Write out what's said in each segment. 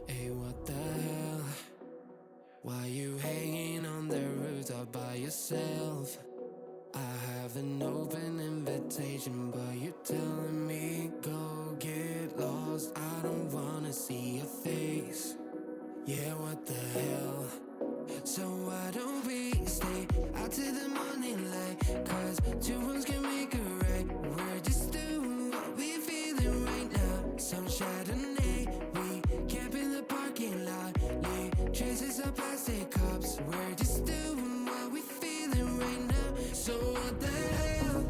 Hey, what the hell? Why you hanging on the rooftop by yourself? I have an open invitation, but you're telling me go get lost. I don't wanna see your face. Yeah, what the hell? So why don't we stay out till the morning light? Cause two wrongs can make a right. We're just doing what we feeling right now. Some Chardonnay, we camp in the parking lot. Leave traces of plastic cups. We're just doing what we feeling right now. So what the hell?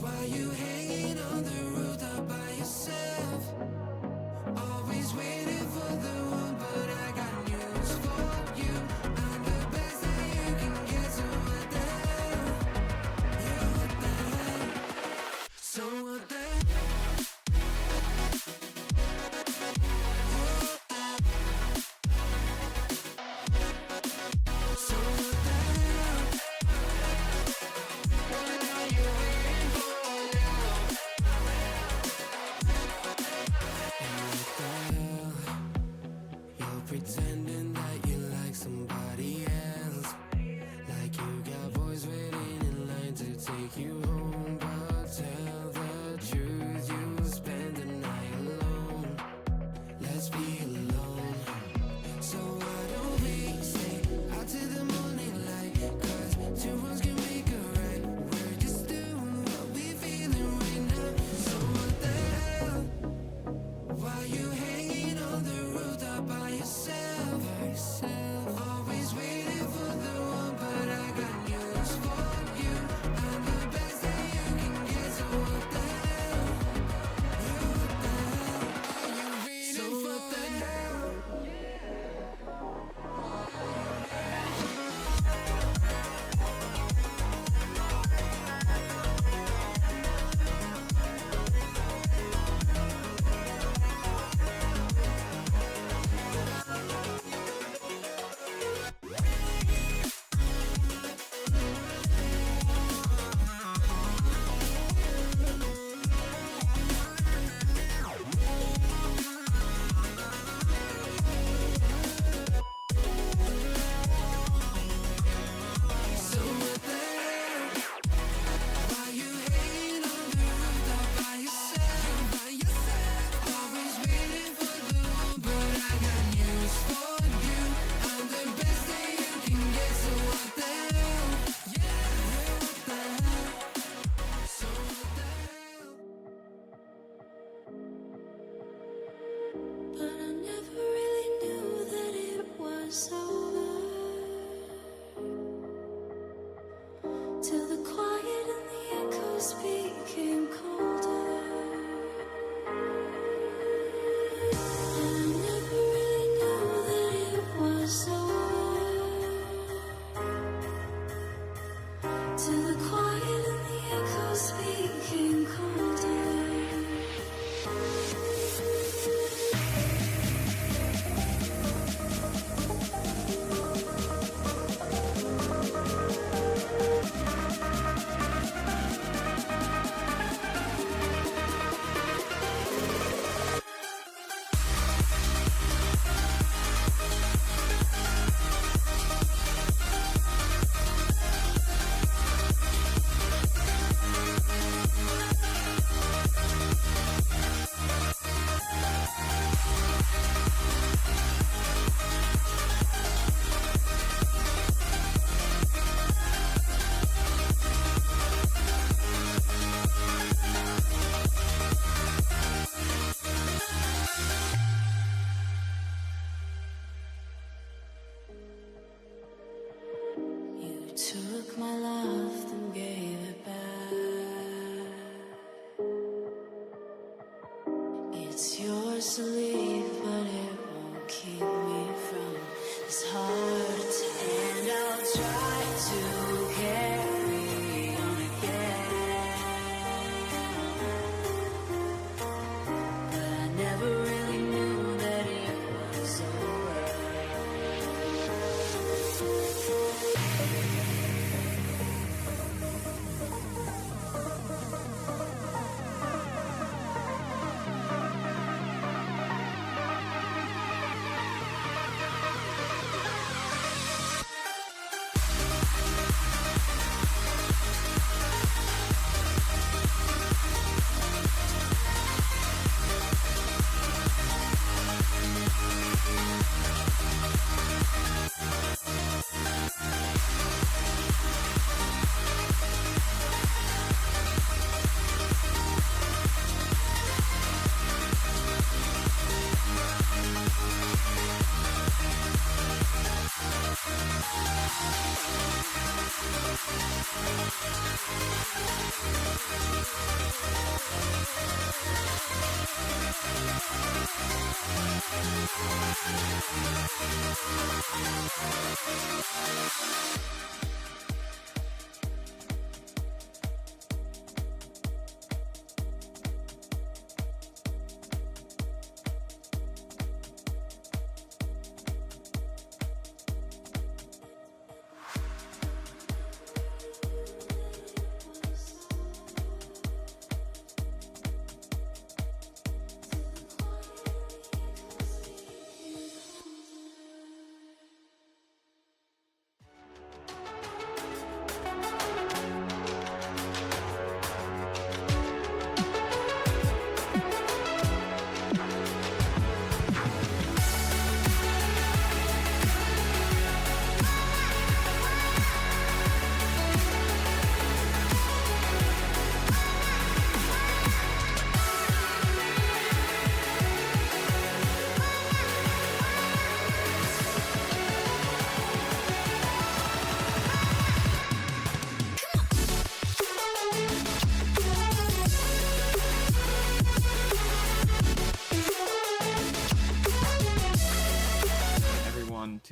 Why you hanging on the rooftop by yourself? Always waiting for the one, but I got news for you. I'm the best that you can get, so what the hell? Yeah, what the hell? So what the hell? So what the hell? What are you waiting for now? And what the hell? You're pretending that you like somebody else, like you got boys waiting in line to take you home. But tell the truth, you spend the night alone. Let's be alone. So why don't we stay out till the morning light? Cause two wrongs can make a right. We're just doing what we feeling right now. So what the hell? Why you hanging on the rooftop by yourself? Always waiting for the one, but I got news for you. I'm the best that you can get, so what the hell? Yeah, what the hell? Are you waiting so for what the hell? So what the hell? Why you hanging on the rooftop by yourself? Always waiting for the one, but I got news for you. I'm the best that you can get, so what the hell? Yeah, what the hell? So what the hell? But I never really knew that it was over till the quiet and the echoes became colder. And I never really knew that it was over till the quiet and the echoes became colder. You took my love, then gave it back. It's yours to leave, but it won't keep me from this heart. And I'll try to carry on again, but I never really knew that it was over.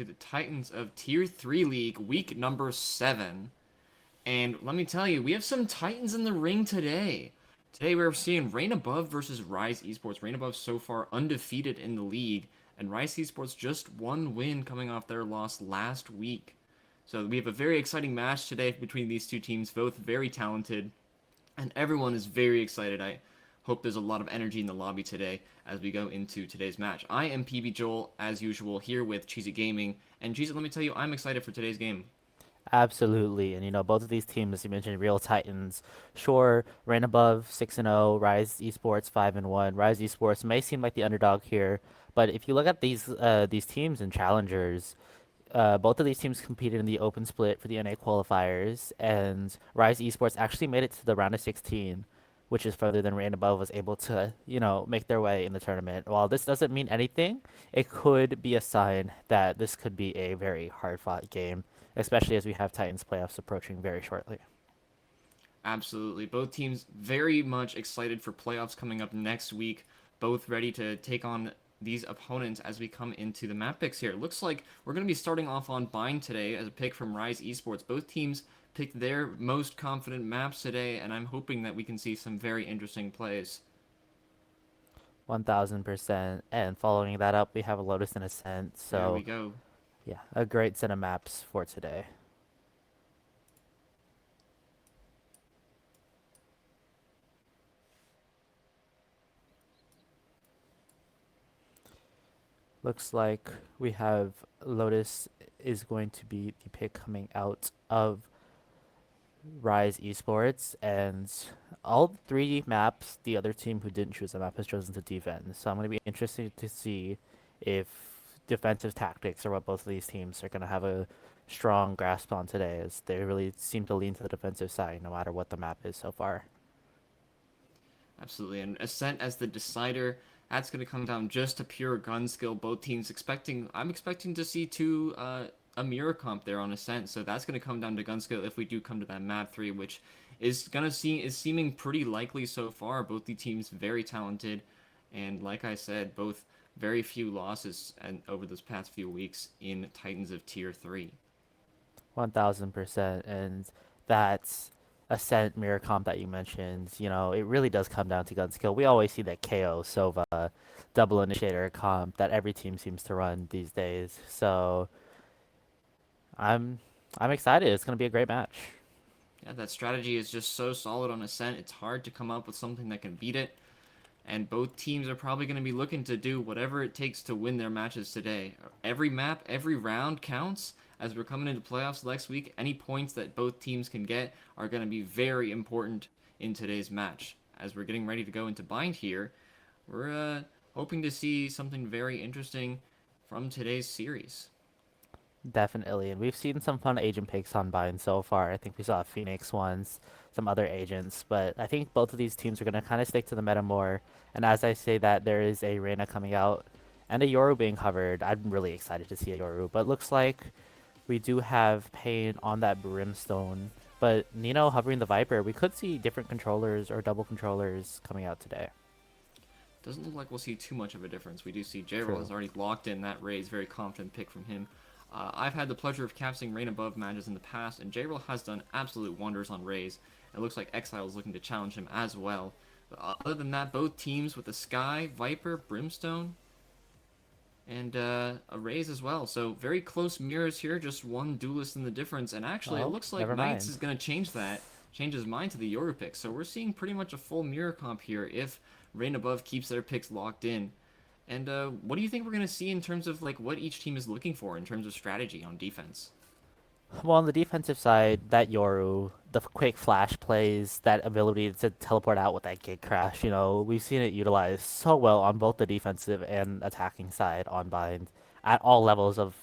to the Titans of Tier 3 League, week number 7. And let me tell you, we have some Titans in the ring today. Today we're seeing Reign Above versus Ryze Esports. Reign Above so far undefeated in the league, and Ryze Esports just one win coming off their loss last week. So we have a very exciting match today between these two teams, both very talented, and everyone is very excited. I hope there's a lot of energy in the lobby today as we go into today's match. I am PB Joel, as usual, here with Cheesy Gaming. And Cheesy, let me tell you, I'm excited for today's game. Absolutely. And both of these teams, as you mentioned, real Titans. Sure, ran above 6-0, Rise Esports 5-1. Rise Esports may seem like the underdog here, but if you look at these teams and challengers, both of these teams competed in the open split for the NA qualifiers, and Rise Esports actually made it to the round of 16, which is further than Rain Above was able to, make their way in the tournament. While this doesn't mean anything, it could be a sign that this could be a very hard-fought game, especially as we have Titans playoffs approaching very shortly. Absolutely. Both teams very much excited for playoffs coming up next week. Both ready to take on these opponents as we come into the map picks here. Looks like we're going to be starting off on Bind today as a pick from Ryze Esports. Both teams picked their most confident maps today, and I'm hoping that we can see some very interesting plays. 1000%. And following that up, we have a Lotus and Ascent. There we So, go. yeah, a great set of maps for today. Looks like we have Lotus is going to be the pick coming out of Ryze Esports, and all three maps, the other team who didn't choose a map has chosen to defend. So I'm going to be interested to see if defensive tactics are what both of these teams are going to have a strong grasp on today, as they really seem to lean to the defensive side no matter what the map is so far. Absolutely. And Ascent as the decider, that's going to come down just to pure gun skill. Both teams I'm expecting to see a mirror comp there on Ascent. So that's going to come down to gun skill if we do come to that map 3, which is seeming pretty likely so far. Both the teams very talented. And like I said, both very few losses and over those past few weeks in Titans of Tier 3. 1000%. And that's Ascent mirror comp that you mentioned. It really does come down to gun skill. We always see that KO, Sova, double initiator comp that every team seems to run these days. So I'm I'm excited. It's gonna be a great match. Yeah, that strategy is just so solid on Ascent. It's hard to come up with something that can beat it. And both teams are probably going to be looking to do whatever it takes to win their matches today. Every map, every round counts as we're coming into playoffs next week. Any points that both teams can get are going to be very important in today's match. As we're getting ready to go into Bind here, we're hoping to see something very interesting from today's series. Definitely, and we've seen some fun agent picks on Bind so far. I think we saw Phoenix once, some other agents, but I think both of these teams are gonna kind of stick to the meta more. And as I say that, there is a Reyna coming out and a Yoru being covered. I'm really excited to see a Yoru, but looks like we do have Pain on that Brimstone. But Nino hovering the Viper, we could see different controllers or double controllers coming out today. Doesn't look like we'll see too much of a difference. We do see J-Roll True. has already locked in that Ryze, very confident pick from him. I've had the pleasure of capturing Reign Above matches in the past, and J-Roll has done absolute wonders on Ryze. It looks like Exile is looking to challenge him as well. But other than that, both teams with the Sky, Viper, Brimstone, and a Ryze as well. So very close mirrors here, just one duelist in the difference. And actually, it Oh, looks like never Knights mind. is going to change his mind to the Yoru pick. So we're seeing pretty much a full mirror comp here if Reign Above keeps their picks locked in. And what do you think we're going to see in terms of like what each team is looking for in terms of strategy on defense? Well, on the defensive side, that Yoru, the quick flash plays, that ability to teleport out with that gate crash, we've seen it utilized so well on both the defensive and attacking side on Bind at all levels of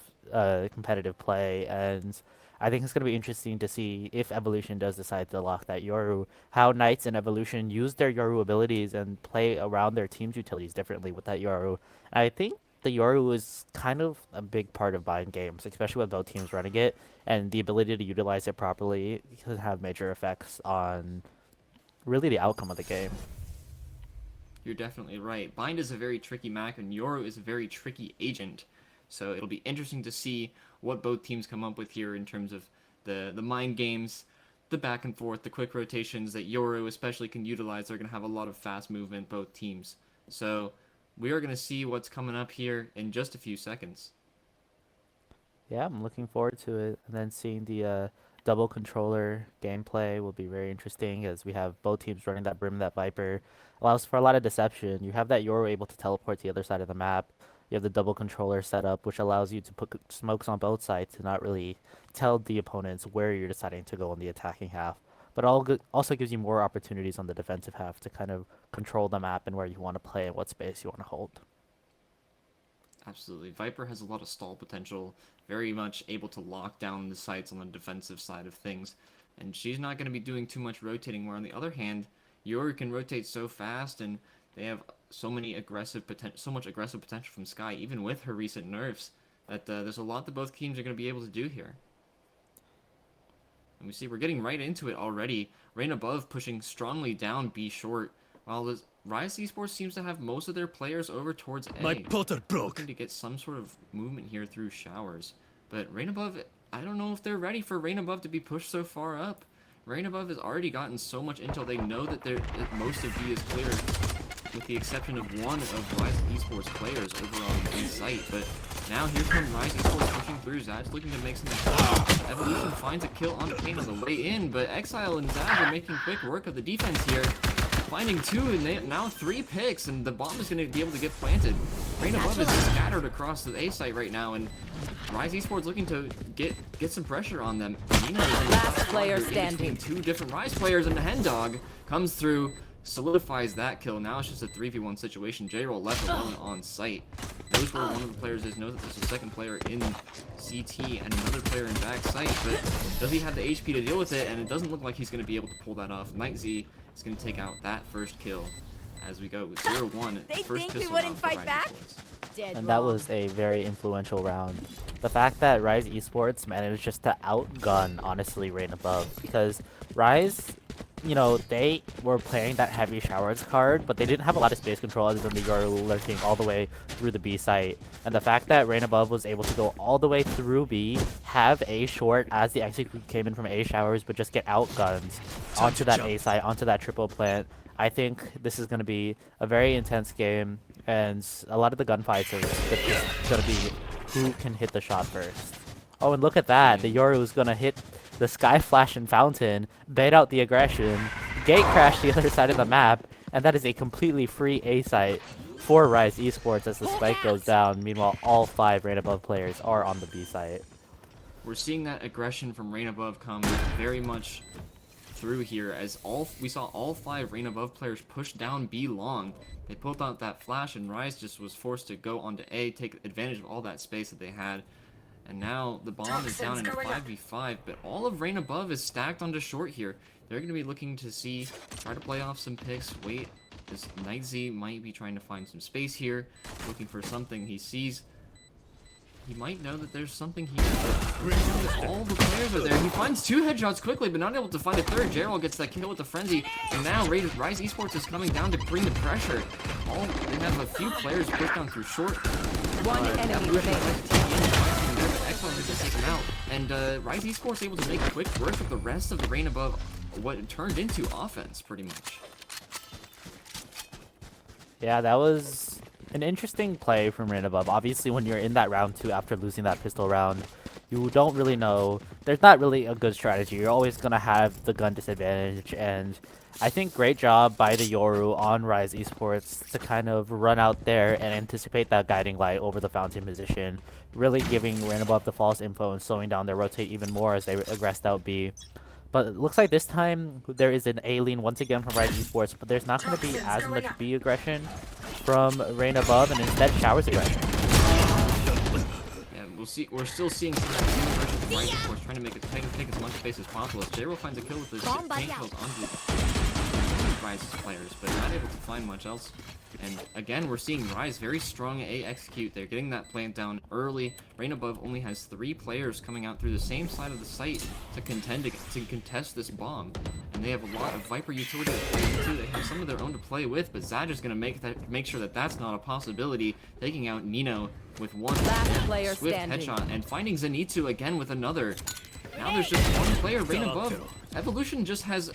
competitive play. And I think it's going to be interesting to see if Evolution does decide to lock that Yoru, how Knights and Evolution use their Yoru abilities and play around their team's utilities differently with that Yoru. I think the Yoru is kind of a big part of Bind games, especially with both teams running it, and the ability to utilize it properly can have major effects on really the outcome of the game. You're definitely right. Bind is a very tricky map, and Yoru is a very tricky agent. So it'll be interesting to see what both teams come up with here in terms of the mind games, the back and forth, the quick rotations that Yoru especially can utilize. They're going to have a lot of fast movement, both teams. So we are going to see what's coming up here in just a few seconds. Yeah, I'm looking forward to it. And then seeing the double controller gameplay will be very interesting as we have both teams running that Brim, that Viper. Allows for a lot of deception. You have that Yoru able to teleport to the other side of the map. You have the double controller setup, which allows you to put smokes on both sides to not really tell the opponents where you're deciding to go on the attacking half. But also gives you more opportunities on the defensive half to kind of control the map and where you want to play and what space you want to hold. Absolutely. Viper has a lot of stall potential, very much able to lock down the sites on the defensive side of things, and she's not going to be doing too much rotating, where on the other hand, Yoru can rotate so fast, and they have so much aggressive potential from Skye, even with her recent nerfs, that there's a lot that both teams are going to be able to do here. And we see we're getting right into it already. Rain above pushing strongly down B short, while the Ryze Esports seems to have most of their players over towards A. My Potter broke. Looking to get some sort of movement here through showers. But Rain above, I don't know if they're ready for Rain above to be pushed so far up. Rain above has already gotten so much intel. They know that most of B is clear, with the exception of one of Ryze Esports players over on B site. But now here comes Ryze Esports pushing through. Zad's looking to make some Evolution finds a kill on Kane on the way in, but Exile and Zad are making quick work of the defense here. Finding 2 and now 3 picks, and the bomb is going to be able to get planted. Rain above is scattered across the A site right now, and Ryze Esports looking to get some pressure on them. Nina is in the Last player standing. 2 different Ryze players, and the Hen Dog comes through, solidifies that kill. Now it's just a 3v1 situation. J-Roll left alone on site. Knows where one of the players is, knows that there's a second player in CT and another player in back site, but does he have the HP to deal with it? And it doesn't look like he's going to be able to pull that off. NightZ is going to take out that first kill as we go with 0-1. They First think we pistol wouldn't round for fight Ryze back? Esports. Dead And that wrong. was a very influential round. The fact that Ryze Esports managed just to outgun, honestly, Rain above. Because Ryze, you know, they were playing that heavy showers card, but they didn't have a lot of space control other than the Yoru lurking all the way through the B site. And the fact that Rain above was able to go all the way through B, have A short as the execute came in from A showers, but just get outgunned onto that A site, onto that triple plant. I think this is going to be a very intense game, and a lot of the gunfights are going to be who can hit the shot first. Oh, and look at that. The Yoru is going to hit the Sky Flash and Fountain, bait out the aggression, gate crash the other side of the map, and that is a completely free A site for Ryze Esports as the spike goes down. Meanwhile, all 5 Rain above players are on the B site. We're seeing that aggression from Rain above come very much through here, as we saw all 5 Rain above players push down B long. They pulled out that flash, and Ryze just was forced to go onto A, take advantage of all that space that they had. And now the bomb is down in a 5v5, but all of Rain above is stacked onto short here. They're going to be looking to try to play off some picks, wait. This NightZ might be trying to find some space here, looking for something he sees. He might know that there's something here. All the players are there. He finds 2 headshots quickly, but not able to find a third. Gerald gets that kill with the frenzy, and now Ryze Esports is coming down to bring the pressure. They have a few players pushed down through short. One enemy remaining. Excellent to take him out, and Ryze Esports able to make quick work of the rest of the Rain above, what it turned into offense, pretty much. Yeah, that was an interesting play from Rain above. Obviously, when you're in that round 2 after losing that pistol round, you don't really know. There's not really a good strategy. You're always going to have the gun disadvantage, and I think great job by the Yoru on Ryze Esports to kind of run out there and anticipate that guiding light over the fountain position, really giving Rain above the false info and slowing down their rotate even more as they aggressed out B. But it looks like this time there is an A lean once again from Ryze Esports, but there's not going to be as much B aggression from Rain above, and instead Showers aggression. Yeah, we'll see. We're still seeing some aggression from Ryze Esports trying to take as much space as possible. As J-Roll finds a kill with his paint kills onto Ryze's players, but not able to find much else. And again, we're seeing Ryze very strong A execute. They're getting that plant down early. Rain Above only has 3 players coming out through the same side of the site to contest this bomb. And they have a lot of Viper utility to play too. They have some of their own to play with, but Zaj is going to make sure that that's not a possibility, taking out Nino with one Last player swift standing. headshot and finding Zenitsu again with another. Now there's just one player, Rain Above. Evolution just has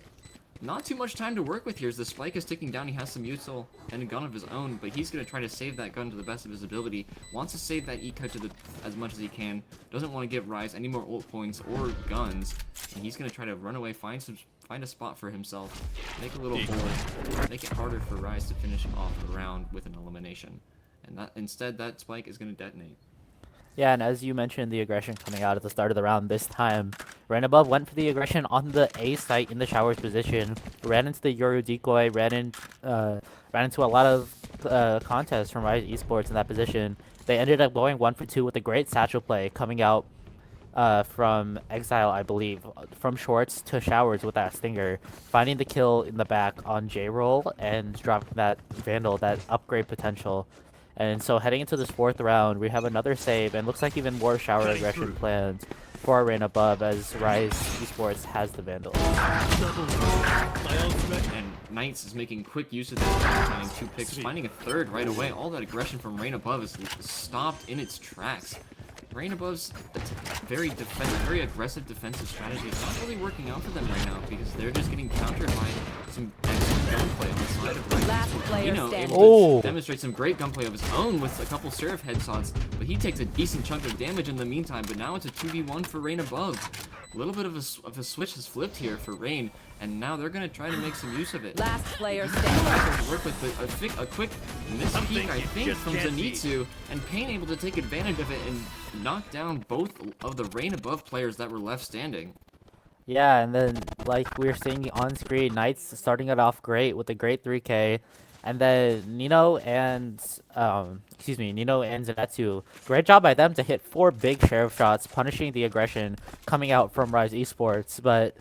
not too much time to work with here as the spike is ticking down. He has some util and a gun of his own, but he's going to try to save that gun to the best of his ability. Wants to save that E-cut to as much as he can. Doesn't want to give Ryze any more ult points or guns. And he's going to try to run away, find a spot for himself, make a little hole, make it harder for Ryze to finish off the round with an elimination. And instead, that spike is going to detonate. Yeah, and as you mentioned, the aggression coming out at the start of the round this time, Rain Above went for the aggression on the A site in the showers position, ran into the Yoru decoy, ran into a lot of contests from Ryze Esports in that position. They ended up going 1 for 2 with a great satchel play coming out from Exile, I believe, from shorts to showers with that stinger, finding the kill in the back on J-Roll and dropping that Vandal, that upgrade potential. And so heading into this 4th round, we have another save, and looks like even more shower aggression planned for Rain Above as Ryze Esports has the Vandal. And Knights is making quick use of this, finding 2 picks, finding a 3rd right away. All that aggression from Rain Above is stopped in its tracks. Rain Above's very aggressive defensive strategy is not really working out for them right now because they're just getting countered by some excellent gunplay on the side of Ryze. Last player Able standing. to demonstrate some great gunplay of his own with a couple Seraph headshots, but he takes a decent chunk of damage in the meantime. But now it's a 2v1 for Rain Above. A little bit of a switch has flipped here for Rain, and now they're going to try to make some use of it. Last player standing. Work with a quick miss-peek, I think, from Zenitsu, and Pain able to take advantage of it and knock down both of the Rain Above players that were left standing. Yeah, and then, like we were seeing on screen, Knights starting it off great with a great 3K, and then Nino and Zenitsu, great job by them to hit 4 big sheriff shots, punishing the aggression coming out from Ryze Esports. But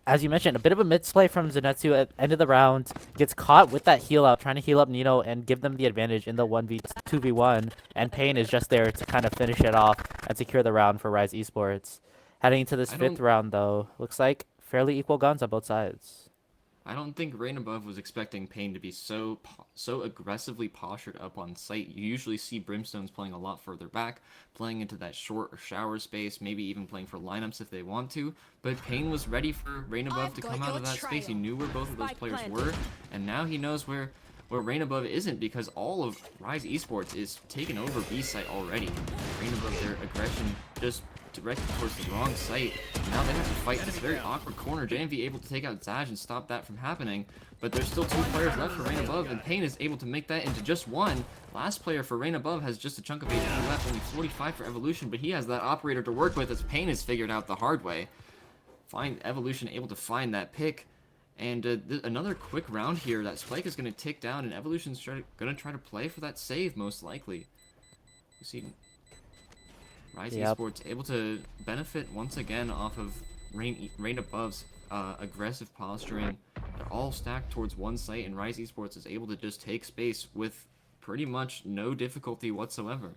as you mentioned, a bit of a misplay from Zenitsu at the end of the round, gets caught with that heal up, trying to heal up Nino and give them the advantage in the 2v1, and Pain is just there to kind of finish it off and secure the round for Ryze Esports. Heading into this 5th round, though, looks like fairly equal guns on both sides. I don't think Rain Above was expecting Pain to be so aggressively postured up on site. You usually see Brimstones playing a lot further back, playing into that short or shower space, maybe even playing for lineups if they want to. But Pain was ready for Rain Above to come out of that space. He knew where both of those players were, and now he knows where Rain Above isn't, because all of Ryze Esports is taken over B site already. Rain Above, their aggression just directed towards the wrong site. Now they have to fight this very awkward corner. JMV able to take out Zaj and stop that from happening, but there's still 2 players left for Rain Above, and Pain is able to make that into just 1. Last player for Rain Above has just a chunk of HP left, only 45 for Evolution, but he has that operator to work with as Pain is figured out the hard way. Evolution able to find that pick, and another quick round here. That spike is going to tick down, and Evolution's going to try to play for that save, most likely. You see Ryze Esports able to benefit once again off of Rain Above's aggressive posturing. They're all stacked towards one site, and Ryze Esports is able to just take space with pretty much no difficulty whatsoever.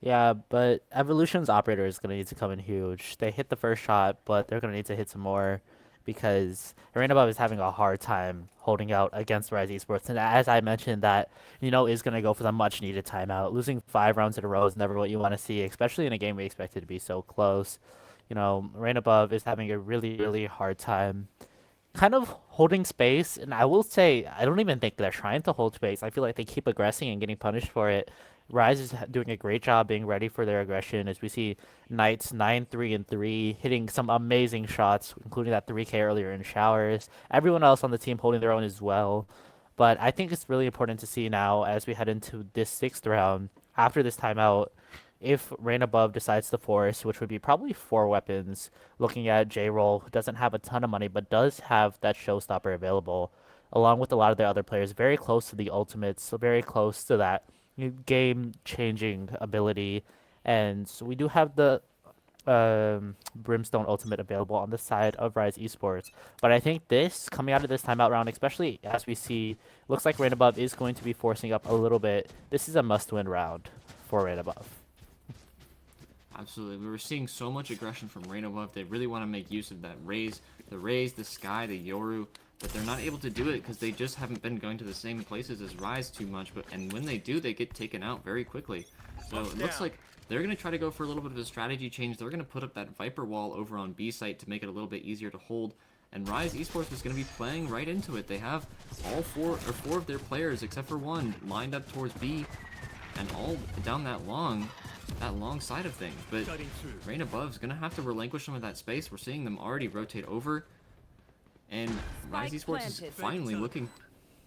Yeah, but Evolution's operator is going to need to come in huge. They hit the first shot, but they're going to need to hit some more because Rain Above is having a hard time holding out against Ryze Esports. And as I mentioned, that is going to go for the much-needed timeout. Losing 5 rounds in a row is never what you want to see, especially in a game we expected to be so close. Rain Above is having a really, really hard time kind of holding space. And I will say, I don't even think they're trying to hold space. I feel like they keep aggressing and getting punished for it. Ryze is doing a great job being ready for their aggression as we see Knights 9-3-3 hitting some amazing shots, including that 3K earlier in showers. Everyone else on the team holding their own as well. But I think it's really important to see now as we head into this 6th round, after this timeout, if Rain Above decides to force, which would be probably 4 weapons, looking at J-Roll, who doesn't have a ton of money but does have that showstopper available, along with a lot of their other players, very close to the ultimates, so very close to that game-changing ability. And so we do have the Brimstone Ultimate available on the side of Ryze Esports. But I think this, coming out of this timeout round, especially as we see, looks like Rain Above is going to be forcing up a little bit. This is a must-win round for Rain Above. Absolutely. We were seeing so much aggression from Rain Above. They really want to make use of that Ryze, the Sky, the Yoru, but they're not able to do it because they just haven't been going to the same places as Ryze too much. And when they do, they get taken out very quickly. So it looks like they're going to try to go for a little bit of a strategy change. They're going to put up that Viper wall over on B site to make it a little bit easier to hold. And Ryze Esports is going to be playing right into it. They have all four of their players, except for one, lined up towards B, and all down that long side of things. But Rain Above is going to have to relinquish some of that space. We're seeing them already rotate over. And Ryze Esports is finally looking.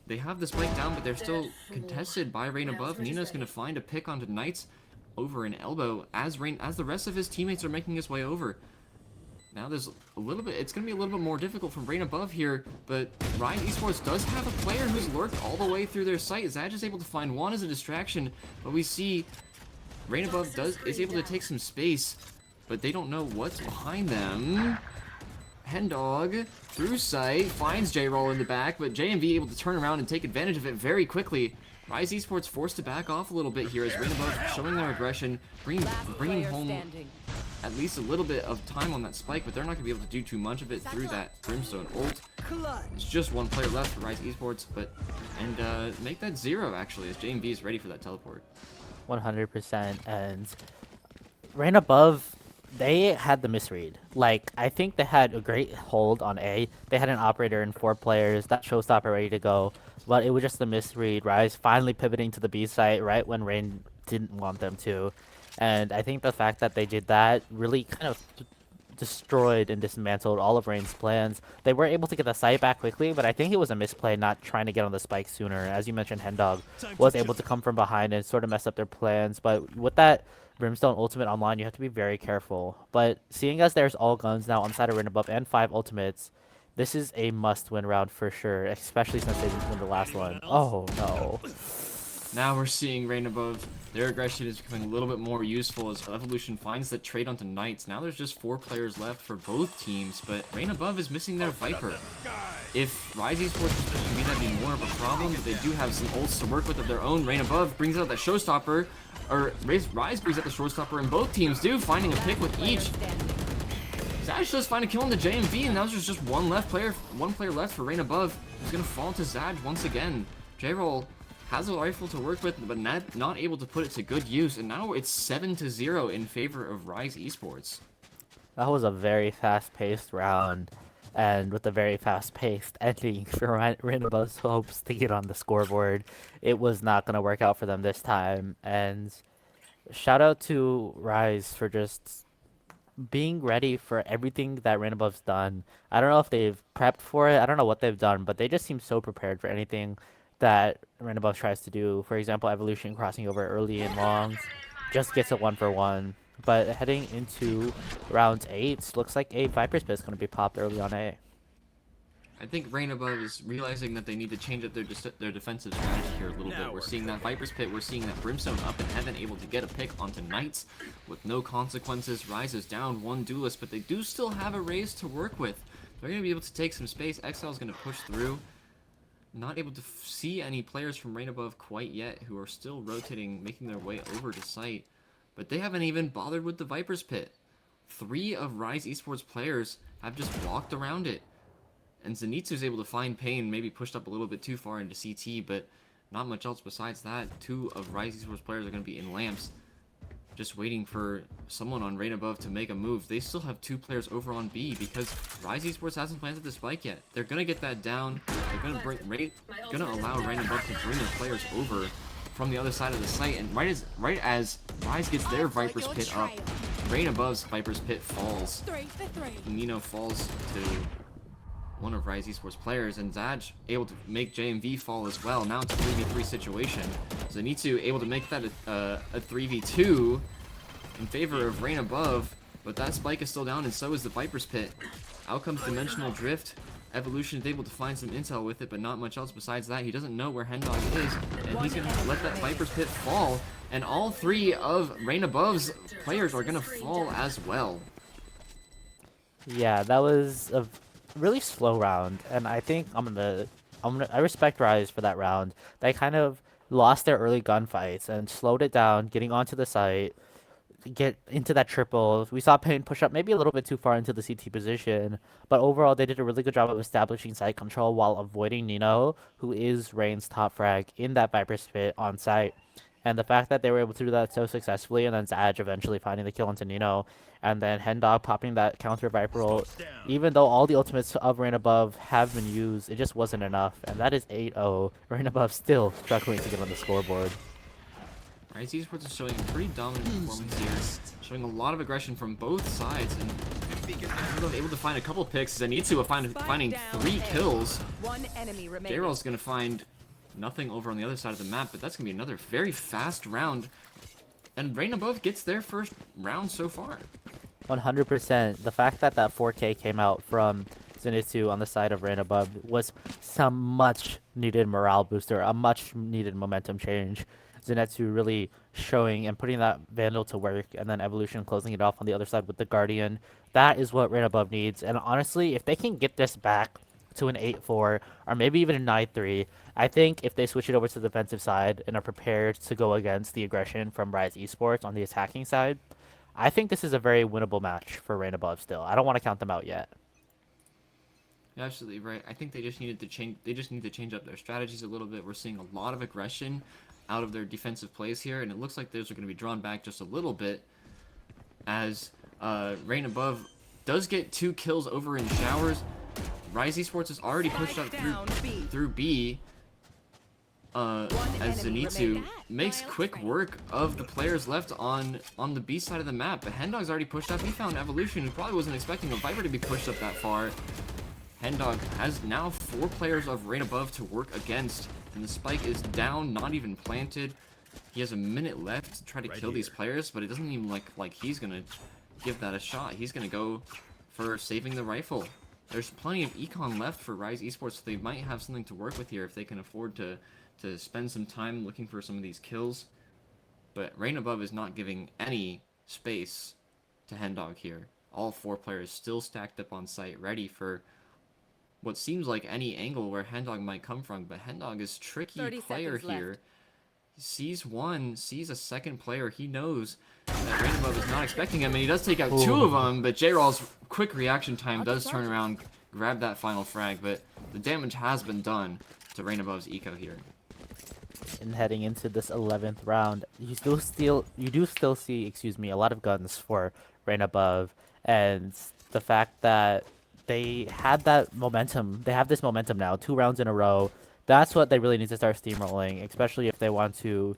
They have the spike down, but they're still contested by Rain Above. Nina's going to find a pick onto Knights over an elbow as the rest of his teammates are making his way over. Now there's a little bit, it's going to be a little bit more difficult from Rain Above here, but Ryze Esports does have a player who's lurked all the way through their site. Zaj is able to find one as a distraction, but we see Rain Above is able to take some space, but they don't know what's behind them. Hendog through sight finds J-Roll in the back, but JMV able to turn around and take advantage of it very quickly. Ryze Esports forced to back off a little bit here as Rain Above showing their aggression, bringing home at least a little bit of time on that spike, but they're not going to be able to do too much of it through that Brimstone ult. It's just one player left for Ryze Esports, and make that 0 actually as JMV is ready for that teleport. 100%. And Rain Above, they had the misread. Like, I think they had a great hold on A. They had an operator and 4 players, that showstopper ready to go, but it was just the misread. Ryze finally pivoting to the B site right when Rain didn't want them to. And I think the fact that they did that really kind of destroyed and dismantled all of Rain's plans. They were able to get the site back quickly, but I think it was a misplay not trying to get on the spike sooner. As you mentioned, Hendog was able to come from behind and sort of mess up their plans. But with that Brimstone ultimate online, you have to be very careful. But seeing as there's all guns now on side of Rain Above and 5 ultimates, this is a must-win round for sure, especially since they didn't win the last one. Oh, no. Now we're seeing Rain Above. Their aggression is becoming a little bit more useful as Evolution finds the trade onto Knights. Now there's just 4 players left for both teams, but Rain Above is missing their Viper. If Ryze Esports can be, that'd be more of a problem, but they do have some ults to work with of their own. Rain Above brings out that showstopper, or Ryze brings out the showstopper, and both teams do, finding a pick with each. Zaj does find a kill on the JMV, and now there's just one player left for Rain Above, who's gonna fall to Zaj once again. J-Roll has a rifle to work with, but not able to put it to good use, and now it's 7-0 in favor of Ryze Esports. That was a very fast-paced round, and with a very fast-paced ending for Rain Above's hopes to get on the scoreboard, it was not going to work out for them this time. And shout out to Ryze for just being ready for everything that Rain Above's done. I don't know if they've prepped for it, I don't know what they've done, but they just seem so prepared for anything that Rain Above tries to do. For example, Evolution crossing over early and longs just gets a 1-for-1. But heading into round 8, looks like a Viper's Pit is going to be popped early on A. I think Rain Above is realizing that they need to change up their defensive strategy here a little bit. We're seeing that Viper's Pit, we're seeing that Brimstone up in heaven, able to get a pick onto Knights with no consequences. Ryze is down 1 duelist, but they do still have a Ryze to work with. They're going to be able to take some space. Exile is going to push through. Not able to see any players from Rain Above quite yet, who are still rotating, making their way over to site. But they haven't even bothered with the Viper's Pit. 3 of Ryze Esports players have just walked around it. And Zenitsu's able to find Pain, maybe pushed up a little bit too far into CT, but not much else besides that. 2 of Ryze Esports players are going to be in lamps, just waiting for someone on Rain Above to make a move. They still have 2 players over on B because Ryze Esports hasn't planted the spike yet. They're going to get that down. They're going to allow Rain Above to bring their players over from the other side of the site, and right as Ryze gets their Viper's Pit up, Rain Above's Viper's Pit falls. Nino falls to one of Ryze Esports players, and Zaj able to make JMV fall as well. Now it's a 3v3 situation. Zenitsu able to make that a 3v2 in favor of Rain Above, but that spike is still down, and so is the Viper's Pit. Out comes Dimensional Drift Evolution is able to find some intel with it, but not much else besides that. He doesn't know where Hendog is, and he's going to let that Viper's Pit fall, and all 3 of Reign Above's players are going to fall as well. Yeah, that was a really slow round, and I think I respect Ryze for that round. They kind of lost their early gunfights and slowed it down, getting onto the site, get into that triple. We saw Pain push up maybe a little bit too far into the CT position, but overall they did a really good job of establishing site control while avoiding Nino, who is Rain's top frag in that Viper's Pit on site. And the fact that they were able to do that so successfully, and then Zaj eventually finding the kill onto Nino, and then Hendog popping that counter Viper ult, even though all the ultimates of Rain Above have been used, it just wasn't enough. And that is 8-0. Rain Above still struggling to get on the scoreboard. Ryze Esports is showing a pretty dominant performance here, showing a lot of aggression from both sides, and able to find a couple picks. Zenitsu finding 3 kills. One enemy remaining. Daryl's going to find nothing over on the other side of the map, but that's going to be another very fast round. And Rain Above gets their first round so far. 100%. The fact that that 4K came out from Zenitsu on the side of Rain Above was some much needed morale booster, a much needed momentum change. Zenitsu really showing and putting that Vandal to work, and then Evolution closing it off on the other side with the Guardian. That is what Rain Above needs. And honestly, if they can get this back to an 8-4 or maybe even a 9-3, I think if they switch it over to the defensive side and are prepared to go against the aggression from Ryze Esports on the attacking side, I think this is a very winnable match for Rain Above still. I don't want to count them out yet. You're absolutely right. I think they just needed to change. They just need to change up their strategies a little bit. We're seeing a lot of aggression out of their defensive plays here, and it looks like those are going to be drawn back just a little bit, as Rain Above does get 2 kills over in showers. Ryze Esports has already pushed up through B, as Zenitsu makes quick work of the players left on the B side of the map. But Hendog's already pushed up. He found Evolution, who probably wasn't expecting a Viper to be pushed up that far. Hendog has now 4 players of Rain Above to work against, and the spike is down, not even planted. He has a minute left to try to kill these players, but it doesn't even like he's gonna give that a shot. He's gonna go for saving the rifle. There's plenty of econ left for Ryze Esports, so they might have something to work with here if they can afford to spend some time looking for some of these kills. But Rain Above is not giving any space to Hendog here. All 4 players still stacked up on site, ready for what seems like any angle where Hendog might come from. But Hendog is a tricky player here. He sees one, sees a second player. He knows that Rain Above is not expecting him, and he does take out 2 of them, but J-Raw's quick reaction time does turn around, grab that final frag, but the damage has been done to Rain Above's eco here. And heading into this 11th round, you do still see, a lot of guns for Rain Above, and the fact that they had that momentum, they have this momentum now, 2 rounds in a row. That's what they really need to start steamrolling, especially if they want to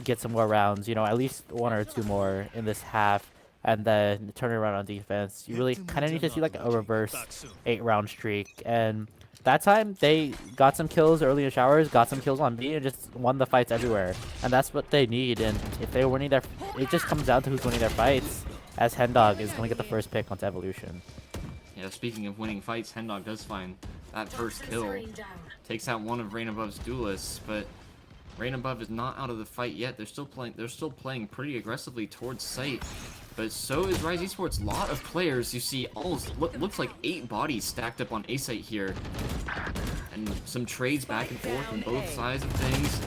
get some more rounds, at least 1 or 2 more in this half, and then turn it around on defense. You really kind of need to see like a reverse 8-round streak, and that time they got some kills early in showers, got some kills on B, and just won the fights everywhere. And that's what they need, and if they're winning it just comes down to who's winning their fights, as Hendog is going to get the first pick onto Evolution. Yeah, speaking of winning fights, Hendog does find that first kill. Takes out one of Rain Above's duelists, but Rain Above is not out of the fight yet. They're still playing pretty aggressively towards site. But so is Ryze Esports. A lot of players. You see almost looks like 8 bodies stacked up on A site here. And some trades back and forth on both sides of things.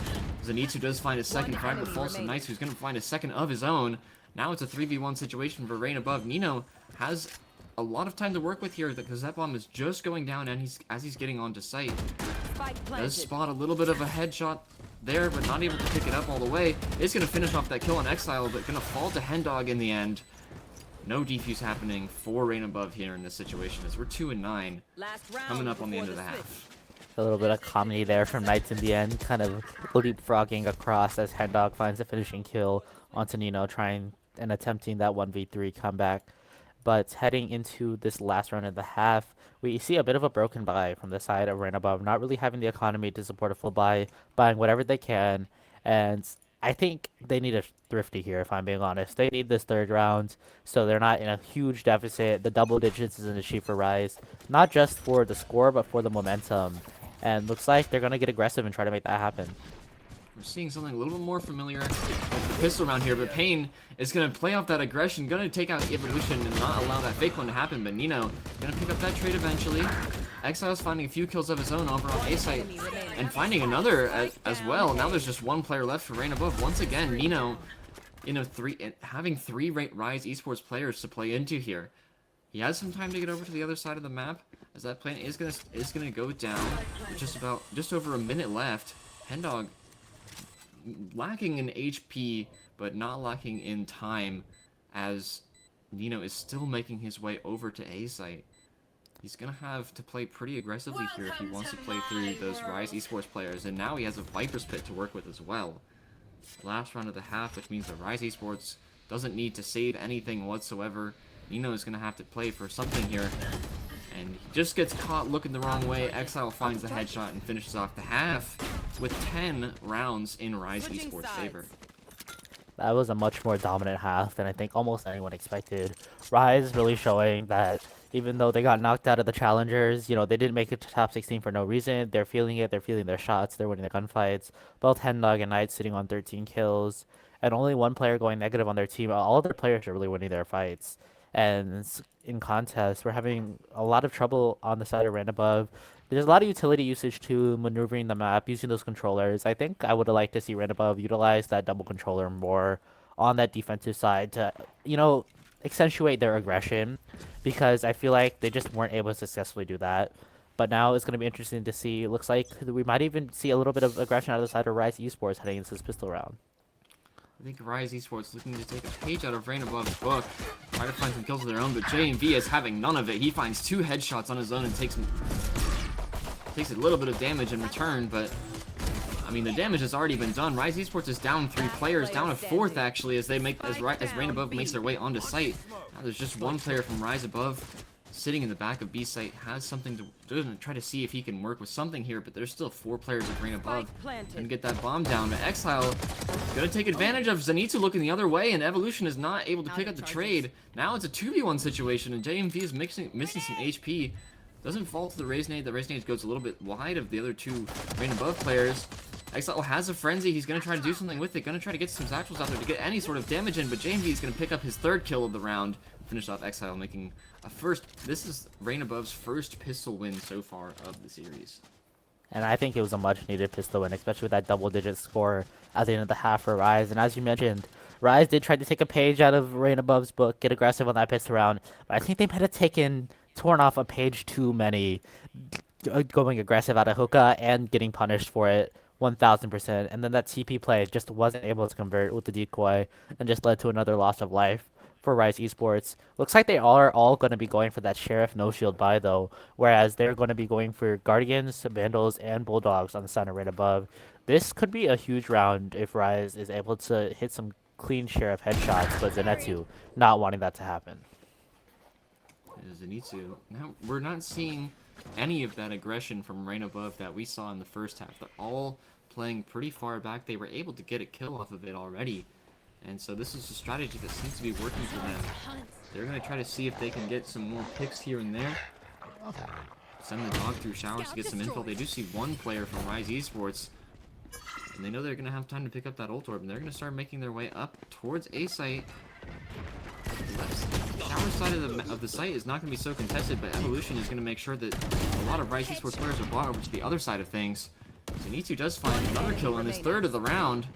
Zenitsu does find a second frag with False Knights, who's going to find a second of his own. Now it's a 3v1 situation for Rain Above. Nino has a lot of time to work with here because that bomb is just going down, and as he's getting onto site. Does spot a little bit of a headshot there, but not able to pick it up all the way. Is going to finish off that kill on Exile, but going to fall to Hendog in the end. No defuse happening for Rain Above here in this situation, as we're 2-9 coming up on the end of the half. A little bit of comedy there from Knights in the end, kind of leapfrogging across as Hendog finds the finishing kill onto Nino, trying and attempting that 1v3 comeback. But heading into this last round of the half, we see a bit of a broken buy from the side of Rain Above, not really having the economy to support a full buy, buying whatever they can. And I think they need a thrifty here, if I'm being honest. They need this third round, so they're not in a huge deficit. The double digits is an issue for Ryze, not just for the score, but for the momentum. And looks like they're gonna get aggressive and try to make that happen. We're seeing something a little bit more familiar with the pistol round here, but Pain is going to play off that aggression, going to take out Evolution and not allow that fake one to happen, but Nino going to pick up that trade eventually. Exile's finding a few kills of his own over on A site, and finding another as well. Now there's just one player left for Rain Above. Once again, Nino, having three Ryze Esports players to play into here. He has some time to get over to the other side of the map, as that plan is gonna go down. With just over a minute left. Hendog lacking in HP, but not lacking in time, as Nino is still making his way over to A site. He's gonna have to play pretty aggressively here if he wants to play through those Ryze Esports players, and now he has a Viper's Pit to work with as well. Last round of the half, which means that Ryze Esports doesn't need to save anything whatsoever. Nino is gonna have to play for something here, and he just gets caught looking the wrong way. Exile finds the headshot and finishes off the half with 10 rounds in Ryze Esports' favor. That was a much more dominant half than I think almost anyone expected. Ryze really showing that even though they got knocked out of the challengers, they didn't make it to top 16 for no reason. They're feeling it. They're feeling their shots. They're winning the gunfights. Both Hendog and Knight sitting on 13 kills, and only one player going negative on their team. All of their players are really winning their fights. And in contest, we're having a lot of trouble on the side of Rain Above. There's a lot of utility usage too, maneuvering the map, using those controllers. I think I would have liked to see Rain Above utilize that double controller more on that defensive side to, accentuate their aggression, because I feel like they just weren't able to successfully do that. But now it's going to be interesting to see. It looks like we might even see a little bit of aggression out of the side of Ryze Esports heading into this pistol round. I think Ryze Esports looking to take a page out of Rain Above's book, try to find some kills of their own, but JMV is having none of it. He finds 2 headshots on his own and takes a little bit of damage in return, but I mean, the damage has already been done. Ryze Esports is down 3 players, down a 4th actually, as Rain Above makes their way onto site. Now there's just one player from Ryze Above sitting in the back of B site, has something to try to see if he can work with something here, but there's still 4 players of Rain Above and get that bomb down. But Exile gonna take advantage of Zenitsu looking the other way, and Evolution is not able to pick up the trade. Now it's a 2v1 situation, and JMV is missing some HP. Doesn't fall to the Ryze nade. The Ryze nade goes a little bit wide of the other 2 Rain Above players. Exile has a frenzy. He's going to try to do something with it. Going to try to get some satchels out there to get any sort of damage in, but JMV is going to pick up his 3rd kill of the round. Finish off Exile, making a first. This is Rain Above's first pistol win so far of the series. And I think it was a much needed pistol win, especially with that double-digit score at the end of the half for Ryze. And as you mentioned, Ryze did try to take a page out of Rain Above's book, get aggressive on that pistol round, but I think they might have torn off a page too many, going aggressive out of hookah and getting punished for it 1000%. And then that TP play just wasn't able to convert with the decoy and just led to another loss of life for Ryze Esports. Looks like they are all going to be going for that Sheriff no shield buy though, whereas they're going to be going for Guardians, Vandals, and Bulldogs on the center right above. This could be a huge round if Ryze is able to hit some clean Sheriff headshots, but Zenitsu not wanting that to happen. Zenitsu. Now, we're not seeing any of that aggression from Rain Above that we saw in the first half. They're all playing pretty far back. They were able to get a kill off of it already. And so this is a strategy that seems to be working for them. They're going to try to see if they can get some more picks here and there. Send the dog through showers to get some info. They do see one player from Ryze Esports. And they know they're going to have time to pick up that ult orb. And they're going to start making their way up towards A site. The shower side of the site is not going to be so contested, but Evolution is going to make sure that a lot of Ryze Esports players are brought over to the other side of things. Zenitsu does find another kill on his 3rd of the round.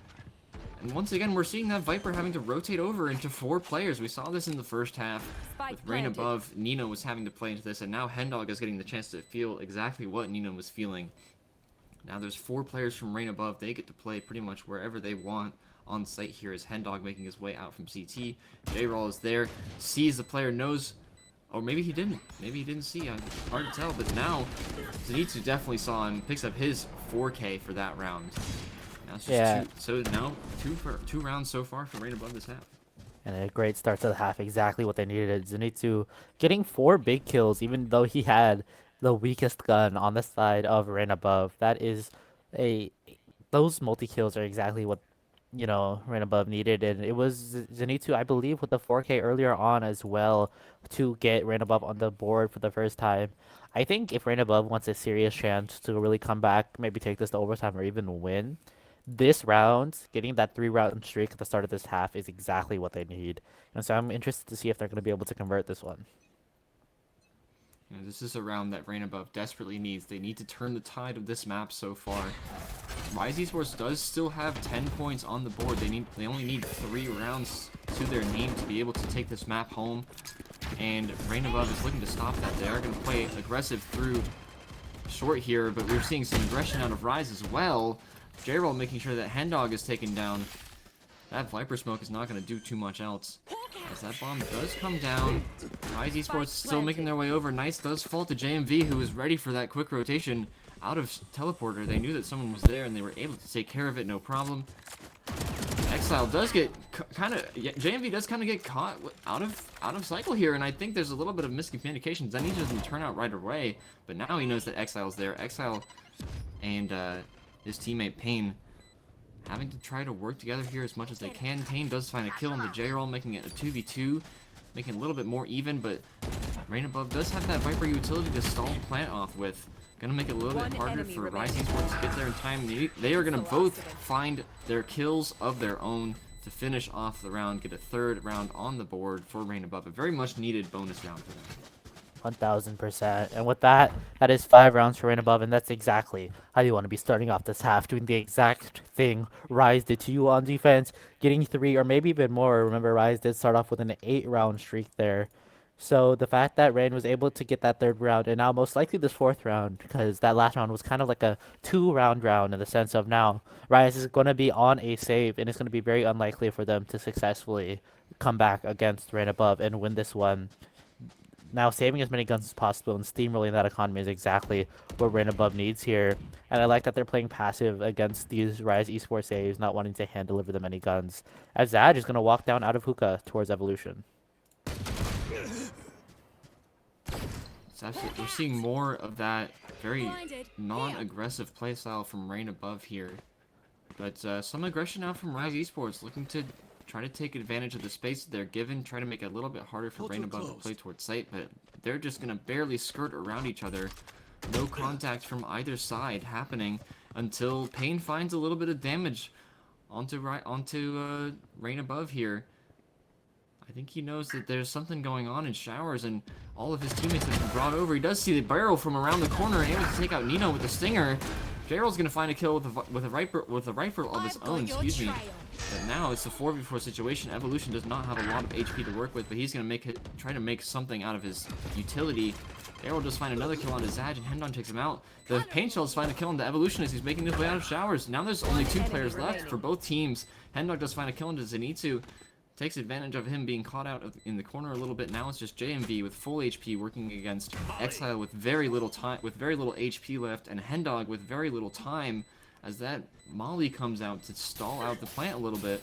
And once again, we're seeing that Viper having to rotate over into 4 players. We saw this in the first half with Rain Above. Nino was having to play into this, and now Hendog is getting the chance to feel exactly what Nino was feeling. Now there's 4 players from Rain Above. They get to play pretty much wherever they want on site here as Hendog making his way out from CT. J-Roll is there, sees the player, knows, or maybe he didn't. Maybe he didn't see, hard to tell, but now Zenitsu definitely saw and picks up his 4K for that round. Now it's just two rounds so far for Rain Above this half. And a great start to the half, exactly what they needed. Zenitsu getting 4 big kills, even though he had the weakest gun on the side of Rain Above. Those multi-kills are exactly what you know, Rain Above needed, and it was Zenitsu, I believe, with the 4K earlier on as well to get Rain Above on the board for the first time. I think if Rain Above wants a serious chance to really come back, maybe take this to overtime or even win, this round, getting that 3-round streak at the start of this half is exactly what they need. And so I'm interested to see if they're going to be able to convert this one. You know, this is a round that Rain Above desperately needs. They need to turn the tide of this map so far. Ryze Esports does still have 10 points on the board. They only need 3 rounds to their name to be able to take this map home. And Rain Above is looking to stop that. They are going to play aggressive through short here, but we're seeing some aggression out of Ryze as well. J-Roll making sure that Hendog is taken down. That Viper Smoke is not going to do too much else. As that bomb does come down, Ryze Esports still making their way over. Nice does fall to JMV, who is ready for that quick rotation out of teleporter. They knew that someone was there, and they were able to take care of it, no problem. Exile does get JMV does kind of get caught out of cycle here, and I think there's a little bit of miscommunication. Zenitsu doesn't turn out right away, but now he knows that Exile's there. Exile and his teammate Pain having to try to work together here as much as they can. Pain does find a kill on the J-Roll, making it a 2v2, making it a little bit more even, but Rain Above does have that Viper utility to stall plant off with. Gonna make it a little bit harder for Ryze Esports to get there in time. They are gonna both find their kills of their own to finish off the round, get a 3rd round on the board for Rain Above. A very much needed bonus round for them. 1000%. And with that, that is 5 rounds for Rain Above, and that's exactly how you want to be starting off this half, doing the exact thing Ryze did to you on defense, getting 3 or maybe even more. Remember, Ryze did start off with an 8-round streak there. So the fact that Rain was able to get that 3rd round, and now most likely this 4th round, because that last round was kind of like a 2-round round in the sense of now Ryze is going to be on a save, and it's going to be very unlikely for them to successfully come back against Rain Above and win this one. Now, saving as many guns as possible and steamrolling that economy is exactly what Rain Above needs here. And I like that they're playing passive against these Ryze Esports saves, not wanting to hand deliver them any guns. As Zaj is going to walk down out of hookah towards Evolution. We're seeing more of that very non-aggressive playstyle from Rain Above here. But some aggression now from Ryze Esports, looking to try to take advantage of the space they're given, try to make it a little bit harder for Rain Above to play towards site, but they're just going to barely skirt around each other. No contact from either side happening until Pain finds a little bit of damage onto Rain Above here. I think he knows that there's something going on in showers, and all of his teammates have been brought over. He does see the barrel from around the corner and able to take out Nino with a stinger. J-Roll's gonna find a kill with a rifle of his own, excuse me. But now it's a 4v4 situation. Evolution does not have a lot of HP to work with, but he's gonna try to make something out of his utility. J-Roll does find another kill on his Zaj, and Hendon takes him out. The Pain Shells find a kill on the Evolution as he's making his way out of showers. Now there's only 2 players left for both teams. Hendon does find a kill into Zenitsu. Takes advantage of him being caught out in the corner a little bit. Now it's just JMV with full HP working against Exile with very little time, with very little HP left, and Hendog with very little time as that Molly comes out to stall out the plant a little bit.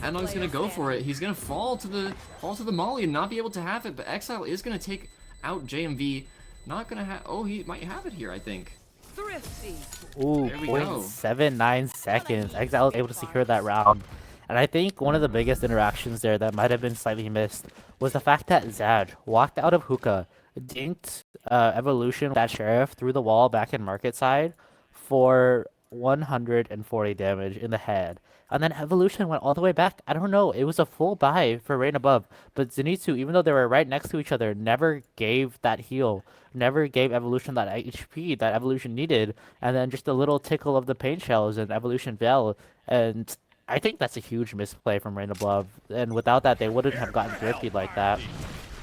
Hendog's gonna go for it. He's gonna fall to the Molly and not be able to have it, but Exile is gonna take out JMV. Not gonna have. Oh, he might have it here, I think. Thrifty. Ooh, There we go. 0.79 seconds. Exile was able to secure that round. And I think one of the biggest interactions there that might have been slightly missed was the fact that Zaj walked out of hookah, dinked Evolution, that Sheriff, through the wall back in market side for 140 damage in the head. And then Evolution went all the way back. I don't know. It was a full buy for Rain Above. But Zenitsu, even though they were right next to each other, never gave that heal. Never gave Evolution that HP that Evolution needed. And then just a little tickle of the paint shells and Evolution fell. And I think that's a huge misplay from Rain Above. And without that, they wouldn't have gotten thrifty like that.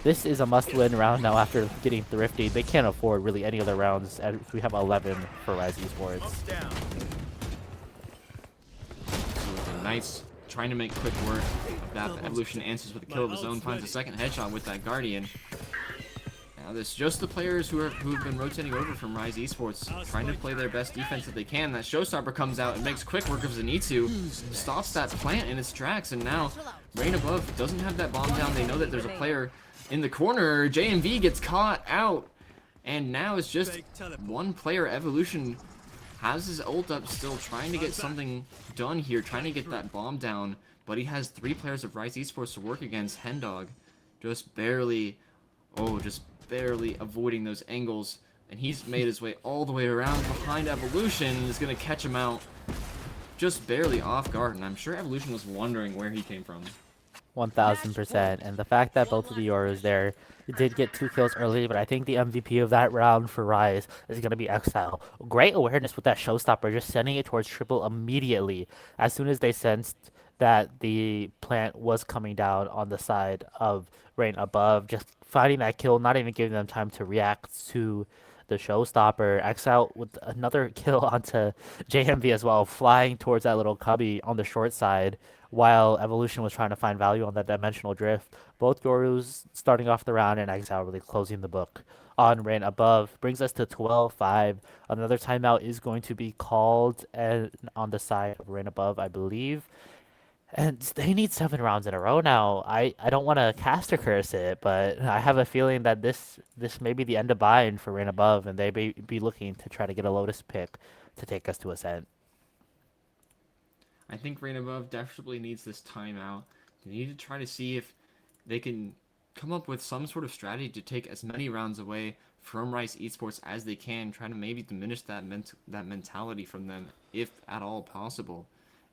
This is a must-win round now after getting thrifty. They can't afford really any other rounds as we have 11 for Ryze Esports. Nice. Trying to make quick work of that. The Evolution answers with a kill of his own, finds a second headshot with that Guardian. Now this just the players who've been rotating over from Ryze Esports, trying to play their best defense that they can. That Showstopper comes out and makes quick work of Zenitsu, stops that plant in its tracks, and now Rain Above doesn't have that bomb down. They know that there's a player in the corner. JMV gets caught out, and now it's just one player. Evolution has his ult up still, trying to get something done here, trying to get that bomb down, but he has 3 players of Ryze Esports to work against. Hendog just barely, just barely avoiding those angles, and he's made his way all the way around behind Evolution and is going to catch him out just barely off guard, and I'm sure Evolution was wondering where he came from. 1000%. And the fact that both of the Euros there did get 2 kills early, but I think the MVP of that round for Ryze is going to be Exile. Great awareness with that showstopper, just sending it towards triple immediately as soon as they sensed that the plant was coming down on the side of Rain above, just finding that kill, not even giving them time to react to the showstopper. Exile with another kill onto JMV as well, flying towards that little cubby on the short side, while Evolution was trying to find value on that dimensional drift. Both Yorus starting off the round and Exile really closing the book on Rain above. Brings us to 12-5. Another timeout is going to be called and on the side of Rain above, I believe. And they need 7 rounds in a row now. I don't want to caster curse it, but I have a feeling that this may be the end of bind for Rain above, and they may be looking to try to get a Lotus pick to take us to Ascent. I think Rain above desperately needs this timeout. They need to try to see if they can come up with some sort of strategy to take as many rounds away from Ryze Esports as they can, trying to maybe diminish that mentality from them, if at all possible.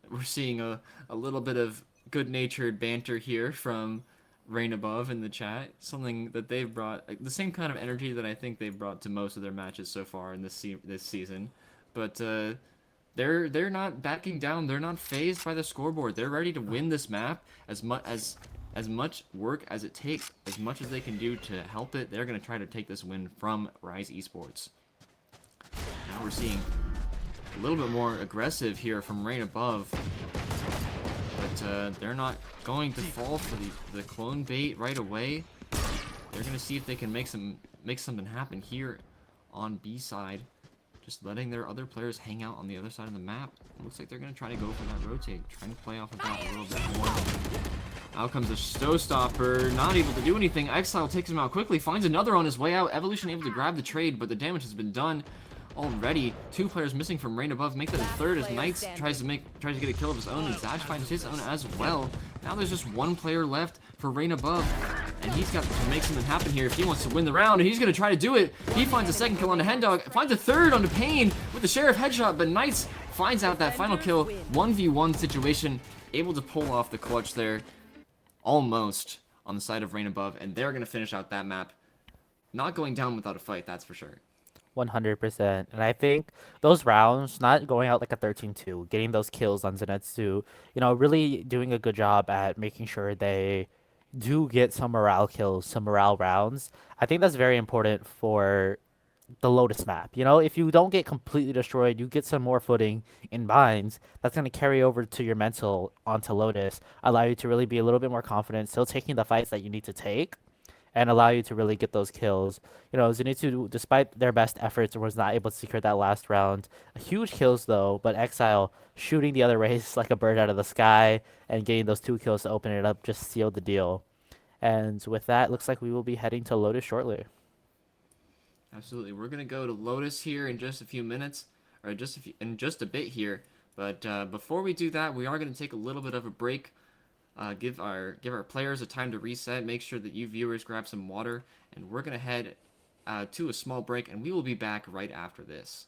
We're seeing a little bit of good-natured banter here from Rain above in the chat, something that they've brought, the same kind of energy that I think they've brought to most of their matches so far in this season. But they're not backing down. They're not phased by the scoreboard. They're ready to win this map as much work as it takes, as much as they can do to help it. They're going to try to take this win from Ryze Esports. Now we're seeing a little bit more aggressive here from Rain above, but they're not going to fall for the clone bait right away. They're going to see if they can make something happen here on B side, just letting their other players hang out on the other side of the map. It looks like they're going to try to go for that rotate, trying to play off of that a little bit more. Out comes a showstopper, not able to do anything. Exile takes him out quickly, finds another on his way out. Evolution able to grab the trade, but the damage has been done already. 2 players missing from Rain above. Make that a third as Knights tries to get a kill of his own, and Zaj finds his own as well. Now there's just 1 player left for Rain above, and he's got to make something happen here if he wants to win the round, and he's going to try to do it. He finds a 2nd kill on the Hendog, finds a 3rd on the Pain with the Sheriff headshot, but Knights finds out that final kill. 1v1 situation, able to pull off the clutch there, almost on the side of Rain above, and they're going to finish out that map. Not going down without a fight, that's for sure. 100%. And I think those rounds, not going out like a 13-2, getting those kills on Zenitsu, really doing a good job at making sure they do get some morale kills, some morale rounds. I think that's very important for the Lotus map. If you don't get completely destroyed, you get some more footing in binds. That's going to carry over to your mental onto Lotus, allow you to really be a little bit more confident, still taking the fights that you need to take, and allow you to really get those kills. Zenitsu, despite their best efforts, was not able to secure that last round. Huge kills, though, but Exile shooting the other race like a bird out of the sky and getting those 2 kills to open it up just sealed the deal. And with that, looks like we will be heading to Lotus shortly. Absolutely. We're going to go to Lotus here in just a few minutes, or in just a bit here. But before we do that, we are going to take a little bit of a break. Give our players a time to reset. Make sure that you viewers grab some water, and we're gonna head to a small break, and we will be back right after this.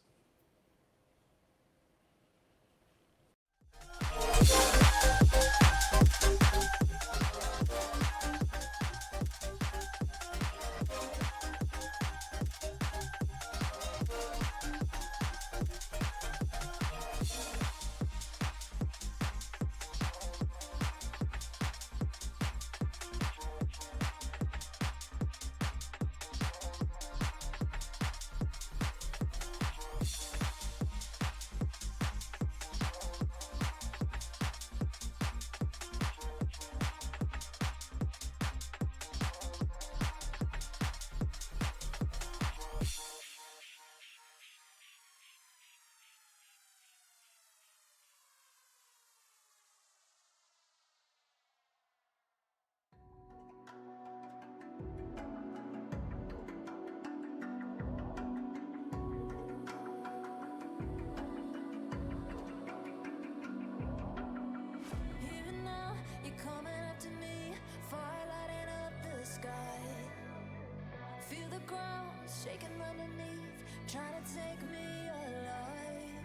shaking underneath, trying to take me alive.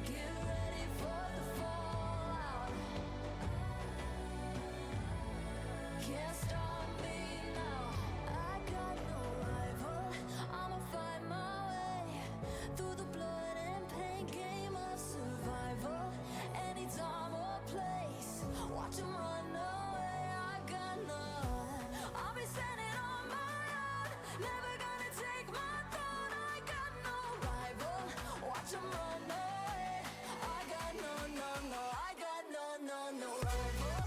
Get ready for the fallout. Can't stop me now. I got no rival. I'ma fight my way through the blood and pain game of survival. Any time or place, watch 'em run away. I got none. I'll be standing on my own, never gonna take my throne. I got no rival. Watch 'em run away. I got no, no, no. I got no, no, no rival.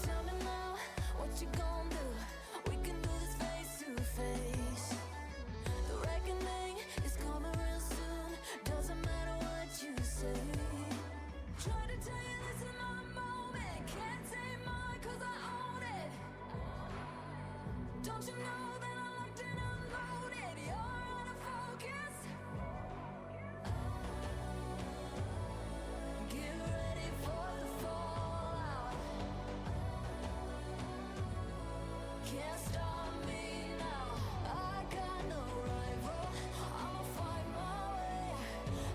Tell me now, what you gon' do? We can do this face to face. The reckoning is coming real soon. Doesn't matter what you say. Try to tell you this is my moment. Can't take mine 'cause I own it. Don't you know that I locked and unloaded? You're out of focus. Get ready for the fallout. Can't stop me now. I got no rival. I'ma fight my way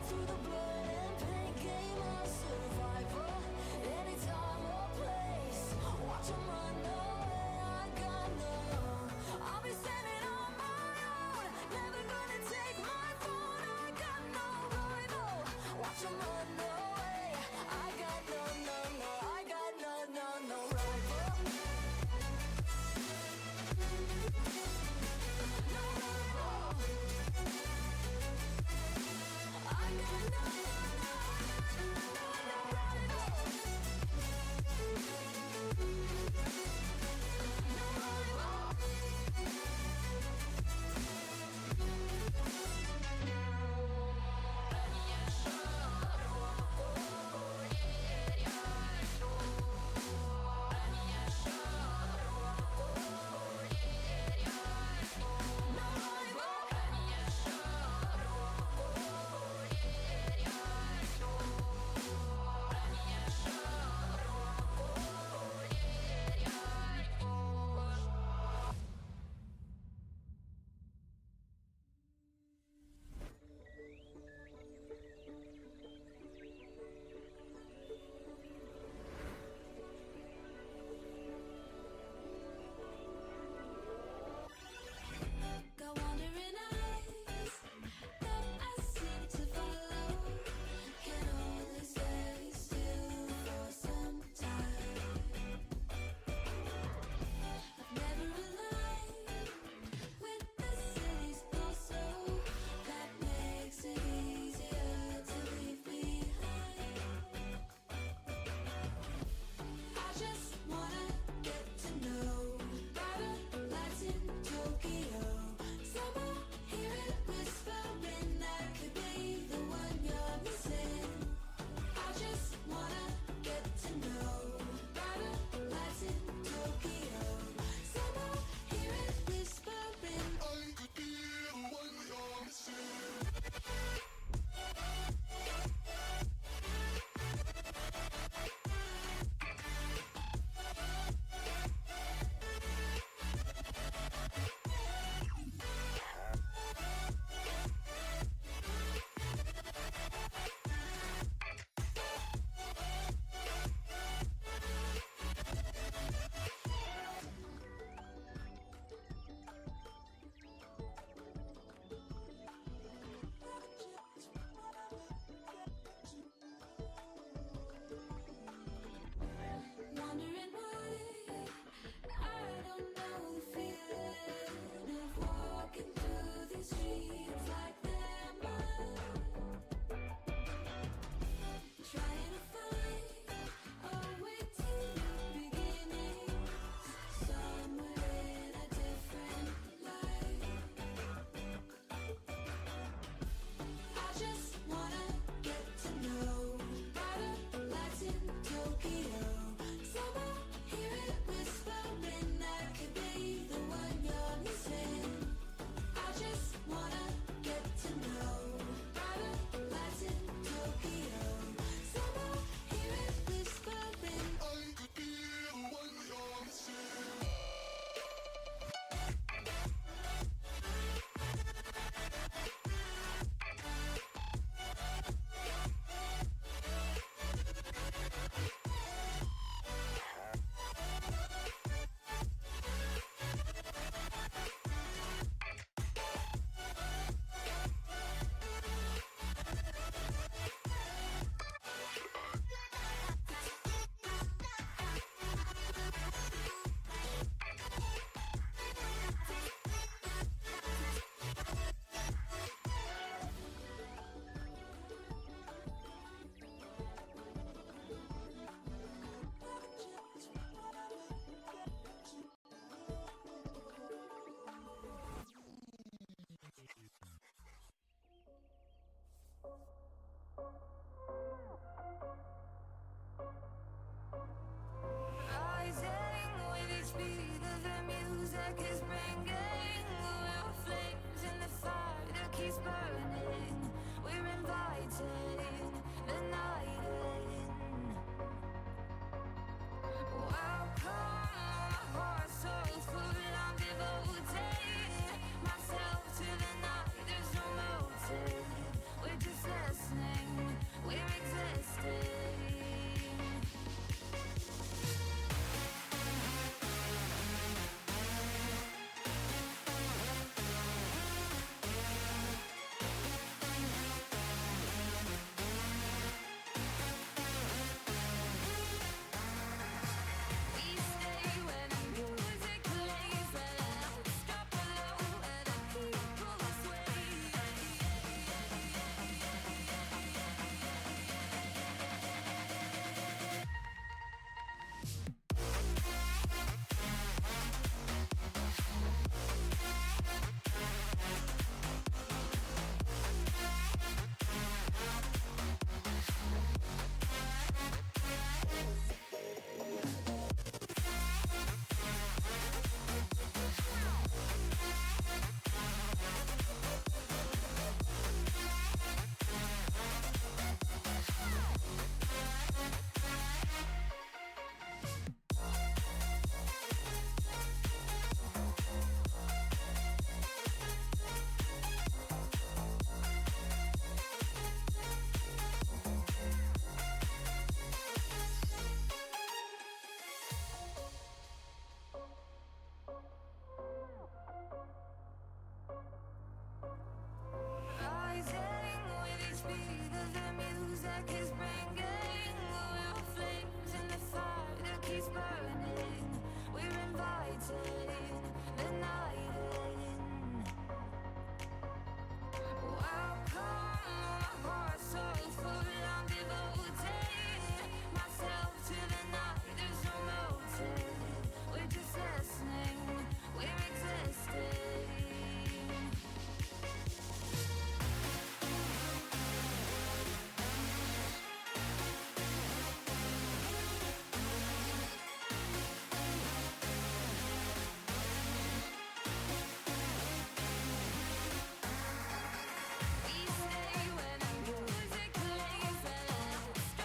through the blood and pain game of survival. Any time or place, watch 'em run away. I got no. I'll be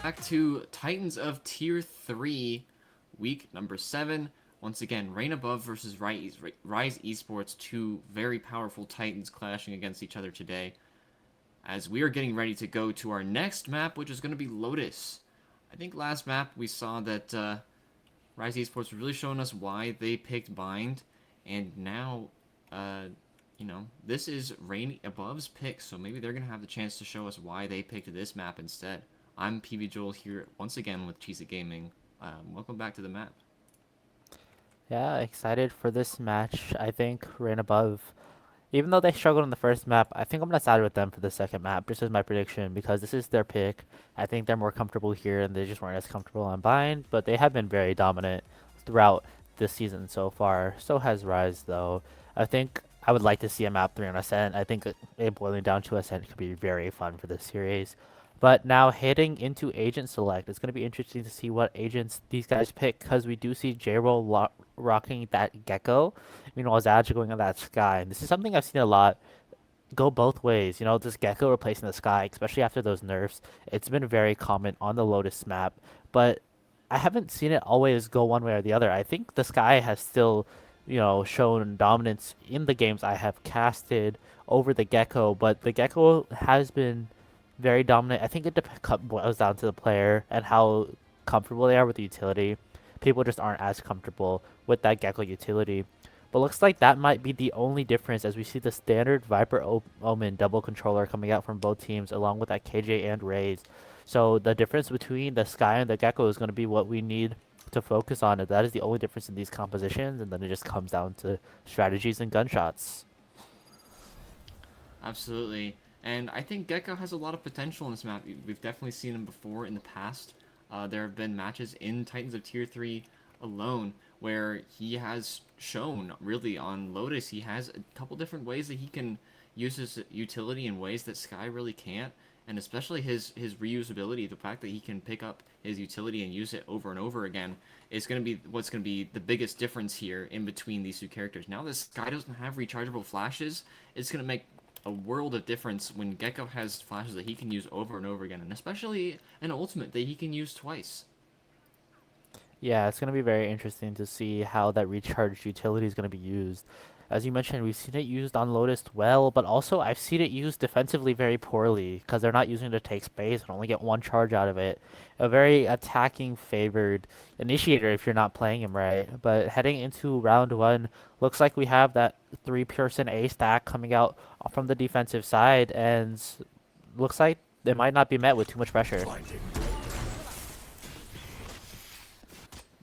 Back to Titans of Tier 3, week number 7. Once again, Reign Above versus Ryze Esports, two very powerful Titans clashing against each other today. As we are getting ready to go to our next map, which is going to be Lotus. I think last map we saw that Ryze Esports was really showing us why they picked Bind, and now, you know, this is Reign Above's pick, so maybe they're going to have the chance to show us why they picked this map instead. I'm PV Joel here once again with Cheesa Gaming. Welcome back to the map. Yeah, excited for this match. I think Rain Above, even though they struggled in the first map, I think I'm going to side with them for the second map. This is my prediction because this is their pick. I think they're more comfortable here and they just weren't as comfortable on Bind, but they have been very dominant throughout this season so far. So has Ryze, though. I think I would like to see a map 3 on Ascent. I think it boiling down to Ascent could be very fun for this series. But now heading into agent select, it's going to be interesting to see what agents these guys pick because we do see J-Roll rocking that Gecko, meanwhile Zadge going on that Sky. And this is something I've seen a lot go both ways. You know, this Gecko replacing the Sky, especially after those nerfs. It's been very common on the Lotus map, but I haven't seen it always go one way or the other. I think the Sky has still, you know, shown dominance in the games I have casted over the Gecko, but the Gecko has been very dominant. I think it boils down to the player and how comfortable they are with the utility. People just aren't as comfortable with that Gecko utility. But looks like that might be the only difference as we see the standard Viper Omen double controller coming out from both teams along with that KJ and Ryze. So the difference between the Sky and the Gecko is going to be what we need to focus on. That is the only difference in these compositions, and then it just comes down to strategies and gunshots. Absolutely. And I think Gecko has a lot of potential in this map. We've definitely seen him before in the past. There have been matches in Titans of Tier 3 alone where he has shown, really, on Lotus, he has a couple different ways that he can use his utility in ways that Sky really can't. And especially his reusability, the fact that he can pick up his utility and use it over and over again is going to be what's going to be the biggest difference here in between these two characters. Now that Sky doesn't have rechargeable flashes, it's going to make a world of difference when Gecko has flashes that he can use over and over again, and especially an ultimate that he can use twice. Yeah, it's going to be very interesting to see how that recharged utility is going to be used. As you mentioned, we've seen it used on Lotus well, but also I've seen it used defensively very poorly because they're not using it to take space and only get one charge out of it. A very attacking favored initiator if you're not playing him right. But heading into round 1, looks like we have that 3-person A stack coming out from the defensive side, and looks like it might not be met with too much pressure.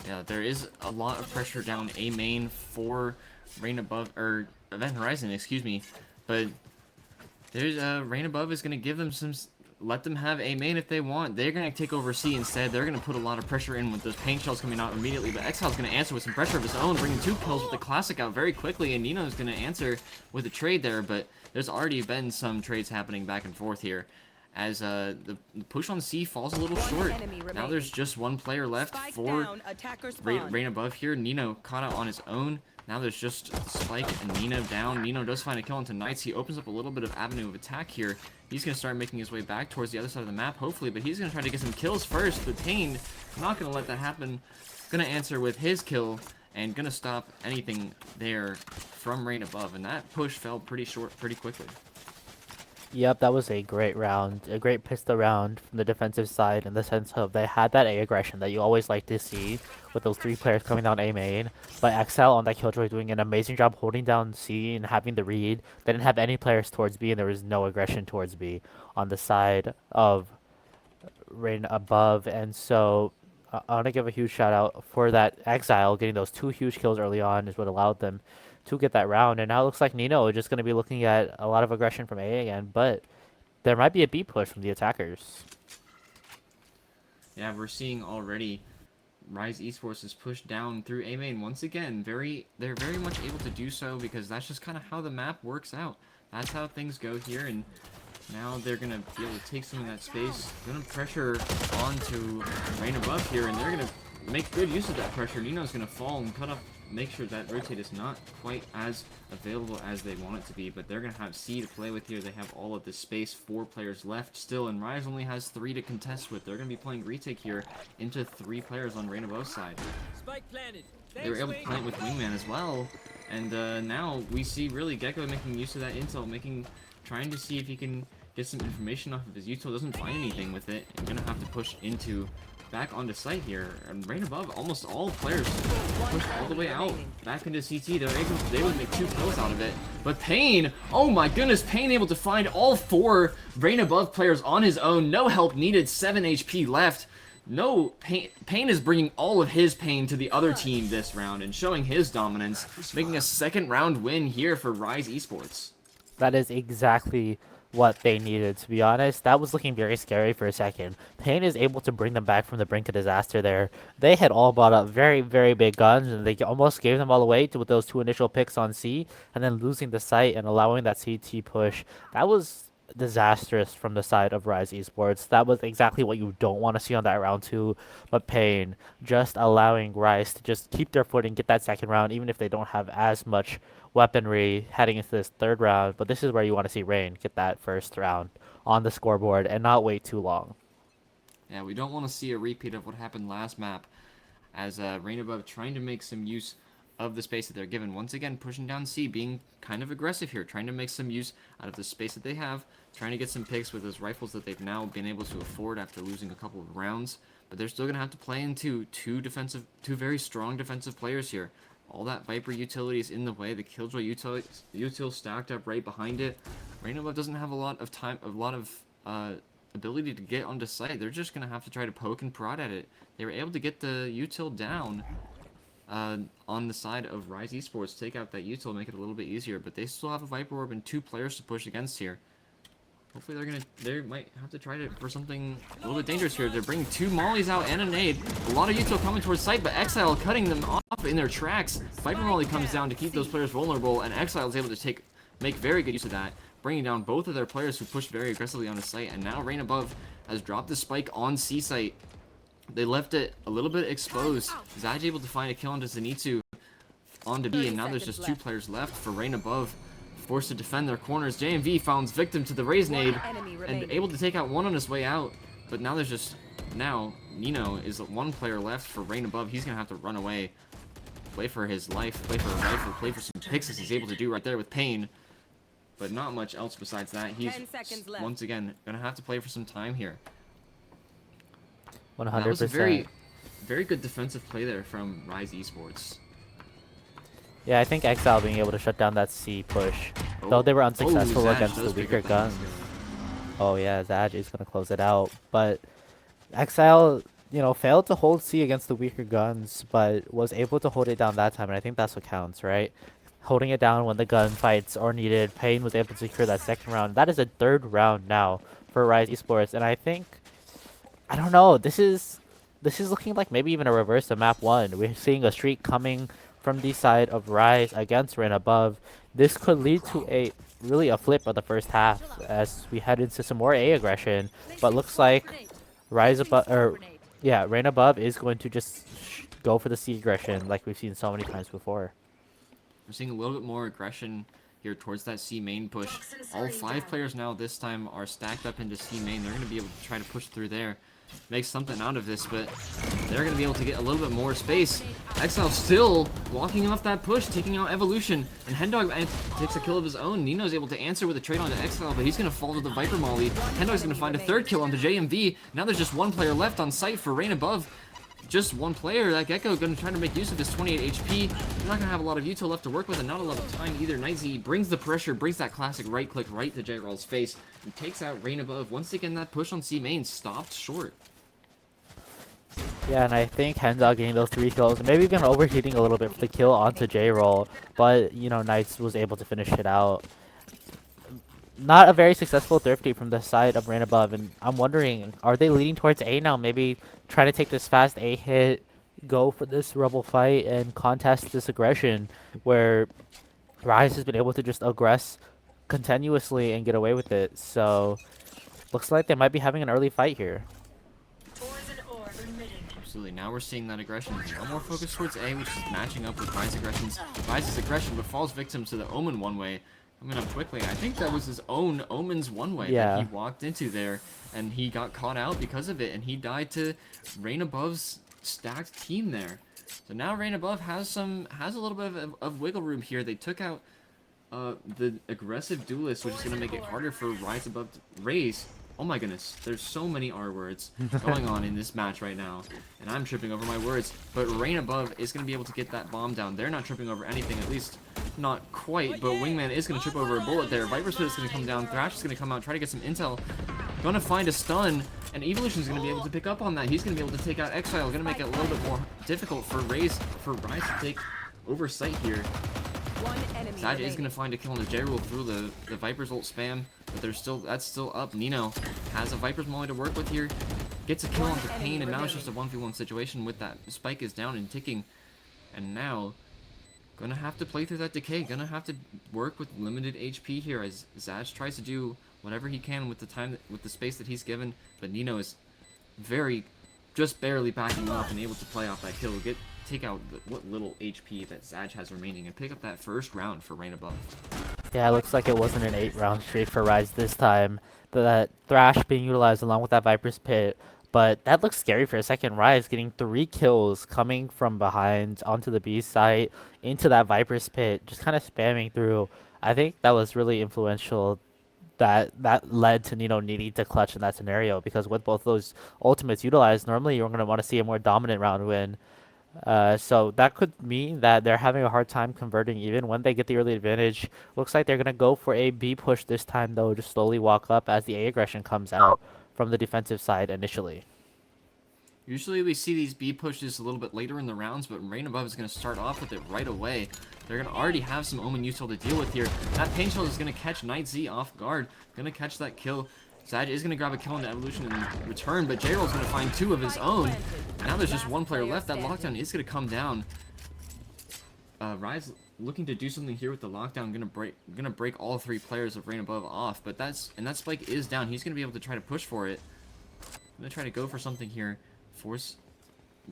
Yeah, there is a lot of pressure down A main for Reign Above, or Event Horizon, excuse me, but there's Reign Above is going to give them some, let them have A main if they want. They're going to take over C instead. They're going to put a lot of pressure in with those paint shells coming out immediately, but Exile's going to answer with some pressure of his own, bringing 2 kills with the Classic out very quickly, and Nino's going to answer with a trade there, but there's already been some trades happening back and forth here. As the push on C falls a little short. Now there's just one player left for Reign Above here. Nino caught out on his own. Now there's just Spike and Nino down. Nino does find a kill into Knights. He opens up a little bit of avenue of attack here. He's going to start making his way back towards the other side of the map, hopefully, but he's going to try to get some kills first. But Tane, not going to let that happen. Going to answer with his kill and going to stop anything there from Reign Above. And that push fell pretty short pretty quickly. Yep, that was a great round, a great pistol round from the defensive side in the sense of they had that A aggression that you always like to see with those 3 players coming down A main, but Exile on that Killjoy doing an amazing job holding down C and having the read. They didn't have any players towards B and there was no aggression towards B on the side of Reign Above, and so I want to give a huge shout out for that Exile getting those 2 huge kills early on is what allowed them to get that round, and now it looks like Nino is just going to be looking at a lot of aggression from A again, but there might be a B push from the attackers. Yeah, we're seeing already Ryze Esports is pushed down through A main once again. They're very much able to do so because that's just kind of how the map works out. That's how things go here, and now they're going to be able to take some of that space. Going to pressure onto Reign Above here, and they're going to make good use of that pressure. Nino's going to fall and cut off make sure that rotate is not quite as available as they want it to be, but they're going to have C to play with here. They have all of this space, 4 players left still, and Ryze only has 3 to contest with. They're going to be playing retake here into 3 players on Rain Above side. Spike planted. They were able to plant with Wingman as well, and now we see really Gecko making use of that intel, trying to see if he can get some information off of his util. Doesn't find anything with it, and gonna have to push into back onto site here. And Rain Above, almost all players pushed all the way out back into CT. They were able to make 2 kills out of it. But Pain, oh my goodness, Pain able to find all 4 Rain Above players on his own. No help needed, 7 HP left. No, Pain is bringing all of his pain to the other team this round and showing his dominance, making a 2nd round win here for Ryze Esports. That is exactly what they needed, to be honest. That was looking very scary for a second. Pain is able to bring them back from the brink of disaster there. They had all bought up very, very big guns, and they almost gave them all away with those 2 initial picks on C, and then losing the site and allowing that CT push. That was disastrous from the side of Ryze Esports. That was exactly what you don't want to see on that round 2, but Pain just allowing Ryze to just keep their footing, get that 2nd round, even if they don't have as much weaponry heading into this 3rd round. But this is where you want to see Rain get that 1st round on the scoreboard and not wait too long. Yeah, we don't want to see a repeat of what happened last map, as Rain Above trying to make some use of the space that they're given. Once again, pushing down C, being kind of aggressive here, trying to make some use out of the space that they have, trying to get some picks with those rifles that they've now been able to afford after losing a couple of rounds. But they're still going to have to play into 2 very strong defensive players here. All that Viper utility is in the way. The Killjoy util stacked up right behind it. Rain Above doesn't have a lot of ability to get onto site. They're just going to have to try to poke and prod at it. They were able to get the util down on the side of Ryze Esports, take out that util, make it a little bit easier, but they still have a Viper Orb and 2 players to push against here. Hopefully they might have to try for something a little bit dangerous here. They're bringing 2 mollies out and a nade. A lot of util coming towards site, but Exile cutting them off in their tracks. Viper Molly comes down to keep those players vulnerable, and Exile is able to make very good use of that, bringing down both of their players who pushed very aggressively on the site. And now Rain Above has dropped the spike on C site. They left it a little bit exposed. Zaj able to find a kill onto Zenitsu onto B, and now there's just 2 players left for Rain Above, forced to defend their corners. JMV finds victim to the Raze nade and able to take out 1 on his way out, but now there's just Nino is 1 player left for Rain Above. He's gonna have to run away, play for his life, play for a rifle, play for some picks, as he's able to do right there with Pain, but not much else besides that. He's once again gonna have to play for some time here. 100%. That was a very, very good defensive play there from Ryze Esports. Yeah, I think Exile being able to shut down that C push, though they were unsuccessful Zaj against the does weaker pick up guns. that. Oh yeah, Zaj is going to close it out. But Exile, failed to hold C against the weaker guns, but was able to hold it down that time, and I think that's what counts, right? Holding it down when the gun fights are needed. Pain was able to secure that 2nd round. That is a 3rd round now for Ryze Esports, and I think, I don't know, this is looking like maybe even a reverse of map 1. We're seeing a streak coming from the side of Ryze against Rain Above. This could lead to a flip of the 1st half as we head into some more A aggression, but looks like Rain Above is going to just go for the C aggression like we've seen so many times before. We're seeing a little bit more aggression here towards that C main push. All 5 players now this time are stacked up into C main. They're going to be able to try to push through there, make something out of this, but they're going to be able to get a little bit more space. Exile still walking off that push, taking out Evolution, and Hendog takes a kill of his own. Nino's able to answer with a trade onto Exile, but he's going to fall to the Viper Molly. Hendog's going to find a 3rd kill onto JMV. Now there's just 1 player left on site for Rain Above. Just 1 player. That Gecko going to try to make use of his 28 HP. They're not going to have a lot of util left to work with, and not a lot of time either. NightZ brings the pressure, brings that classic right click right to J-Roll's face, and takes out Rain Above. Once again, that push on C main stopped short. Yeah, and I think Hendog getting those 3 kills, maybe even overheating a little bit for the kill onto J-Roll, but, Knights was able to finish it out. Not a very successful thrifty from the side of Rain Above, and I'm wondering, are they leading towards A now? Maybe try to take this fast A hit, go for this rebel fight, and contest this aggression, where Ryze has been able to just aggress continuously and get away with it. So, looks like they might be having an early fight here. Absolutely. Now we're seeing that aggression. No more focus towards A, which is matching up with Ryze's aggression, but falls victim to the Omen one-way. Coming up quickly. I think that was his own Omen's one-way that he walked into there, and he got caught out because of it, and he died to Rain Above's stacked team there. So now Rain Above has a little bit of wiggle room here. They took out the aggressive duelist, which is going to make it harder for Ryze Above to Ryze. Oh my goodness, there's so many R words going on in this match right now, and I'm tripping over my words, but Rain Above is going to be able to get that bomb down. They're not tripping over anything, at least not quite, but Wingman is going to trip over a bullet there. Viper Spit is going to come down, Thrash is going to come out, try to get some intel, going to find a stun, and Evolution is going to be able to pick up on that. He's going to be able to take out Exile, going to make it a little bit more difficult for Ryze to take oversight here. Saj is going to find a kill on the J-Rule through the Viper's ult spam, but that's still up. Nino has a Viper's Molly to work with here, gets a kill onto Pain, and now it's just a 1v1 situation with that. Spike is down and ticking, and now gonna have to play through that decay, gonna have to work with limited HP here as Zaj tries to do whatever he can with the space that he's given, but Nino is just barely backing off and able to play off that kill, take out what little HP that Zaj has remaining, and pick up that first round for Rain Above. Yeah, it looks like it wasn't an 8-round streak for Ryze this time. That Thrash being utilized along with that Viper's Pit, but that looks scary for a second. Ryze getting 3 kills coming from behind onto the B site into that Viper's Pit, just kind of spamming through. I think that was really influential. That led to Nino needing to clutch in that scenario, because with both those ultimates utilized, normally you're going to want to see a more dominant round win. So that could mean that they're having a hard time converting even when they get the early advantage. Looks like they're going to go for a B push this time, though, just slowly walk up as the A aggression comes out from the defensive side initially. Usually we see these B pushes a little bit later in the rounds, but Rain Above is going to start off with it right away. They're going to already have some Omen Util to deal with here. That Pain Shield is going to catch Night Z off guard, going to catch that kill. Zaj is going to grab a kill on the Evolution in return, but J-Roll's going to find 2 of his own. Now there's just 1 player left. That lockdown is going to come down. Ryze looking to do something here with the lockdown, going to break all 3 players of Rain Above off, but that spike is down. He's going to be able to try to push for it. Going to try to go for something here. Force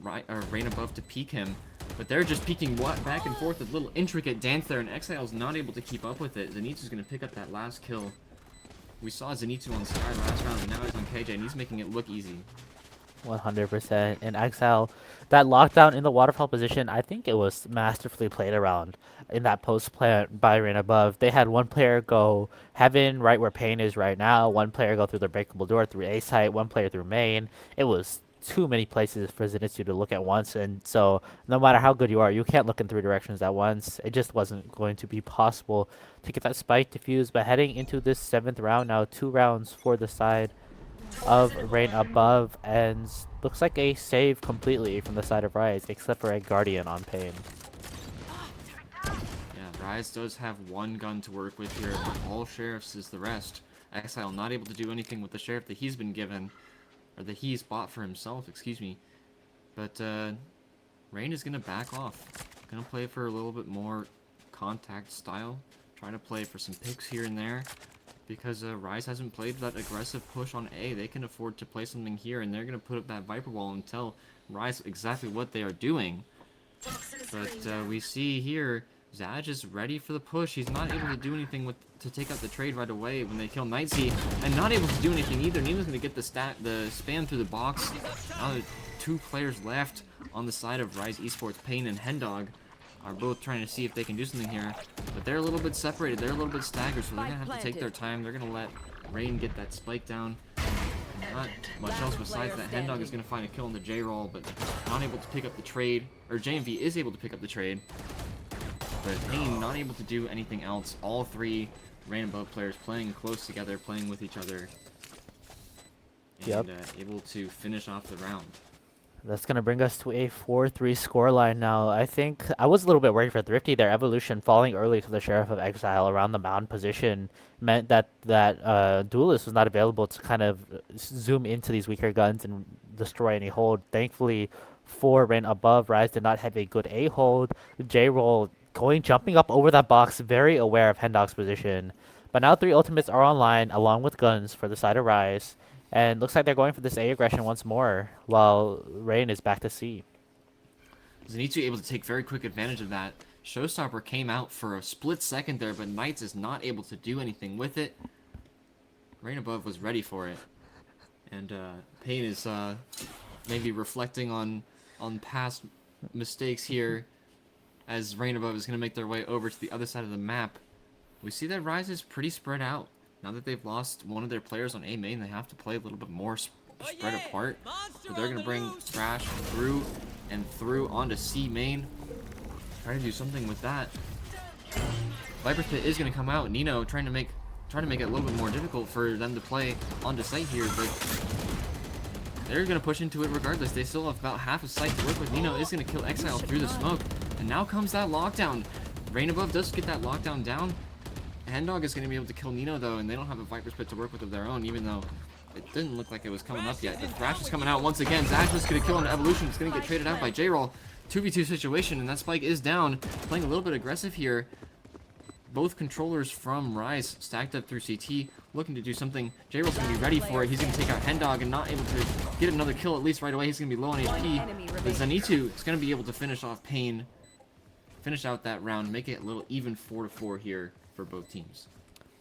Rain Above to peek him, but they're just peeking back and forth, a little intricate dance there, and Exile's not able to keep up with it. Zenitsu's going to pick up that last kill. We saw Zenitsu on the Sky last round, and now he's on KJ, and he's making it look easy. 100%. And Exile, that lockdown in the waterfall position, I think it was masterfully played around in that post plant by Rain Above. They had 1 player go Heaven, right where Pain is right now, 1 player go through the breakable door through A site, 1 player through main. It was too many places for Zenitsu to look at once, and so no matter how good you are, you can't look in 3 directions at once. It just wasn't going to be possible to get that spike defused. But heading into this 7th round now, 2 rounds for the side of Rain Above, and looks like a save completely from the side of Ryze, except for a Guardian on Pain. Yeah, Ryze does have 1 gun to work with here, but all Sheriffs is the rest. Exile not able to do anything with the Sheriff that he's been given, or that he's bought for himself, excuse me. But Rain is going to back off. Going to play for a little bit more contact style. Trying to play for some picks here and there. Because Ryze hasn't played that aggressive push on A. They can afford to play something here, and they're going to put up that Viper Wall and tell Ryze exactly what they are doing. But we see here, Zaj is ready for the push. He's not able to do anything to take out the trade right away when they kill Nightsea, and not able to do anything either. Nino's going to get the spam through the box. Now there's 2 players left on the side of Ryze Esports. Pain and Hendog are both trying to see if they can do something here, but they're a little bit separated. They're a little bit staggered, so they're going to have to take their time. They're going to let Rain get that spike down. Not much else besides that. Hendog is going to find a kill on the J-Roll, but not able to pick up the trade. Or JMV is able to pick up the trade, but Pain not able to do anything else. All 3 Rain Above players playing close together, playing with each other, and able to finish off the round. That's going to bring us to a 4-3 scoreline now. I think I was a little bit worried for Thrifty. Their Evolution falling early to the Sheriff of Exile around the mound position meant that Duelist was not available to kind of zoom into these weaker guns and destroy any hold. Thankfully, for Rain Above, Ryze did not have a good A hold. J-Roll jumping up over that box, very aware of Hendog's position. But now 3 ultimates are online along with guns for the side of Ryze. And looks like they're going for this A aggression once more, while Rain is back to C. Zenitsu able to take very quick advantage of that. Showstopper came out for a split second there, but Knights is not able to do anything with it. Rain Above was ready for it. And Payne is maybe reflecting on past mistakes here, as Rain Above is going to make their way over to the other side of the map. We see that Ryze is pretty spread out. Now that they've lost one of their players on A main, they have to play a little bit more spread apart. So they're going to bring Thrash through and through onto C main. Trying to do something with that. Viper's Pit is going to come out. Nino trying to make it a little bit more difficult for them to play onto site here, but they're going to push into it regardless. They still have about half a site to work with. Nino is going to kill Exile through the smoke. And now comes that lockdown. Rain Above does get that lockdown down. Hendog is going to be able to kill Nino, though, and they don't have a Viper's Pit to work with of their own, even though it didn't look like it was coming up yet. The Thrash is coming out once again. Zash is going to kill on Evolution. It's going to get traded out by J-Roll. 2v2 situation, and that Spike is down. Playing a little bit aggressive here. Both controllers from Ryze stacked up through CT, looking to do something. J-Roll's going to be ready for it. He's going to take out Hendog and not able to get another kill, at least right away. He's going to be low on HP. But Zenitsu is going to be able to finish off Payne. Finish out that round, make it a little even 4-4 here for both teams.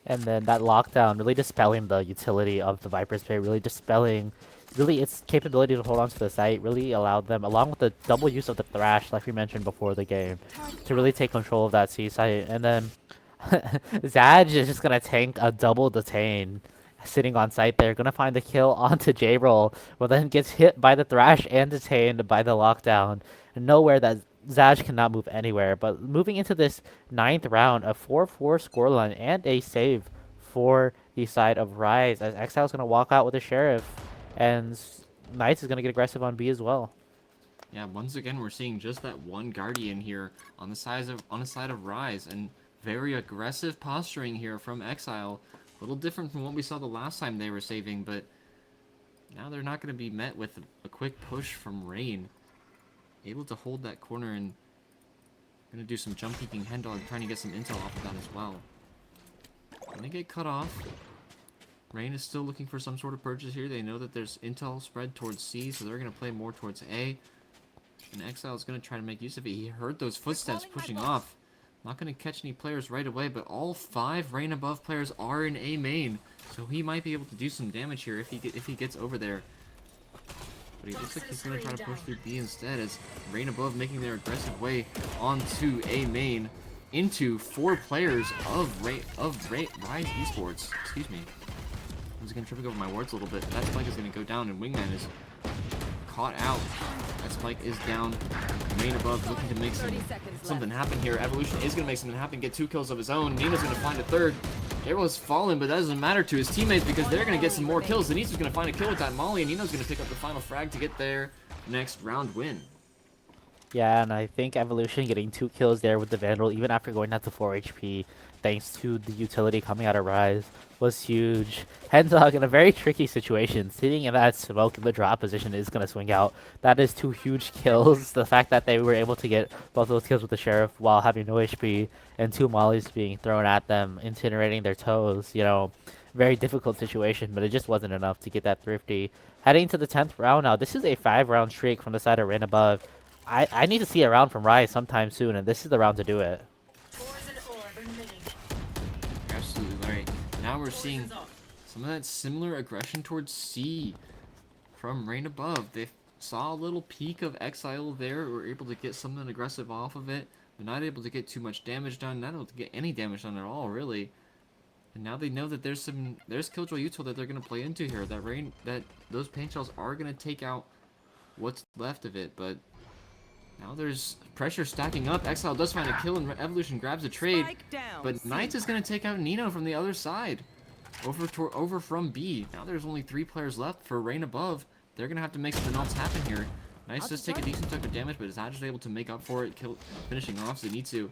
And then that lockdown really dispelling the utility of the Viper's Pit, really dispelling its capability to hold on to the site, really allowed them, along with the double use of the Thrash, like we mentioned before the game, to really take control of that C site. And then Zaj is just going to tank a double detain sitting on site there, going to find the kill onto J-Roll, but then gets hit by the Thrash and detained by the lockdown. Nowhere that Zaj cannot move anywhere, but moving into this 9th round, a 4-4 scoreline and a save for the side of Ryze, as Exile is going to walk out with a Sheriff, and Knights is going to get aggressive on B as well. Yeah, once again, we're seeing just that one Guardian here on the side of Ryze, and very aggressive posturing here from Exile. A little different from what we saw the last time they were saving, but now they're not going to be met with a quick push from Rain. Able to hold that corner and going to do some jump peeking Hendog, trying to get some intel off of that as well. Gonna get cut off. Rain is still looking for some sort of purchase here. They know that there's intel spread towards C, so they're going to play more towards A. And Exile is going to try to make use of it. He heard those footsteps pushing off. Not going to catch any players right away, but all 5 Rain Above players are in A main, so he might be able to do some damage here if he gets over there. But he looks like he's going to try to push through B instead, as Rain Above making their aggressive way onto A main into 4 players of Ryze Esports. Excuse me. I was going to trip over my words a little bit. That Spike is going to go down, and Wingman is caught out. That Spike is down. Rain Above looking to make something happen here. Evolution is going to make something happen, get 2 kills of his own. Nino's going to find a third. Arrow's fallen, but that doesn't matter to his teammates because they're going to get some more kills. Zenitsu's going to find a kill with that Molly, and Nino's going to pick up the final frag to get their next round win. Yeah, and I think Evolution getting 2 kills there with the Vandal, even after going down to 4 HP, thanks to the utility coming out of Ryze, was huge. Hendog in a very tricky situation, sitting in that smoke in the drop position is going to swing out. That is 2 huge kills. The fact that they were able to get both those kills with the Sheriff while having no HP, and 2 mollies being thrown at them, incinerating their toes, you know, very difficult situation, but it just wasn't enough to get that thrifty. Heading to the 10th round now, this is a 5-round streak from the side of Rain Above. I need to see a round from Ryze sometime soon, and this is the round to do it. Absolutely right. Now we're seeing some of that similar aggression towards C from Rain Above. They saw a little peek of Exile there, were able to get something aggressive off of it, but not able to get too much damage done, not able to get any damage done at all, really. And now they know that there's Killjoy util that they're going to play into here. That those paint shells are going to take out what's left of it, but now there's pressure stacking up. Exile does find a kill, and Evolution grabs a trade. But Knights is going to take out Nino from the other side. Over from B. Now there's only 3 players left for Rain Above. They're going to have to make something else happen here. Knights does take a decent chunk of damage, but is not just able to make up for it, finishing off Zenitsu.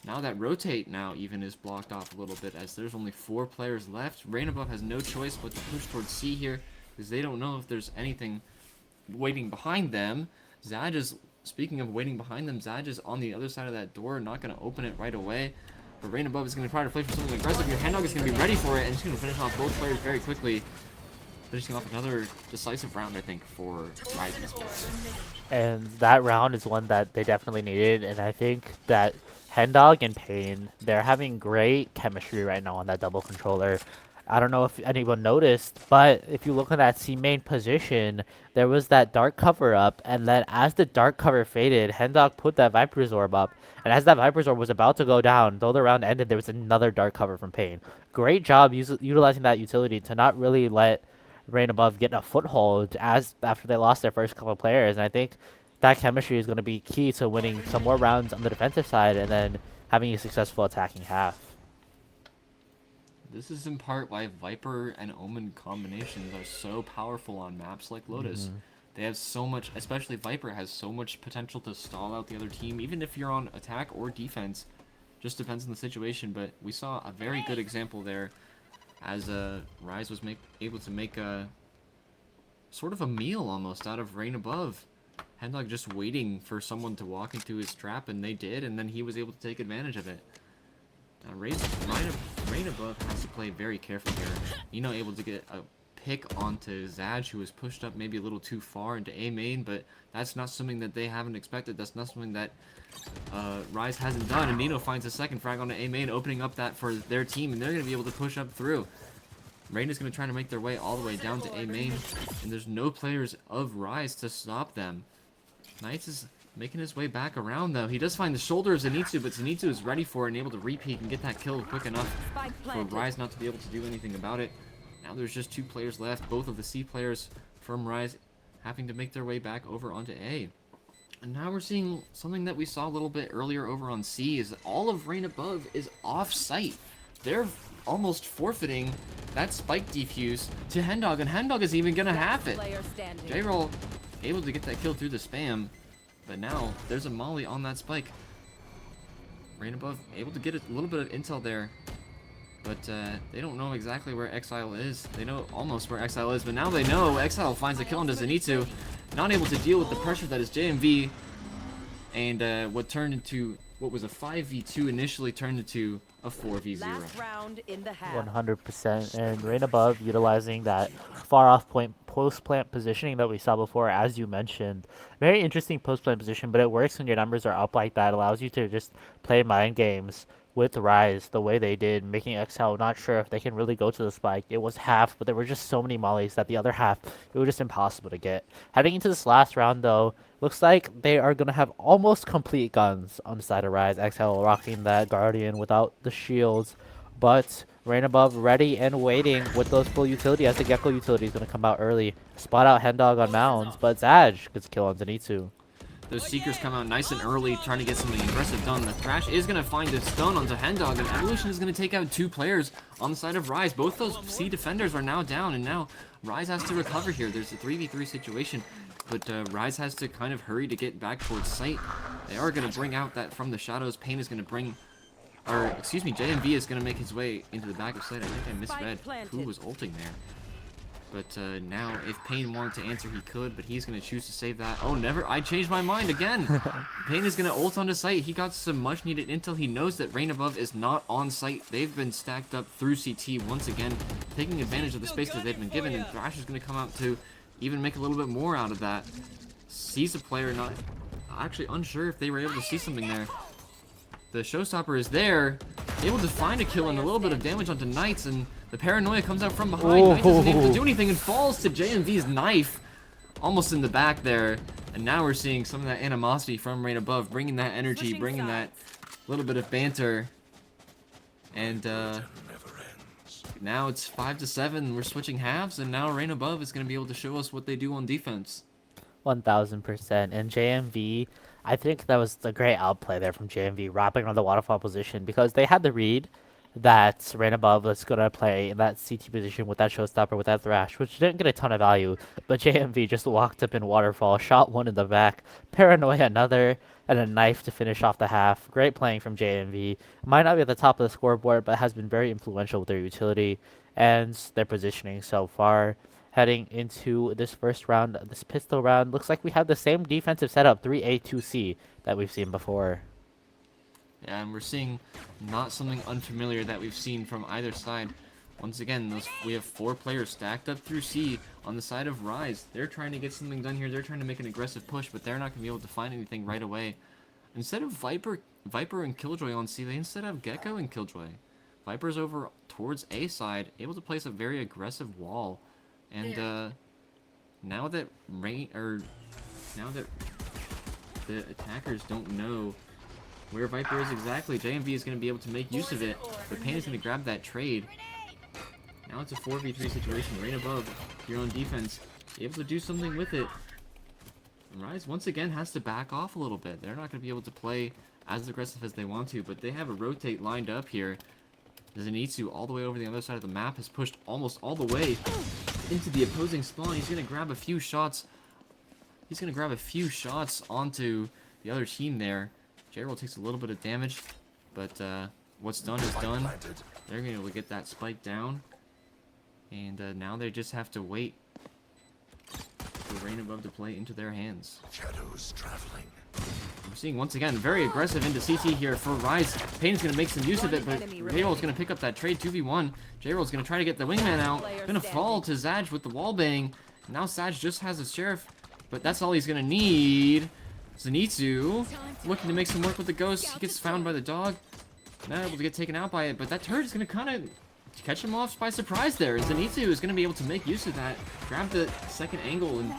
Now that rotate now even is blocked off a little bit, as there's only 4 players left. Rain Above has no choice but to push towards C here, because they don't know if there's anything waiting behind them. Zaj is... Speaking of waiting behind them, Zaj is on the other side of that door, not going to open it right away. But Rain Above is going to try to play for something aggressive here. Hendog is going to be ready for it, and he's going to finish off both players very quickly. finishing off another decisive round, I think, for Ryze Esports. And that round is one that they definitely needed, and I think that Hendog and Pain, they're having great chemistry right now on that double controller. I don't know if anyone noticed, but if you look at that C main position, there was that dark cover up, and then as the dark cover faded, Hendog put that Viper's Orb up, and as that Viper's Orb was about to go down, though the round ended, there was another dark cover from Pain. Great job utilizing that utility to not really let Rain Above get a foothold as after they lost their first couple of players, and I think that chemistry is going to be key to winning some more rounds on the defensive side and then having a successful attacking half. This is in part why Viper and Omen combinations are so powerful on maps like Lotus. They have so much, especially Viper has so much potential to stall out the other team, even if you're on attack or defense. Just depends on the situation, but we saw a very good example there as Ryze was able to make a sort of a meal almost out of Rain Above. Hendog just waiting for someone to walk into his trap, and they did, and then he was able to take advantage of it. Now, Rain Above has to play very careful here. Able to get a pick onto Zaj, who was pushed up maybe a little too far into A main, but that's not something that they haven't expected. That's not something that Ryze hasn't done, and Nino finds a second frag onto A main, opening up that for their team, and they're going to be able to push up through. Rain is going to try to make their way all the way down to A main, and there's no players of Ryze to stop them. Knights is making his way back around, though. He does find the shoulder of Zenitsu, but Zenitsu is ready for it and able to repeat and get that kill quick enough for Ryze not to be able to do anything about it. Now there's just 2 players left, both of the C players from Ryze having to make their way back over onto A. And now we're seeing something that we saw a little bit earlier over on C, is that all of Rain Above is off-site. They're almost forfeiting that spike defuse to Hendog, and Hendog is even gonna have it. J-Roll able to get that kill through the spam, but now there's a molly on that spike. Rain Above able to get a little bit of intel there, but they don't know exactly where Exile is. They know almost where Exile is, but now they know. Exile finds the kill into Zenitsu, not able to deal with the pressure that is JMV, and what was a 5v2 initially turned into a 4v0. Last round in the half. 100%. And Rain Above utilizing that far off point post plant positioning that we saw before, as you mentioned. Very interesting post plant position, but it works when your numbers are up like that. It allows you to just play mind games with Ryze the way they did, making XL not sure if they can really go to the spike. It was half, but there were just so many mollies that the other half, it was just impossible to get. Heading into this last round, though, looks like they are going to have almost complete guns on the side of Ryze. XL rocking that Guardian without the shields, but Rain Above ready and waiting with those full utility as the Gecko utility is going to come out early. Spot out Hendog on Mounds, but Zaj gets a kill on Zenitsu. Those Seekers come out nice and early, trying to get something aggressive done. The Thrash is going to find a stun onto Hendog, and Evolution is going to take out 2 players on the side of Ryze. Both those C defenders are now down, and now Ryze has to recover here. There's a 3v3 situation, but Ryze has to kind of hurry to get back towards site. They are going to bring out that from the shadows. Pain is going to bring, or excuse me, JMV is going to make his way into the back of site. I think I misread who was ulting there. But now, if Pain wanted to answer, he could, but he's going to choose to save that. Oh, never. I changed my mind again. Pain is going to ult onto site. He got some much-needed intel. He knows that Rain Above is not on site. They've been stacked up through CT once again, taking advantage of the space that they've been given, and Thrash is going to come out to even make a little bit more out of that. Sees a player, not actually unsure if they were able to see something there. The Showstopper is there, able to find a kill and a little bit of damage onto Knights, and the Paranoia comes out from behind. Knights isn't able to do anything and falls to JMV's knife, almost in the back there. And now we're seeing some of that animosity from Rain Above, bringing that energy, bringing that little bit of banter. And now it's 5-7. We're switching halves, and now Rain Above is going to be able to show us what they do on defense. 1000%. And JMV, I think that was a great outplay there from JMV, wrapping on the waterfall position, because they had the read that Rain Above was going to play in that CT position with that Showstopper, with that Thrash, which didn't get a ton of value, but JMV just walked up in waterfall, shot one in the back, Paranoia another, and a knife to finish off the half. Great playing from JMV. Might not be at the top of the scoreboard, but has been very influential with their utility and their positioning so far. Heading into this first round, this pistol round, looks like we have the same defensive setup, 3A, 2C, that we've seen before. Yeah, and we're seeing not something unfamiliar that we've seen from either side. Once again, we have 4 players stacked up through C on the side of Ryze. They're trying to get something done here. They're trying to make an aggressive push, but they're not going to be able to find anything right away. Instead of Viper and Killjoy on C, they instead have Gecko and Killjoy. Viper's over towards A side, able to place a very aggressive wall. And now that the attackers don't know where Viper is exactly, JMV is going to be able to make use of it, but Pain is going to grab that trade. Now it's a 4v3 situation. Rain above here on defense, able to do something with it. And Ryze once again has to back off a little bit. They're not going to be able to play as aggressive as they want to, but they have a rotate lined up here. Zenitsu all the way over the other side of the map has pushed almost all the way into the opposing spawn. He's going to grab a few shots. He's going to grab a few shots onto the other team there. J-Roll takes a little bit of damage, but what's done is done. They're going to be able to get that spike down. And now they just have to wait for Rain Above to play into their hands. Shadows traveling. We're seeing once again very aggressive into CT here for Ryze. Pain's going to make some use of it, but J-Roll's going to pick up that trade 2v1. J-Roll's going to try to get the wingman out. Going to fall to Zaj with the wall bang. Now Zaj just has a sheriff, but that's all he's going to need. Zenitsu looking to make some work with the ghost. He gets found by the dog. Not able to get taken out by it, but that turret is going to kind of catch him off by surprise there. Zenitsu is going to be able to make use of that, grab the second angle, and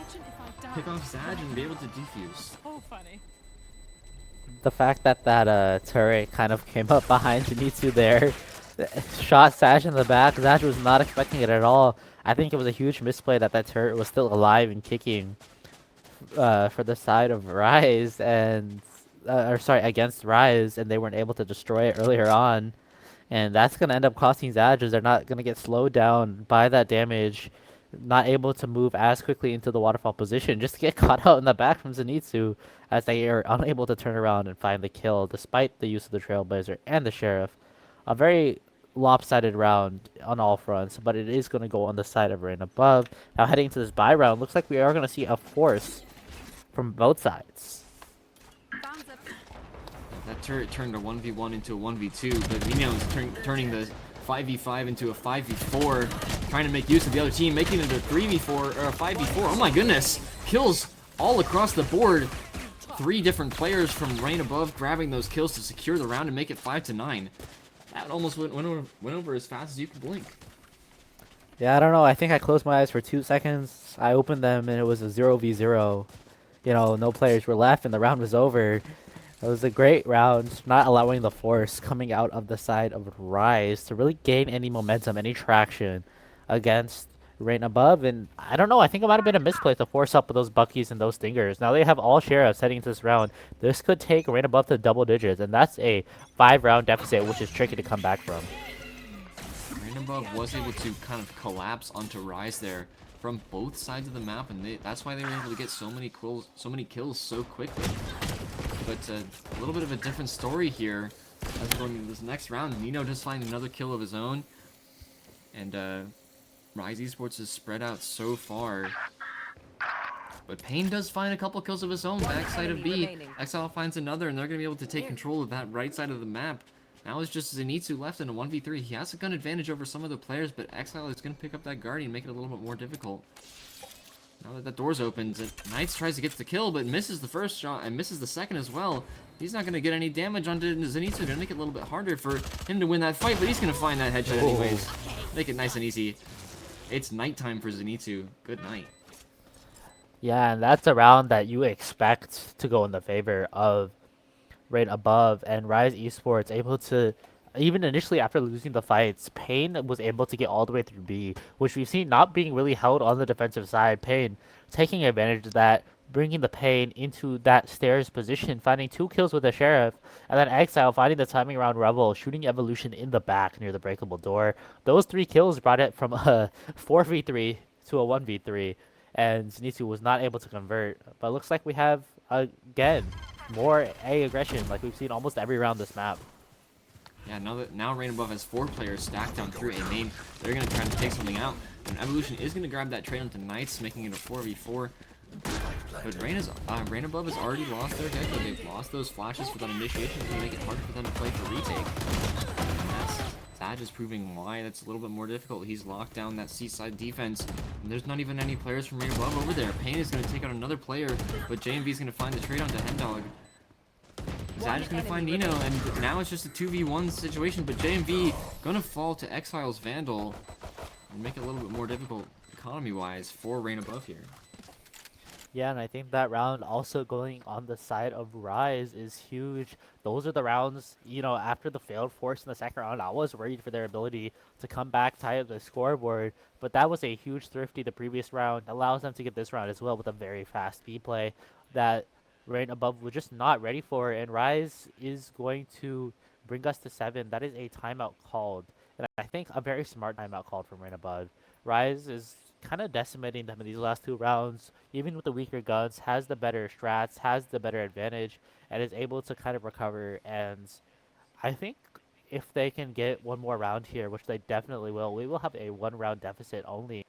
pick off Zaj and be able to defuse. Oh, funny. The fact that that turret kind of came up behind Zenitsu there, shot Zaj in the back. Zaj was not expecting it at all. I think it was a huge misplay that that turret was still alive and kicking for the side of Ryze and against Ryze, and they weren't able to destroy it earlier on. And that's going to end up costing Zaj, as they're not going to get slowed down by that damage, not able to move as quickly into the waterfall position, just to get caught out in the back from Zenitsu, as they are unable to turn around and find the kill, despite the use of the Trailblazer and the Sheriff. A very lopsided round on all fronts, but it is going to go on the side of Rain Above. Now heading to this buy round, looks like we are going to see a force from both sides. That turret turned a 1v1 into a 1v2, but Nino is turning the 5v5 into a 5v4, trying to make use of the other team, making it a 3v4 or a 5v4. Oh my goodness! Kills all across the board. 3 different players from Rain Above grabbing those kills to secure the round and make it 5-9. That almost went over as fast as you could blink. Yeah, I don't know. I think I closed my eyes for 2 seconds. I opened them and it was a 0v0. You know, no players were left and the round was over. It was a great round, not allowing the force coming out of the side of Ryze to really gain any momentum, any traction against Rain Above. And I don't know, I think it might have been a misplay to force up with those Buckies and those Stingers. Now they have all Sheriffs heading into this round. This could take Rain Above to double digits, and that's a 5-round deficit, which is tricky to come back from. Rain Above was able to kind of collapse onto Ryze there from both sides of the map, and that's why they were able to get so many kills so quickly. But a little bit of a different story here as we're going into this next round. Nino does find another kill of his own, and Ryze Esports is spread out so far. But Pain does find a couple kills of his own backside of B. Exile finds another, and they're going to be able to take control of that right side of the map. Now it's just Zenitsu left in a 1v3. He has a gun advantage over some of the players, but Exile is going to pick up that Guardian, make it a little bit more difficult. Now that door's opened, Knights tries to get the kill, but misses the first shot and misses the second as well. He's not going to get any damage onto Zenitsu. Going to make it a little bit harder for him to win that fight, but he's going to find that headshot anyways. Make it nice and easy. It's nighttime for Zenitsu. Good night. Yeah, and that's a round that you expect to go in the favor of Rain Above, and Ryze Esports able to, even initially after losing the fights, Pain was able to get all the way through B, which we've seen not being really held on the defensive side. Pain taking advantage of that, bringing the Pain into that stairs position, finding 2 kills with the Sheriff, and then Exile finding the timing around Rebel, shooting Evolution in the back near the breakable door. Those 3 kills brought it from a 4v3 to a 1v3, and Zenitsu was not able to convert. But it looks like we have, again, more A aggression like we've seen almost every round this map. Yeah, now Rain Above has 4 players stacked down through A main. They're going to try to take something out. And Evolution is going to grab that trade onto Knights, making it a 4v4. But Rain Above has already lost their Gecko. They've lost those flashes for that initiation. It's going to make it harder for them to play for retake. And Zaj is proving why that's a little bit more difficult. He's locked down that C-side defense, and there's not even any players from right above over there. Payne is going to take out another player, but JMV is going to find the trade onto Hendog. Zaj is going to find Nino, and now it's just a 2v1 situation, but JMV going to fall to Exile's Vandal and make it a little bit more difficult economy-wise for Rain Above here. Yeah, and I think that round also going on the side of Ryze is huge. Those are the rounds, you know, after the failed force in the second round, I was worried for their ability to come back, tie up the scoreboard, but that was a huge thrifty the previous round. Allows them to get this round as well with a very fast B play that Rain Above was just not ready for, and Ryze is going to bring us to 7. That is a timeout called, and I think a very smart timeout called from Rain Above. Ryze is kind of decimating them in these last 2 rounds, even with the weaker guns, has the better strats, has the better advantage, and is able to kind of recover. And I think if they can get one more round here, which they definitely will, we will have a 1-round deficit only,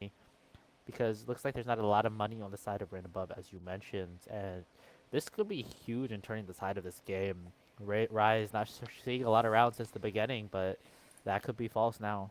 because it looks like there's not a lot of money on the side of Rain Above, as you mentioned, and this could be huge in turning the tide of this game. Ryze not seeing a lot of rounds since the beginning, but that could be false now.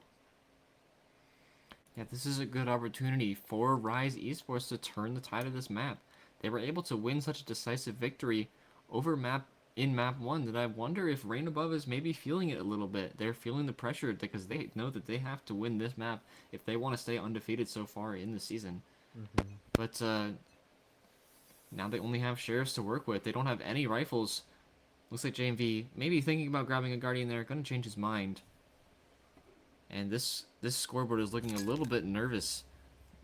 Yeah, this is a good opportunity for Ryze Esports to turn the tide of this map. They were able to win such a decisive victory over map 1 that I wonder if Rain Above is maybe feeling it a little bit. They're feeling the pressure because they know that they have to win this map if they want to stay undefeated so far in the season. But now they only have sheriffs to work with. They don't have any rifles. Looks like JMV maybe thinking about grabbing a Guardian there. Gonna change his mind. And this scoreboard is looking a little bit nervous,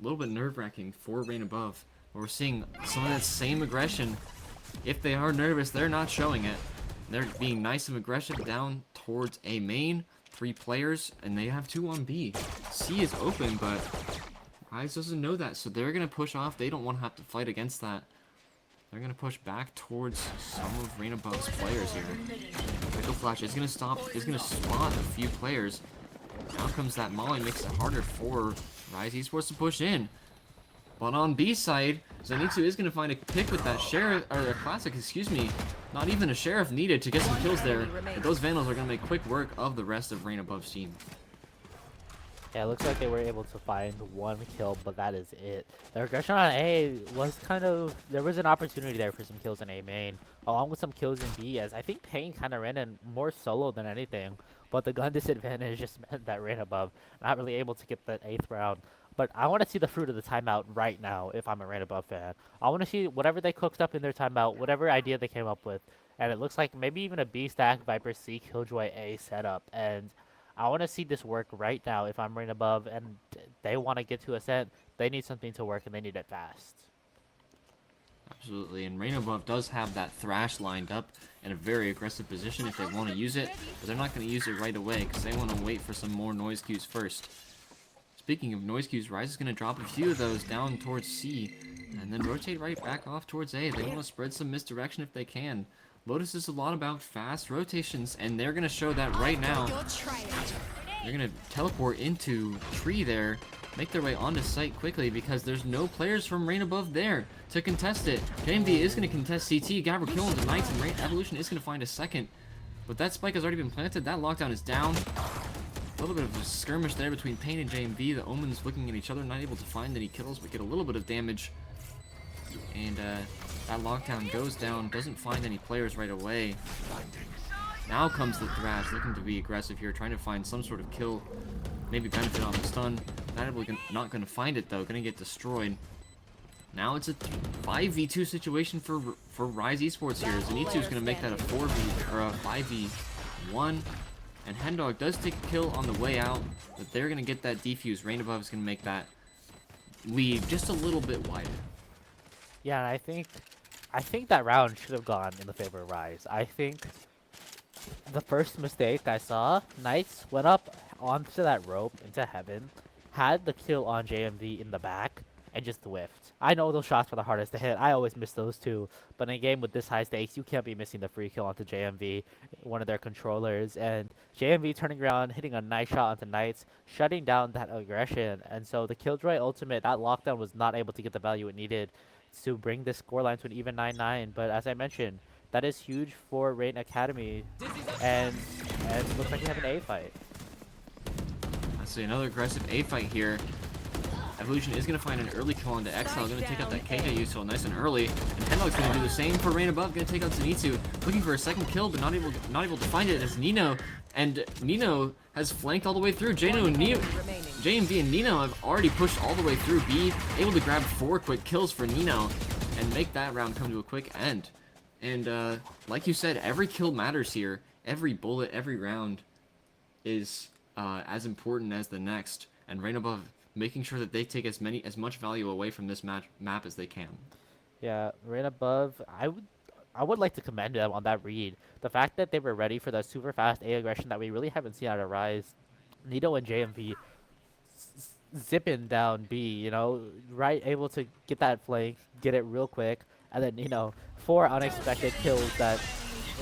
a little bit nerve-wracking for Rain Above. But we're seeing some of that same aggression. If they are nervous, they're not showing it. They're being nice and aggressive down towards A main, 3 players, and they have 2 on B. C is open, but Ryze doesn't know that, so they're gonna push off. They don't want to have to fight against that. They're gonna push back towards some of Rain Above's players here. Echo Flash is gonna stop. Is gonna spot a few players. Now comes that Molly, makes it harder for Ryze Esports to push in. But on B side, Zenitsu is going to find a pick with that sheriff, or a classic, excuse me. Not even a sheriff needed to get some kills there. But those Vandals are going to make quick work of the rest of Rain Above's team. Yeah, it looks like they were able to find 1 kill, but that is it. Their aggression on A was kind of... There was an opportunity there for some kills in A main, along with some kills in B, as I think Payne kind of ran in more solo than anything. But the gun disadvantage just meant that Rain Above not really able to get that 8th round. But I want to see the fruit of the timeout right now if I'm a Rain Above fan. I want to see whatever they cooked up in their timeout, whatever idea they came up with. And it looks like maybe even a B stack, Viper C, Killjoy A setup. And I want to see this work right now if I'm Rain Above and they want to get to Ascent. They need something to work and they need it fast. Absolutely, and Rain Above does have that Thrash lined up in a very aggressive position if they want to use it, but they're not going to use it right away because they want to wait for some more noise cues first. Speaking of noise cues, Ryze is going to drop a few of those down towards C, and then rotate right back off towards A. They want to spread some misdirection if they can. Lotus is a lot about fast rotations, and they're going to show that right now. They're going to teleport into Tree there, make their way onto site quickly because there's no players from Rain Above there to contest it. JMV is going to contest CT, Gabber killing the Knights, and Rain Evolution is going to find a second. But that spike has already been planted, that lockdown is down. A little bit of a skirmish there between Payne and JMV. The Omens looking at each other, not able to find any kills, but get a little bit of damage. And that lockdown goes down, doesn't find any players right away. Now comes the Thrash, looking to be aggressive here, trying to find some sort of kill. Maybe benefit on the stun. Not going to find it though, going to get destroyed. Now it's a 5v2 situation for Ryze Esports here. Zenitsu is going to make that a 4v or a 5v1. And Hendog does take a kill on the way out, but they're going to get that defuse. Rain Above is going to make that lead just a little bit wider. Yeah, and I think that round should have gone in the favor of Ryze. I think the first mistake I saw, Knights went up onto that rope into heaven, had the kill on JMV in the back, and just whiffed. I know those shots were the hardest to hit. I always miss those too. But in a game with this high stakes, you can't be missing the free kill onto JMV, one of their controllers. And JMV turning around, hitting a nice shot onto Knights, shutting down that aggression. And so the Killjoy ultimate, that lockdown was not able to get the value it needed to bring this scoreline to an even 9-9. But as I mentioned, that is huge for Rain Academy. And it looks like we have an A fight. Let's see, another aggressive A fight here. Evolution is going to find an early kill onto Exile, going to take out that KJ Uso nice and early. And Hendog's going to do the same for Rain Above, going to take out Zenitsu, looking for a second kill, but not able to find it as Nino. And Nino has flanked all the way through. JMV and Nino have already pushed all the way through B, able to grab 4 quick kills for Nino and make that round come to a quick end. And like you said, every kill matters here. Every bullet, every round is as important as the next. And Rain Above making sure that they take as much value away from this map as they can. Yeah, right above, I would like to commend them on that read. The fact that they were ready for that super fast A aggression that we really haven't seen out of Ryze. Nito and JMV zipping down B, you know, right, able to get that flank, get it real quick, and then, you know, 4 unexpected kills that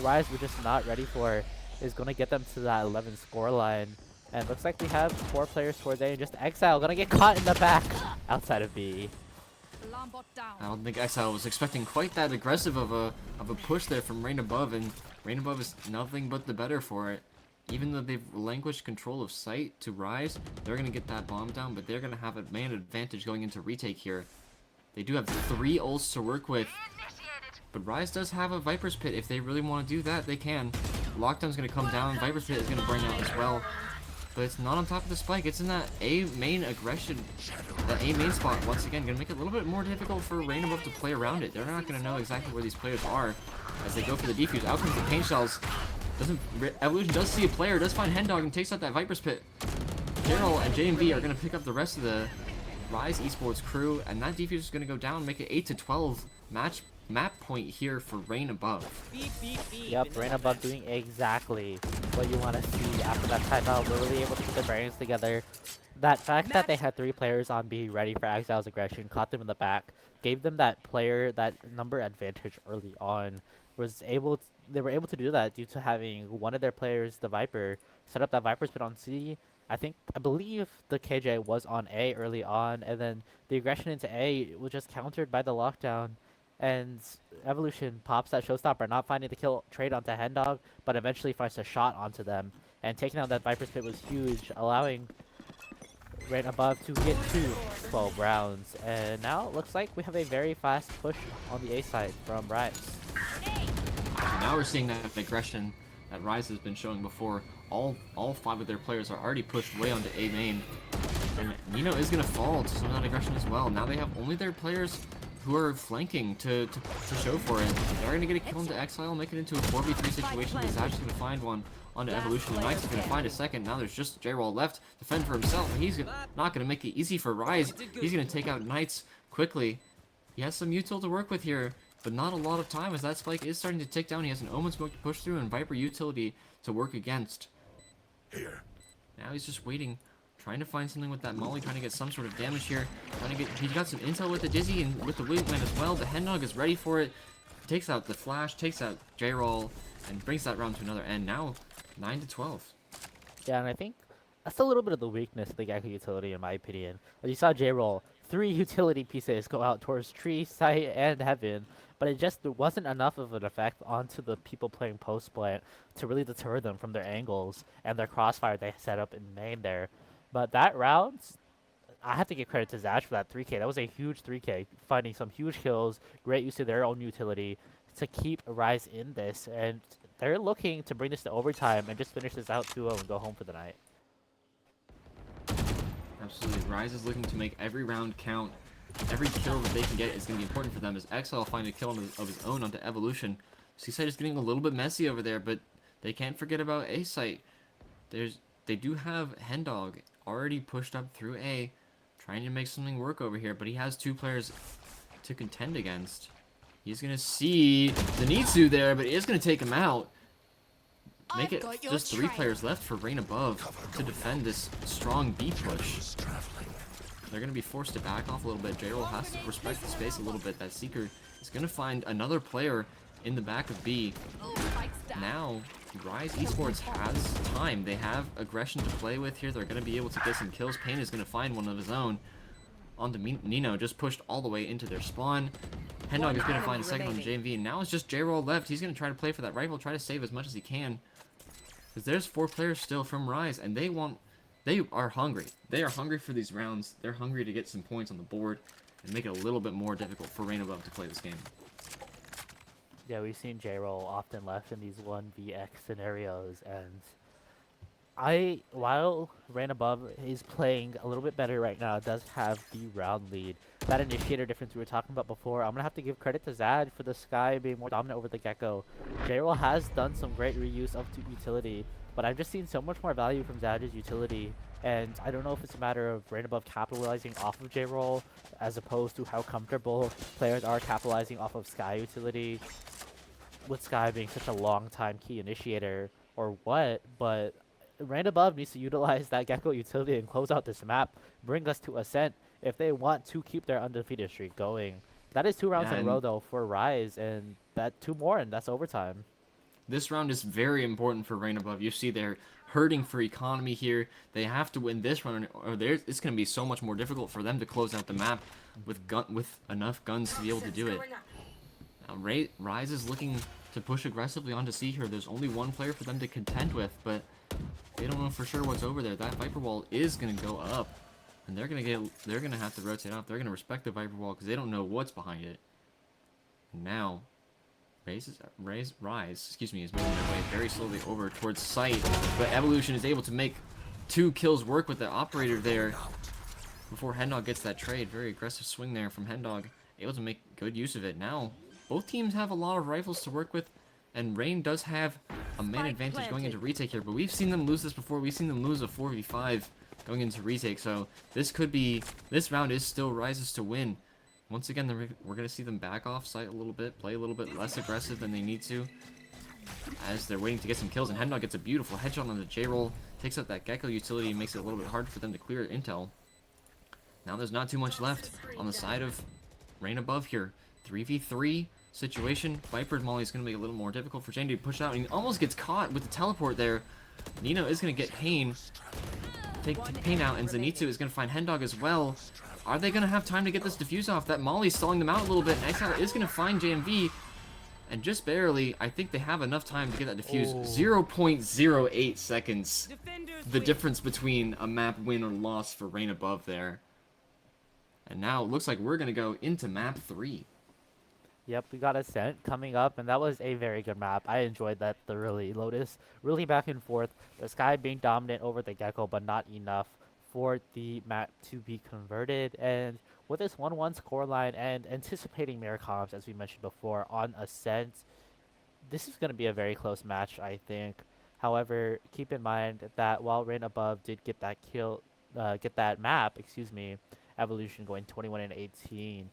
Ryze were just not ready for is going to get them to that 11 score line. And looks like we have 4 players towards A, and just Exile gonna get caught in the back outside of B. I don't think Exile was expecting quite that aggressive of a push there from Rain Above, and Rain Above is nothing but the better for it. Even though they've relinquished control of site to Ryze, they're gonna get that bomb down, but they're gonna have a man advantage going into retake here. They do have 3 ults to work with, but Ryze does have a Viper's Pit. If they really want to do that, they can. Lockdown's gonna come down, Viper's Pit is gonna bring out as well. But it's not on top of the spike. It's in that A main aggression, that A main spot. Once again, gonna make it a little bit more difficult for Rain Above to play around it. They're not gonna know exactly where these players are as they go for the defuse. Out comes the paint shells. Evolution does see a player, does find Hendog and takes out that Viper's Pit. Daryl and JMV are gonna pick up the rest of the Ryze Esports crew, and that defuse is gonna go down, make it 8-12 map point here for Rain Above. Yep, Rain Above doing exactly what you want to see after that timeout. Literally able to put their brains together. That fact that they had 3 players on B ready for Exile's aggression, caught them in the back, gave them that number advantage early on. They were able to do that due to having one of their players, the Viper, set up that Viper's Pit on C. I believe the KJ was on A early on, and then the aggression into A was just countered by the lockdown. And Evolution pops that showstopper, not finding the kill trade onto Hendog, but eventually finds a shot onto them. And taking out that Viper's Pit was huge, allowing Rain Above to get to 12 rounds. And now it looks like we have a very fast push on the A side from Ryze. So now we're seeing that aggression that Ryze has been showing before. All 5 of their players are already pushed way onto A main. And Nino is going to fall to some of that aggression as well. Now they have only their players who are flanking to show for it. They're going to get a kill into Exile, make it into a 4v3 situation. He's actually going to find one onto Evolution. Knights is going to find a second. Now there's just J-Roll left to fend for himself. And he's not going to make it easy for Ryze. He's going to take out Knights quickly. He has some util to work with here, but not a lot of time as that spike is starting to tick down. He has an Omen Smoke to push through and Viper utility to work against. Now he's just waiting, trying to find something with that Molly, trying to get some sort of damage here. He got some intel with the Dizzy and with the Wingman as well. The Hendog is ready for it. Takes out the Flash, takes out J-Roll, and brings that round to another end. Now 9-12. Yeah, and I think that's a little bit of the weakness of the Gecko utility, in my opinion. As you saw J-Roll, 3 utility pieces go out towards Tree, Sight, and Heaven, but it just wasn't enough of an effect onto the people playing post plant to really deter them from their angles and their crossfire they set up in main there. But that round, I have to give credit to Zash for that 3K. That was a huge 3K, finding some huge kills, great use of their own utility to keep Ryze in this, and they're looking to bring this to overtime and just finish this out 2-0 and go home for the night. Absolutely. Ryze is looking to make every round count. Every kill that they can get is going to be important for them as Exile find a kill of his own onto Evolution. Seaside is getting a little bit messy over there, but they can't forget about A site. They do have Hendog already pushed up through A, trying to make something work over here, but he has 2 players to contend against. He's going to see Zenitsu there, but he is going to take him out. Make it just 3 players left for Rain Above to defend this strong B push. They're going to be forced to back off a little bit. J-Roll has to respect the space a little bit. That Seeker is going to find another player in the back of B. Now, Ryze Esports has time. They have aggression to play with here. They're going to be able to get some kills. Payne is going to find one of his own. Onto Nino, just pushed all the way into their spawn. Hendog is going to find a second on JMV. And now it's just J-Roll left. He's going to try to play for that rifle, try to save as much as he can. Because there's 4 players still from Ryze, and they want they are hungry. They are hungry for these rounds. They're hungry to get some points on the board and make it a little bit more difficult for Rain Above to play this game. Yeah, we've seen J-Roll often left in these 1vx scenarios, and while Rain Above is playing a little bit better right now, does have the round lead. That initiator difference we were talking about before, I'm going to have to give credit to Zad for the Sky being more dominant over the Gecko. J-Roll has done some great reuse of utility, but I've just seen so much more value from Zad's utility, and I don't know if it's a matter of Rain Above capitalizing off of J-Roll, as opposed to how comfortable players are capitalizing off of Sky utility, with Sky being such a long time key initiator, or what, but Rain Above needs to utilize that Gecko utility and close out this map, bring us to Ascent if they want to keep their undefeated streak going. That is 2 rounds in a row though for Ryze, and that 2 more and that's overtime. This round is very important for Rain Above. You see they're hurting for economy here. They have to win this round, or it's going to be so much more difficult for them to close out the map with enough guns to be able to do it. Now, Ryze is looking to push aggressively onto C here. There's only one player for them to contend with, but they don't know for sure what's over there. That Viper Wall is going to go up, and they're going to have to rotate off. They're going to respect the Viper Wall because they don't know what's behind it. And now, Ryze is moving their way very slowly over towards site, but Evolution is able to make 2 kills work with the operator there before Hendog gets that trade. Very aggressive swing there from Hendog, able to make good use of it. Now, both teams have a lot of rifles to work with, and Rain does have a man advantage going into retake here, but we've seen them lose this before. We've seen them lose a 4v5 going into retake, so this round is still Ryze's to win. Once again, we're going to see them back off site a little bit, play a little bit less aggressive than they need to, as they're waiting to get some kills, and Hendog gets a beautiful headshot on the J-roll, takes out that Gecko utility, and makes it a little bit hard for them to clear intel. Now there's not too much left on the side of Rain Above here. 3v3 situation. Viper's Molly is going to make it a little more difficult for Jane to push out, and he almost gets caught with the teleport there. Nino is going to get Pain, take Pain out, and Zenitsu is going to find Hendog as well. Are they going to have time to get this defuse off? That Molly's stalling them out a little bit, and Exile is going to find JMV, and just barely, I think they have enough time to get that defuse. 0.08 seconds. The difference between a map win or loss for Rain Above there. And now it looks like we're going to go into map 3. Yep, we got Ascent coming up, and that was a very good map. I enjoyed that thoroughly. Lotus really back and forth. The Sky being dominant over the Gecko, but not enough for the map to be converted. And with this 1-1 scoreline and anticipating mirror comps, as we mentioned before, on Ascent, this is going to be a very close match, I think. However, keep in mind that while Rain Above did get that map, Evolution going 21-18,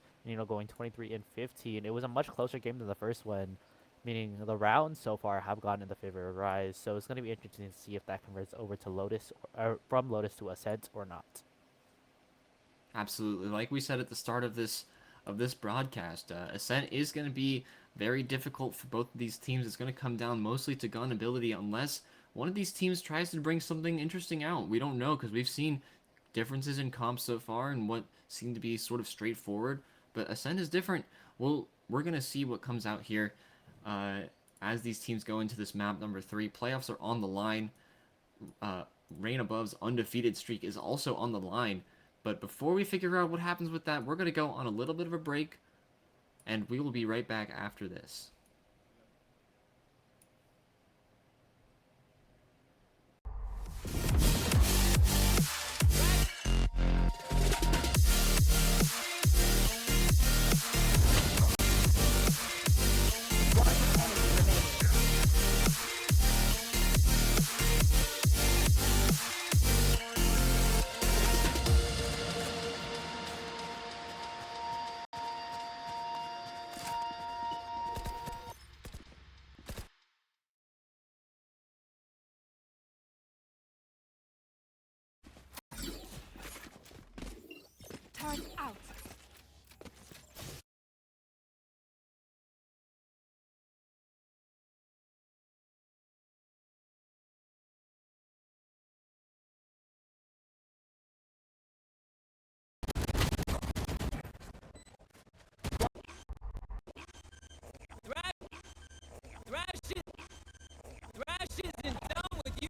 going 23-15. It was a much closer game than the first one, meaning the rounds so far have gone in the favor of Ryze. So it's going to be interesting to see if that converts over to Lotus, or from Lotus to Ascent or not. Absolutely. Like we said at the start of this broadcast, Ascent is going to be very difficult for both of these teams. It's going to come down mostly to gun ability unless one of these teams tries to bring something interesting out. We don't know because we've seen differences in comps so far and what seem to be sort of straightforward, but Ascent is different. We're going to see what comes out here as these teams go into this map number 3. Playoffs are on the line. Rain Above's undefeated streak is also on the line, but before we figure out what happens with that, we're going to go on a little bit of a break, and we will be right back after this. Turn out. Thrash isn't done with you.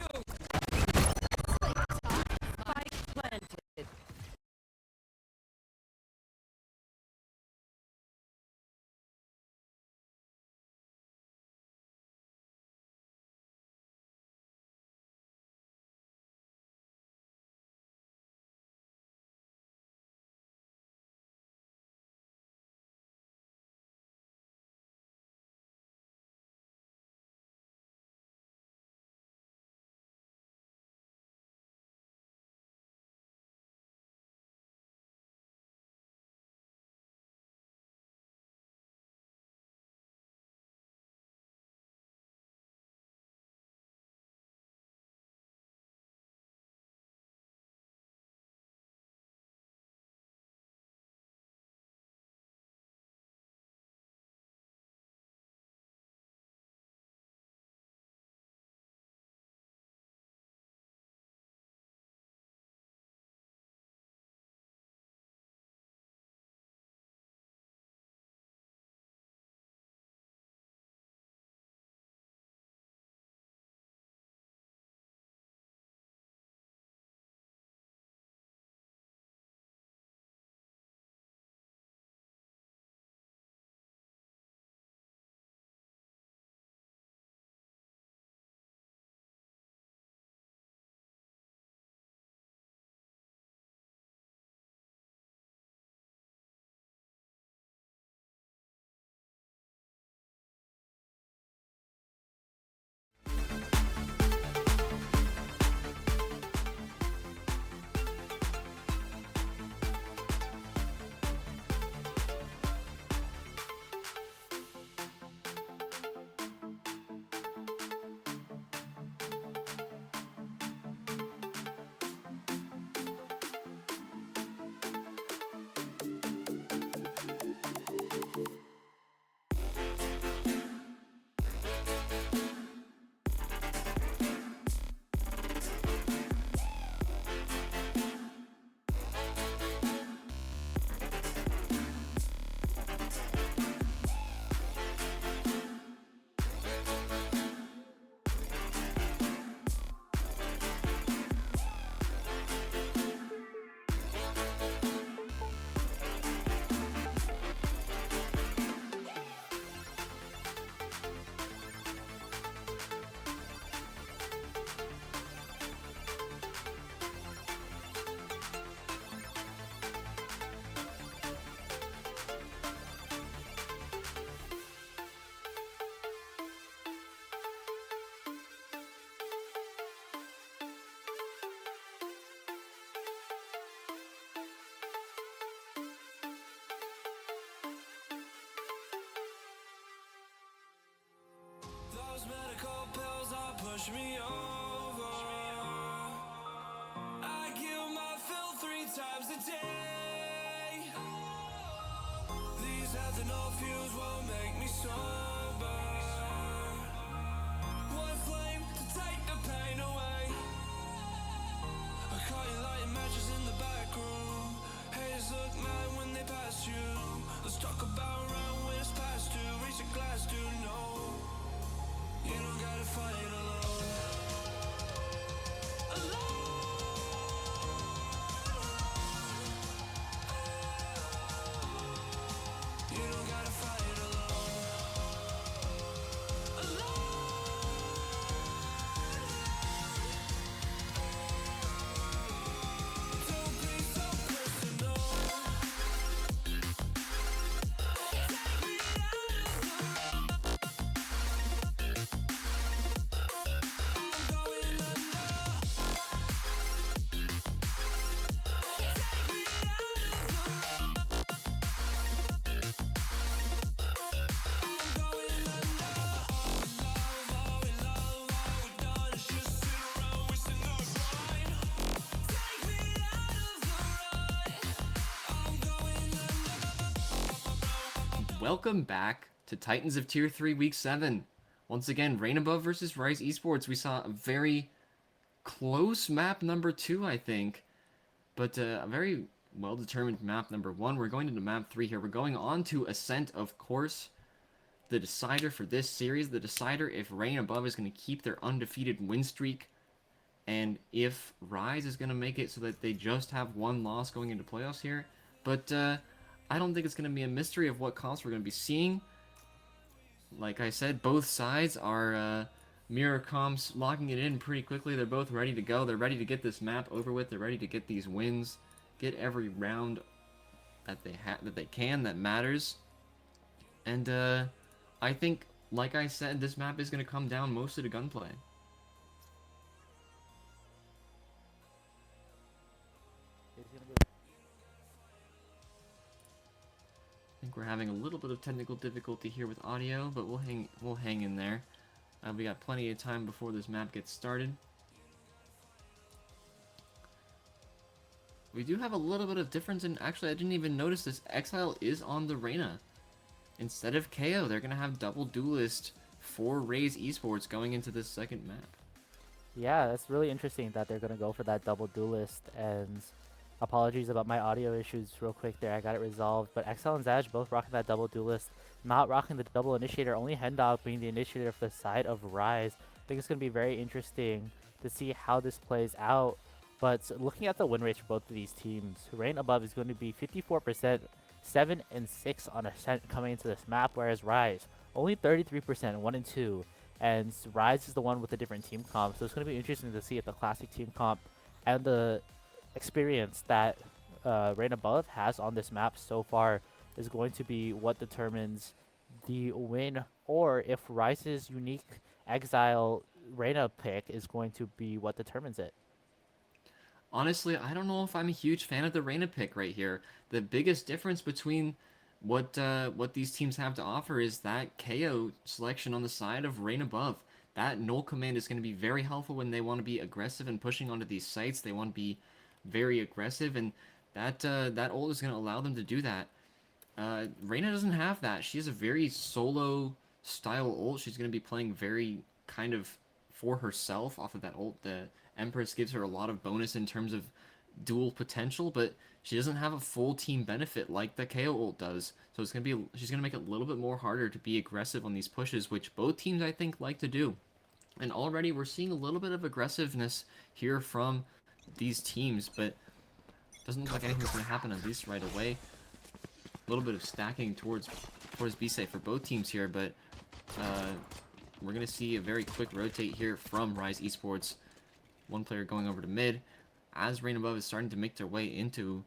push me over. I kill my fill 3 times a day. These health and all fuels won't make me sober. One flame to take the pain away. I caught you lighting matches in the back room. Haters look mad when they pass you. Let's talk about around when it's past due. Reach a glass, do no. You don't gotta fight alone. You don't gotta fight alone. Don't be so personal. Take me out of the road. I'm going under. Take me out of the road. I'm going under. All we love, all we done is just sit around wasting our time. Take me out of the road. I'm going under. Welcome back to Titans of Tier 3 Week 7. Once again, Rain Above versus Ryze Esports. We saw a very close map number 2, I think. But a very well-determined map number 1. We're going into map 3 here. We're going on to Ascent, of course. The decider for this series. The decider if Rain Above is going to keep their undefeated win streak. And if Ryze is going to make it so that they just have one loss going into playoffs here. But I don't think it's going to be a mystery of what comps we're going to be seeing. Like I said, both sides are mirror comps locking it in pretty quickly. They're both ready to go. They're ready to get this map over with. They're ready to get these wins, get every round that they can that matters. And I think, like I said, this map is going to come down mostly to gunplay. I think we're having a little bit of technical difficulty here with audio, but we'll hang in there. We got plenty of time before this map gets started. We do have a little bit of difference in, actually I didn't even notice this, Exile is on the Reyna. Instead of KO, they're going to have double duelist for Ryze Esports going into this second map. Yeah, that's really interesting that they're going to go for that double duelist. And apologies about my audio issues real quick there. I got it resolved. But Exile and Zaj both rocking that double duelist. Not rocking the double initiator. Only Hendog being the initiator for the side of Ryze. I think it's going to be very interesting to see how this plays out. But looking at the win rates for both of these teams, Rain Above is going to be 54%, 7 and 6 on Ascent coming into this map, whereas Ryze only 33%, 1 and 2. And Ryze is the one with the different team comp, so it's going to be interesting to see if the classic team comp and the experience that Rain Above has on this map so far is going to be what determines the win, or if Ryze's unique Exile Reyna pick is going to be what determines it. Honestly, I don't know if I'm a huge fan of the Reyna pick right here. The biggest difference between what these teams have to offer is that KO selection on the side of Rain Above. That null command is going to be very helpful when they want to be aggressive and pushing onto these sites. They want to be very aggressive, and that ult is going to allow them to do that. Reyna doesn't have that. She has a very solo style ult. She's going to be playing very kind of for herself off of that ult. The Empress gives her a lot of bonus in terms of dual potential, but she doesn't have a full team benefit like the KO ult does. So she's gonna make it a little bit more harder to be aggressive on these pushes, which both teams I think like to do. And already we're seeing a little bit of aggressiveness here from these teams, but doesn't look like anything's gonna happen at least right away. A little bit of stacking towards B-Safe for both teams here, but we're gonna see a very quick rotate here from Ryze Esports. One player going over to mid, as Rain Above is starting to make their way into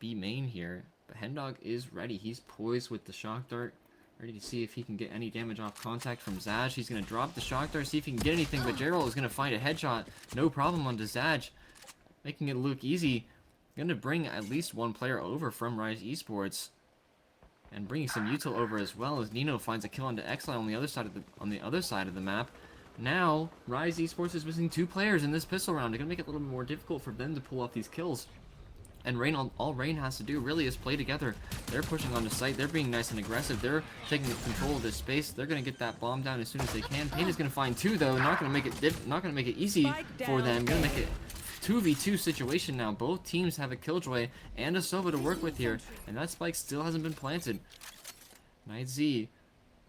B main here. But Hendog is ready. He's poised with the shock dart, ready to see if he can get any damage off contact from Zaj. He's going to drop the shock dart, see if he can get anything, but Gerald is going to find a headshot. No problem onto Zaj, making it look easy. Going to bring at least one player over from Ryze Esports, and bringing some util over as well, as Nino finds a kill onto Exile on the other side of the map. Now, Ryze Esports is missing 2 players in this pistol round. It's going to make it a little bit more difficult for them to pull off these kills. And Rain, all Rain has to do really is play together. They're pushing onto site. They're being nice and aggressive. They're taking control of this space. They're going to get that bomb down as soon as they can. Pain is going to find 2 though. Not going to make it easy for them. Going to make it 2v2 situation now. Both teams have a Killjoy and a Sova to work with here, and that spike still hasn't been planted. NightZ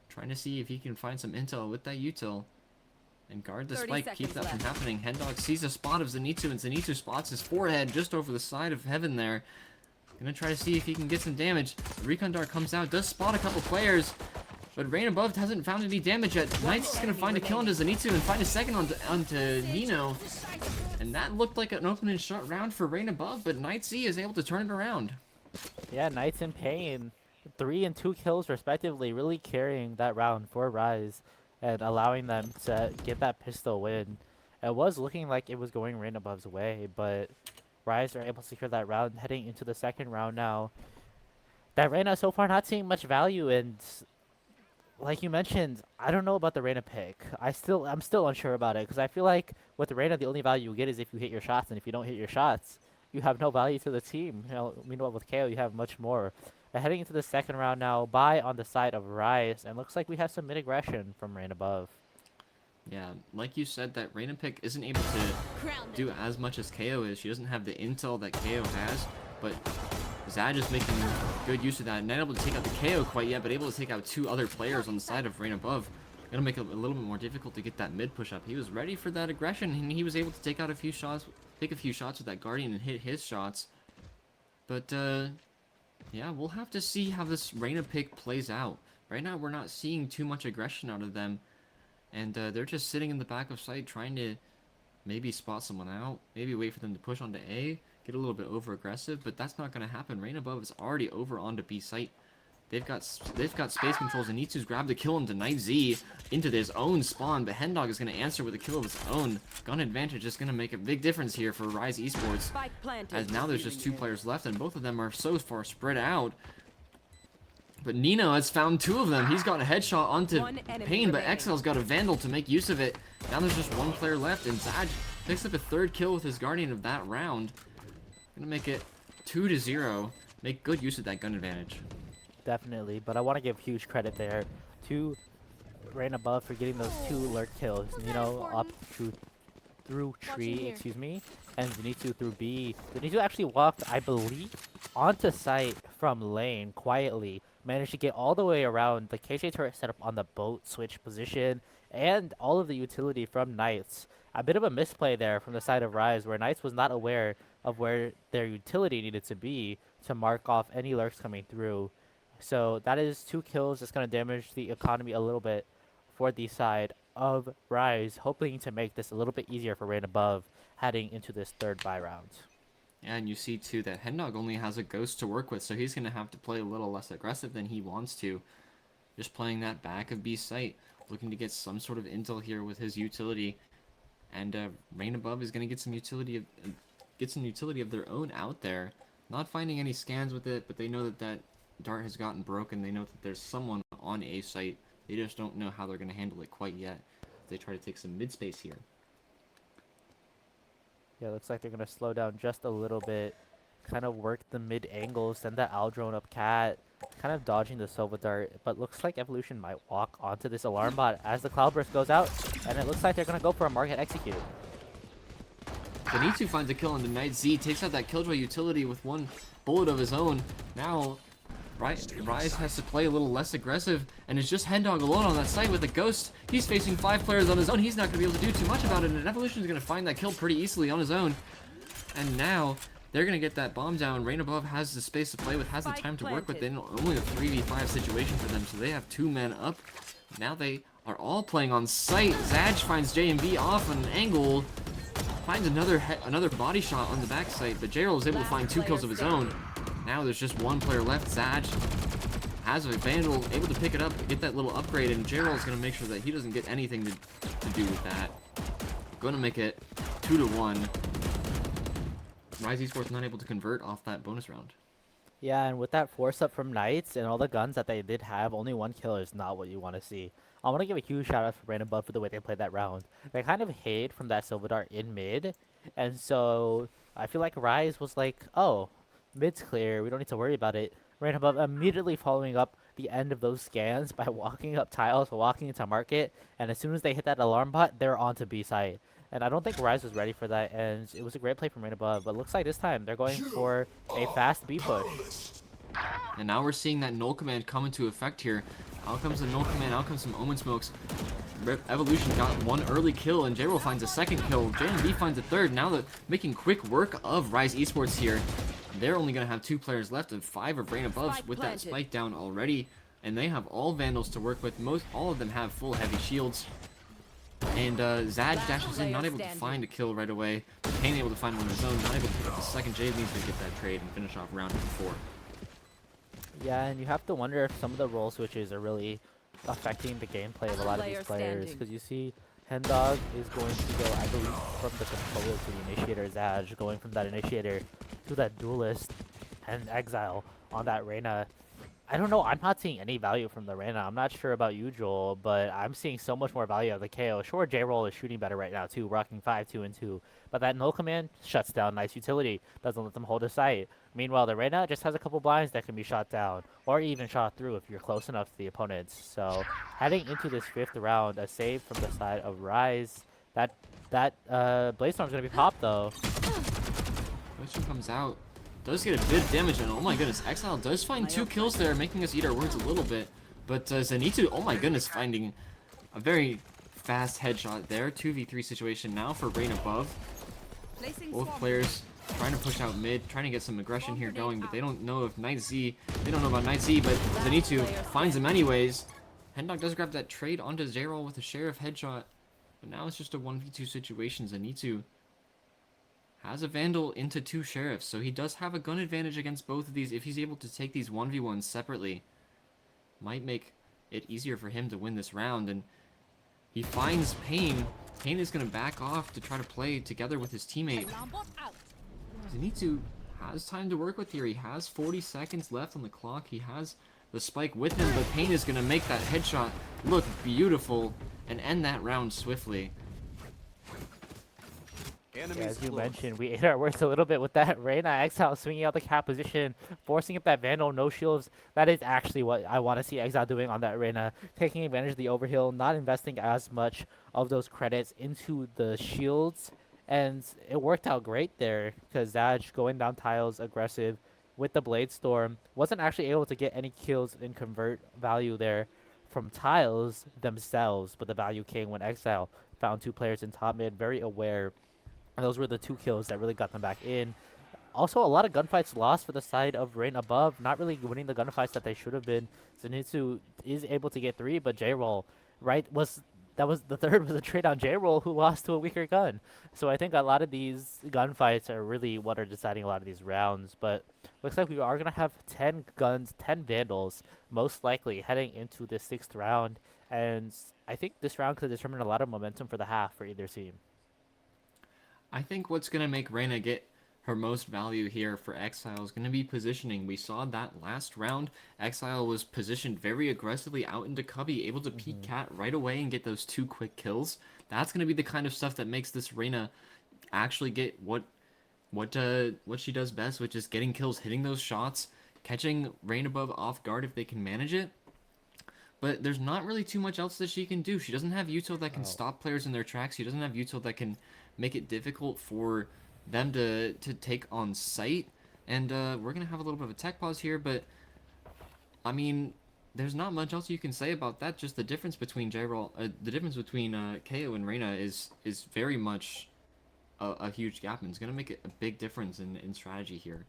trying to see if he can find some intel with that util and guard the 30 spike, keep that from seconds left. happening. Hendog sees a spot of Zenitsu, and Zenitsu spots his forehead just over the side of heaven there. Gonna try to see if he can get some damage. The Recon Dart comes out, does spot a couple players, but Rain above hasn't found any damage yet. Knight's gonna find a kill onto Zenitsu and find a second onto Nino. And that looked like an open and shut round for Rain above, but NightZ is able to turn it around. Yeah, Knights in pain. 3 and 2 kills respectively, really carrying that round for Ryze and allowing them to get that pistol win. It was looking like it was going Rain Above's way, but Ryze are able to secure that round heading into the second round now. That Reyna so far not seeing much value, and like you mentioned, I don't know about the Reyna pick. I'm still unsure about it, because I feel like with Reyna the only value you get is if you hit your shots, and if you don't hit your shots, you have no value to the team. You know, meanwhile with KO you have much more. Heading into the second round now, buy on the side of Ryze, and looks like we have some mid aggression from Rain above. Yeah, like you said, that Raina pick isn't able to do as much as KO is. She doesn't have the intel that KO has, but Zad is making good use of that. Not able to take out the KO quite yet, but able to take out 2 other players on the side of Rain above. Gonna make it a little bit more difficult to get that mid push up. He was ready for that aggression, and he was able to take out a few shots, take a few shots with that Guardian and hit his shots. But yeah, we'll have to see how this Reyna pick plays out. Right now, we're not seeing too much aggression out of them. And they're just sitting in the back of site trying to maybe spot someone out. Maybe wait for them to push onto A. Get a little bit over-aggressive, but that's not going to happen. Rain above is already over onto B site. They've got space controls, and Nitsu's grabbed the kill into NightZ into his own spawn, but Hendog is going to answer with a kill of his own. Gun advantage is going to make a big difference here for Ryze Esports. Spike planted. As now there's just 2 players left, and both of them are so far spread out. But Nino has found 2 of them. He's got a headshot onto One enemy Pain, but remaining. Excel's got a Vandal to make use of it. Now there's just 1 player left, and Zaj picks up a 3rd kill with his Guardian of that round. Gonna make it 2-0. Make good use of that gun advantage. Definitely, but I want to give huge credit there to Rain above for getting those 2 lurk kills. You know, up through tree, here. excuse me, and Zenitsu through B. Zenitsu actually walked, I believe, onto site from lane quietly. Managed to get all the way around the KJ turret setup on the boat switch position, and all of the utility from Knights. A bit of a misplay there from the side of Ryze, where Knights was not aware of where their utility needed to be to mark off any lurks coming through. So that is 2 kills. That's going to damage the economy a little bit for the side of Ryze, hoping to make this a little bit easier for Rain above heading into this 3rd buy round. Yeah, and you see too that Hendog only has a ghost to work with, so he's gonna have to play a little less aggressive than he wants to. Just playing that back of B site, looking to get some sort of intel here with his utility. And Rain above is gonna get some utility of their own out there. Not finding any scans with it, but they know that dart has gotten broken. They know that there's someone on A site. They just don't know how they're gonna handle it quite yet. They try to take some mid space here. Yeah, looks like they're going to slow down just a little bit. Kind of work the mid angle, send that owl drone up cat. Kind of dodging the Sova dart, but looks like Evolution might walk onto this alarm bot as the Cloudburst goes out. And it looks like they're going to go for a market execute. Zenitsu finds a kill on the NightZ, takes out that Killjoy utility with 1 bullet of his own. Now, Ryze has to play a little less aggressive, and it's just Hendog alone on that site with a ghost. He's facing 5 players on his own. He's not going to be able to do too much about it, and Evolution is going to find that kill pretty easily on his own. And now, they're going to get that bomb down. Rain above has the space to play with, has the time to work with. Then only a 3v5 situation for them, so they have 2 men up. Now they are all playing on site. Zaj finds J&B off on an angle. Finds another body shot on the back site, but Gerald is able to find 2 kills of his own. Now there's just 1 player left. Zaj has a Vandal, able to pick it up, get that little upgrade, and Gerald's going to make sure that he doesn't get anything to do with that. Going to make it 2-1. Ryze Esports not able to convert off that bonus round. Yeah, and with that force up from Knights and all the guns that they did have, only 1 kill is not what you want to see. I want to give a huge shout out for Brandon Buff for the way they played that round. They kind of hid from that Silver Dart in mid, and so I feel like Ryze was like, oh, mid's clear, we don't need to worry about it. Brandon Buff immediately following up the end of those scans by walking up tiles, walking into market, and as soon as they hit that alarm bot, they're on to B site. And I don't think Ryze was ready for that, and it was a great play from Rain Above, but looks like this time they're going for a fast B push. And now we're seeing that null command come into effect here. Out comes the null command, out comes some Omen Smokes. Evolution got one early kill, and J-Roll finds a second kill. JMB finds a third. Now they're making quick work of Ryze Esports here. They're only going to have 2 players left, and 5 of Rain Above with that spike down already. And they have all Vandals to work with. All of them have full heavy shields. And Zad dashes in, not able to find a kill right away. Pain able to find one of his own, not able to pick up the second. Jay needs to get that trade and finish off round number 4. Yeah, and you have to wonder if some of the role switches are really affecting the gameplay of a lot of these players. Because you see, Hendog is going to go, I believe, from the controller to the initiator Zaj, going from that initiator to that duelist and exile on that Reyna. I don't know, I'm not seeing any value from the Reyna. I'm not sure about you, Joel, but I'm seeing so much more value out of the KO. Sure, J-Roll is shooting better right now, too, rocking 5, 2, and 2. But that null command shuts down nice utility, doesn't let them hold a site. Meanwhile, the Reyna just has a couple blinds that can be shot down, or even shot through if you're close enough to the opponents. So, heading into this 5th round, a save from the side of Ryze. That Blaze Storm's going to be popped, though. Question comes out. Does get a bit of damage, and oh my goodness, Exile does find 2 kills there, making us eat our words a little bit. But Zenitsu, oh my goodness, finding a very fast headshot there. 2v3 situation now for Rain Above. Both players trying to push out mid, trying to get some aggression here going, but they don't know if Night Z, they don't know about Night Z, but Zenitsu finds him anyways. Hendog does grab that trade onto J-Roll with a Sheriff headshot, but now it's just a 1v2 situation. Zenitsu has a Vandal into 2 Sheriffs, so he does have a gun advantage against both of these. If he's able to take these 1v1s separately, might make it easier for him to win this round. And he finds Pain. Pain is going to back off to try to play together with his teammate. Zenitsu has time to work with here. He has 40 seconds left on the clock. He has the spike with him, but Pain is going to make that headshot look beautiful and end that round swiftly. Yeah, as you mentioned, we ate our words a little bit with that Reyna Exile swinging out the cap position, forcing up that Vandal, no shields. That is actually what I want to see Exile doing on that Reyna, taking advantage of the overheal, not investing as much of those credits into the shields, and it worked out great there because Zaj going down tiles aggressive with the Blade Storm wasn't actually able to get any kills and convert value there from tiles themselves, but the value came when Exile found 2 players in top mid, very aware. And those were the 2 kills that really got them back in. Also, a lot of gunfights lost for the side of Rain Above, not really winning the gunfights that they should have been. Zenitsu is able to get 3, but J-Roll, right, the third was a trade on J-Roll, who lost to a weaker gun. So I think a lot of these gunfights are really what are deciding a lot of these rounds. But looks like we are going to have 10 guns, 10 Vandals, most likely heading into the 6th round. And I think this round could determine a lot of momentum for the half for either team. I think what's going to make Reyna get her most value here for Exile is going to be positioning. We saw that last round. Exile was positioned very aggressively out into Cubby, able to peek Cat right away and get those 2 quick kills. That's going to be the kind of stuff that makes this Reyna actually get what she does best, which is getting kills, hitting those shots, catching Rain Above off guard if they can manage it. But there's not really too much else that she can do. She doesn't have util that can stop players in their tracks. She doesn't have util that can make it difficult for them to take on site. And we're going to have a little bit of a tech pause here, but I mean, there's not much else you can say about that. Just the difference between KO and Reyna is very much a huge gap, and it's going to make a big difference in strategy here.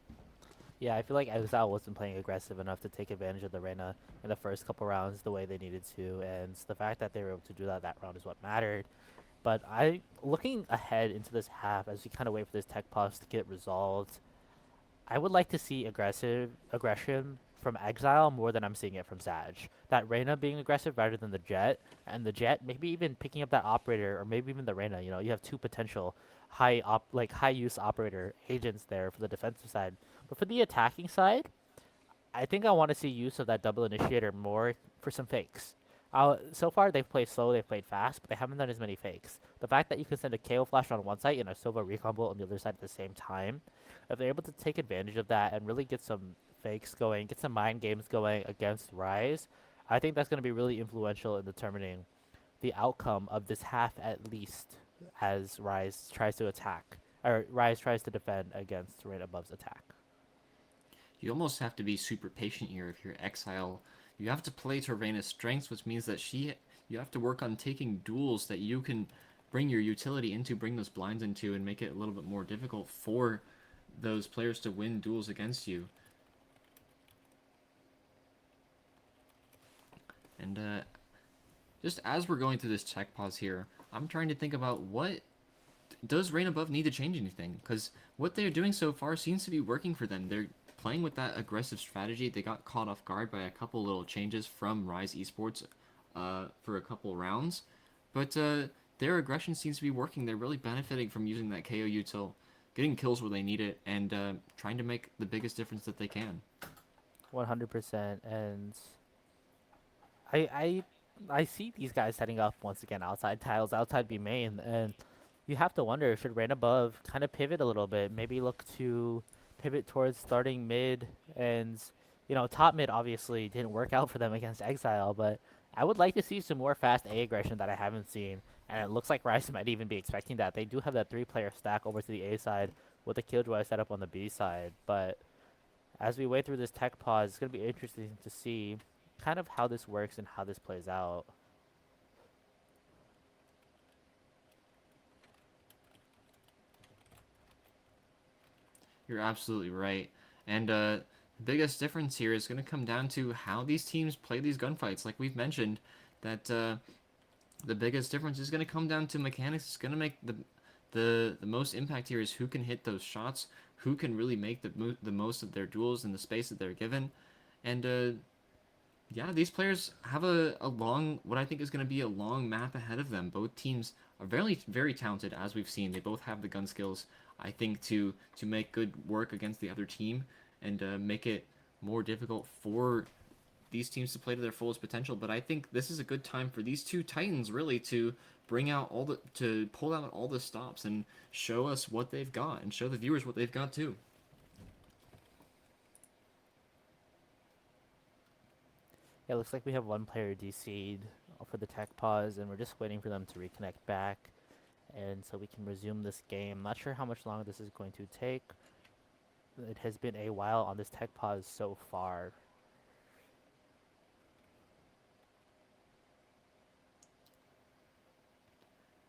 Yeah, I feel like Exile wasn't playing aggressive enough to take advantage of the Reyna in the first couple rounds the way they needed to, and the fact that they were able to do that round is what mattered. But looking ahead into this half, as we kind of wait for this tech pause to get resolved, I would like to see aggression from Exile more than I'm seeing it from Sag. That Reyna being aggressive rather than the Jet, and the Jet maybe even picking up that operator, or maybe even the Reyna. You know, you have 2 potential high use operator agents there for the defensive side. But for the attacking side, I think I want to see use of that double initiator more for some fakes. So far, they've played slow, they've played fast, but they haven't done as many fakes. The fact that you can send a KO flash on one side and a Sova recombo on the other side at the same time, if they're able to take advantage of that and really get some fakes going, get some mind games going against Ryze, I think that's going to be really influential in determining the outcome of this half at least as Ryze tries to attack, or Ryze tries to defend against Rain Above's attack. You almost have to be super patient here if you're Exile. You have to play to Reina's strengths, which means that you have to work on taking duels that you can bring your utility into, bring those blinds into, and make it a little bit more difficult for those players to win duels against you. And just as we're going through this tech pause here, I'm trying to think about what does Rain Above need to change anything? Because what they're doing so far seems to be working for them. They're playing with that aggressive strategy. They got caught off guard by a couple little changes from Ryze Esports for a couple rounds, but their aggression seems to be working. They're really benefiting from using that KO util, getting kills where they need it, and trying to make the biggest difference that they can. 100%. And I I see these guys setting up once again outside tiles, outside B main, and you have to wonder, should Rain Above kind of pivot a little bit, maybe look to pivot towards starting mid, and top mid obviously didn't work out for them against Exile, but I would like to see some more fast A aggression that I haven't seen, and it looks like Ryze might even be expecting that. They do have that 3-player stack over to the A side with the Killjoy set up on the B side, but as we wait through this tech pause, it's going to be interesting to see kind of how this works and how this plays out. You're absolutely right. And the biggest difference here is going to come down to how these teams play these gunfights. Like we've mentioned, that the biggest difference is going to come down to mechanics. It's going to make the most impact here is who can hit those shots, who can really make the most of their duels in the space that they're given. And yeah, these players have a long, what I think is going to be a long map ahead of them. Both teams are very, very talented, as we've seen. They both have the gun skills, I think, to make good work against the other team and make it more difficult for these teams to play to their fullest potential. But I think this is a good time for these two Titans really to pull out all the stops and show us what they've got and show the viewers what they've got too. Yeah, it looks like we have one player DC'd for the tech pause, and we're just waiting for them to reconnect back, and so we can resume this game. Not sure how much longer this is going to take. It has been a while on this tech pause so far.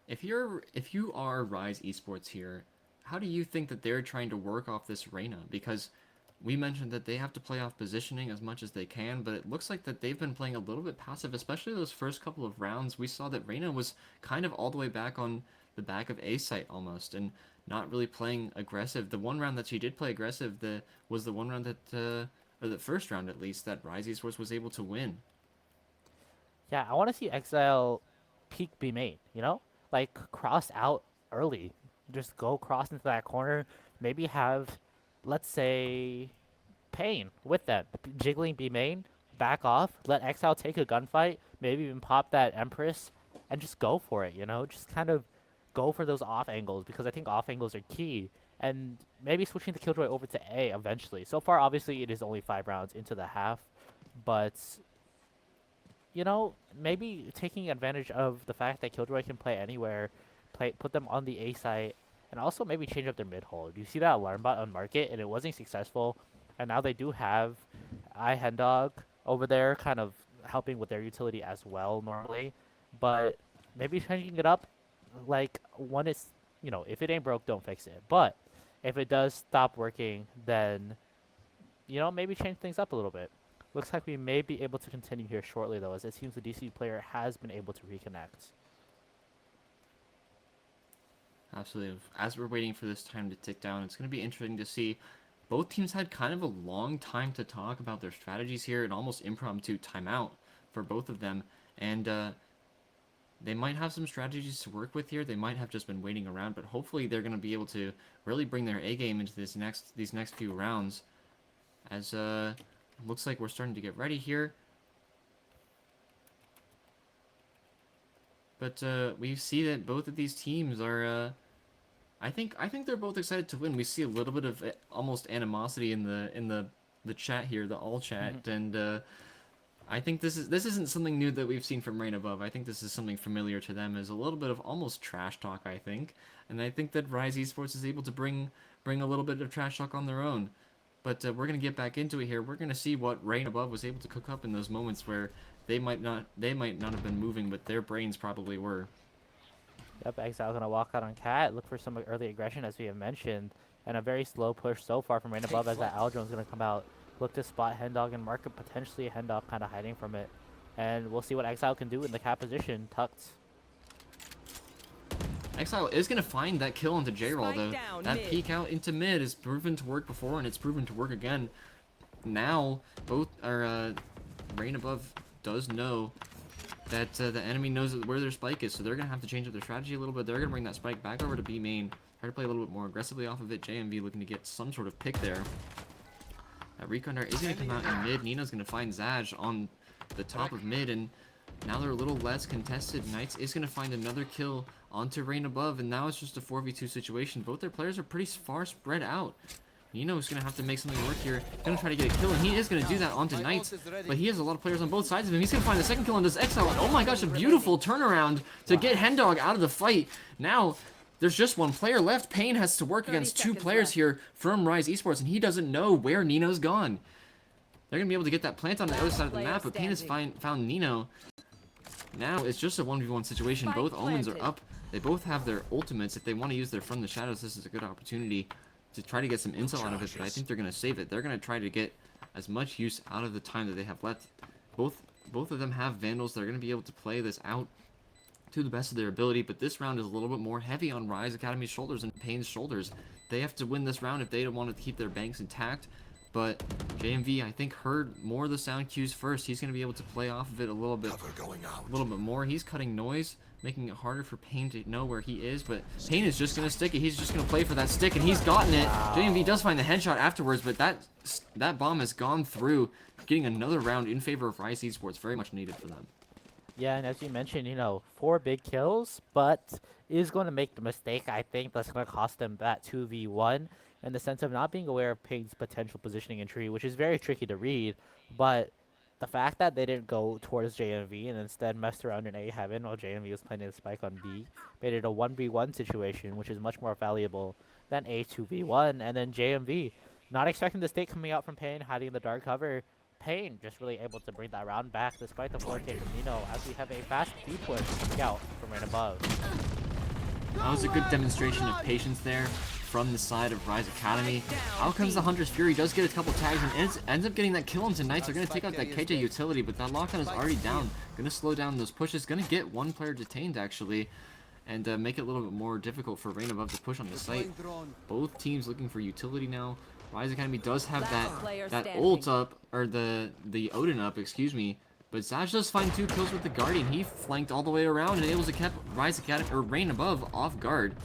If you are Ryze Esports here, how do you think that they're trying to work off this Reyna? Because we mentioned that they have to play off positioning as much as they can, but it looks like that they've been playing a little bit passive, especially those first couple of rounds. We saw that Reyna was kind of all the way back on the back of A site almost, and not really playing aggressive. The one round that she did play aggressive was the one round that, or the first round at least, that Ryze Esports was able to win. Yeah, I want to see Exile peak B main, Like, cross out early. Just go cross into that corner. Maybe have, let's say, Pain with them. Jiggling B main, back off, let Exile take a gunfight, maybe even pop that Empress, and just go for it, Just kind of go for those off angles, because I think off angles are key. And maybe switching the Killjoy over to A eventually. So far, obviously, it is only 5 rounds into the half, but maybe taking advantage of the fact that Killjoy can play anywhere, put them on the A site, and also maybe change up their mid hold. You see that alarm bot on market, and it wasn't successful, and now they do have iHendog over there, kind of helping with their utility as well normally, but maybe changing it up, like when it's, if it ain't broke, don't fix it. But if it does stop working, then maybe change things up a little bit. Looks like we may be able to continue here shortly, though, as it seems the DC player has been able to reconnect. Absolutely. As we're waiting for this time to tick down, it's going to be interesting to see. Both teams had kind of a long time to talk about their strategies here, an almost impromptu timeout for both of them. And they might have some strategies to work with here. They might have just been waiting around, but hopefully they're going to be able to really bring their A game into these next few rounds. As looks like we're starting to get ready here. But we see that both of these teams are. I think they're both excited to win. We see a little bit of almost animosity in the chat here, the all chat, and I think this isn't something new that we've seen from Rain Above. I think this is something familiar to them, as a little bit of almost trash talk. I think, and I think that Ryze Esports is able to bring a little bit of trash talk on their own. But we're gonna get back into it here. We're gonna see what Rain Above was able to cook up in those moments where they might not have been moving, but their brains probably were. Yep, Exile gonna walk out on Cat, look for some early aggression as we have mentioned, and a very slow push so far from Rain Above as that Aldron's gonna come out, look to spot Hendog and mark potentially a Hendog kind of hiding from it. And we'll see what Exile can do in the Cat position, tucked. Exile is going to find that kill onto J-Roll, though. That mid. peek out into mid is proven to work before, and it's proven to work again. Now, both are, Rain Above does know that the enemy knows where their spike is, so they're going to have to change up their strategy a little bit. They're going to bring that spike back over to B main, try to play a little bit more aggressively off of it. JMV looking to get some sort of pick there. That recon dart is going to come out in mid. Nino's going to find Zaj on the top of mid, and now they're a little less contested. Knights is going to find another kill onto Rain Above, and now it's just a 4v2 situation. Both their players are pretty far spread out. Nino's going to have to make something work here. Going to try to get a kill, and he is going to do that onto Knights, but he has a lot of players on both sides of him. He's going to find the second kill on this Exile, and oh my gosh, a beautiful turnaround to get Hendog out of the fight. Now, there's just one player left. Payne has to work against two players here from Ryze Esports, and he doesn't know where Nino's gone. They're going to be able to get that plant on the other side of the map, but Payne has found Nino. Now, it's just a 1v1 situation. Both Omens are up. They both have their ultimates. If they want to use their From the Shadows, this is a good opportunity to try to get some intel out of it, but I think they're going to save it. They're going to try to get as much use out of the time that they have left. Both of them have Vandals. They're going to be able to play this out to the best of their ability, but this round is a little bit more heavy on Ryze Academy's shoulders and Payne's shoulders. They have to win this round if they don't want to keep their banks intact, but JMV, I think, heard more of the sound cues first. He's going to be able to play off of it a little bit more. He's cutting noise, making it harder for Payne to know where he is, but Payne is just going to stick it. He's just going to play for that stick, and he's gotten it. JMV does find the headshot afterwards, but that bomb has gone through, getting another round in favor of Ryze Esports. Very much needed for them. Yeah, and as you mentioned, 4 big kills, but is going to make the mistake, I think, that's going to cost them that 2v1 in the sense of not being aware of Payne's potential positioning in tree, which is very tricky to read, but the fact that they didn't go towards JMV and instead messed around in A heaven while JMV was playing a spike on B made it a 1v1 situation, which is much more valuable than a 2v1, and then JMV not expecting the stake coming out from Payne, hiding in the dark cover. Payne just really able to bring that round back despite the 4K from Nino as we have a fast B push scout from Rain Above. That was a good demonstration of patience there from the side of Ryze Academy. Out comes the Hunter's Fury, does get a couple tags and ends up getting that kill into Knights. They're going to take out that KJ utility, but that lockdown is already down. Going to slow down those pushes. Going to get one player detained, actually, and make it a little bit more difficult for Rain Above to push on the site. Both teams looking for utility now. Ryze Academy does have that ult up, or the Odin up, excuse me. But Zaj does find 2 kills with the Guardian. He flanked all the way around and able to keep Ryze Academy, or Rain Above, off guard.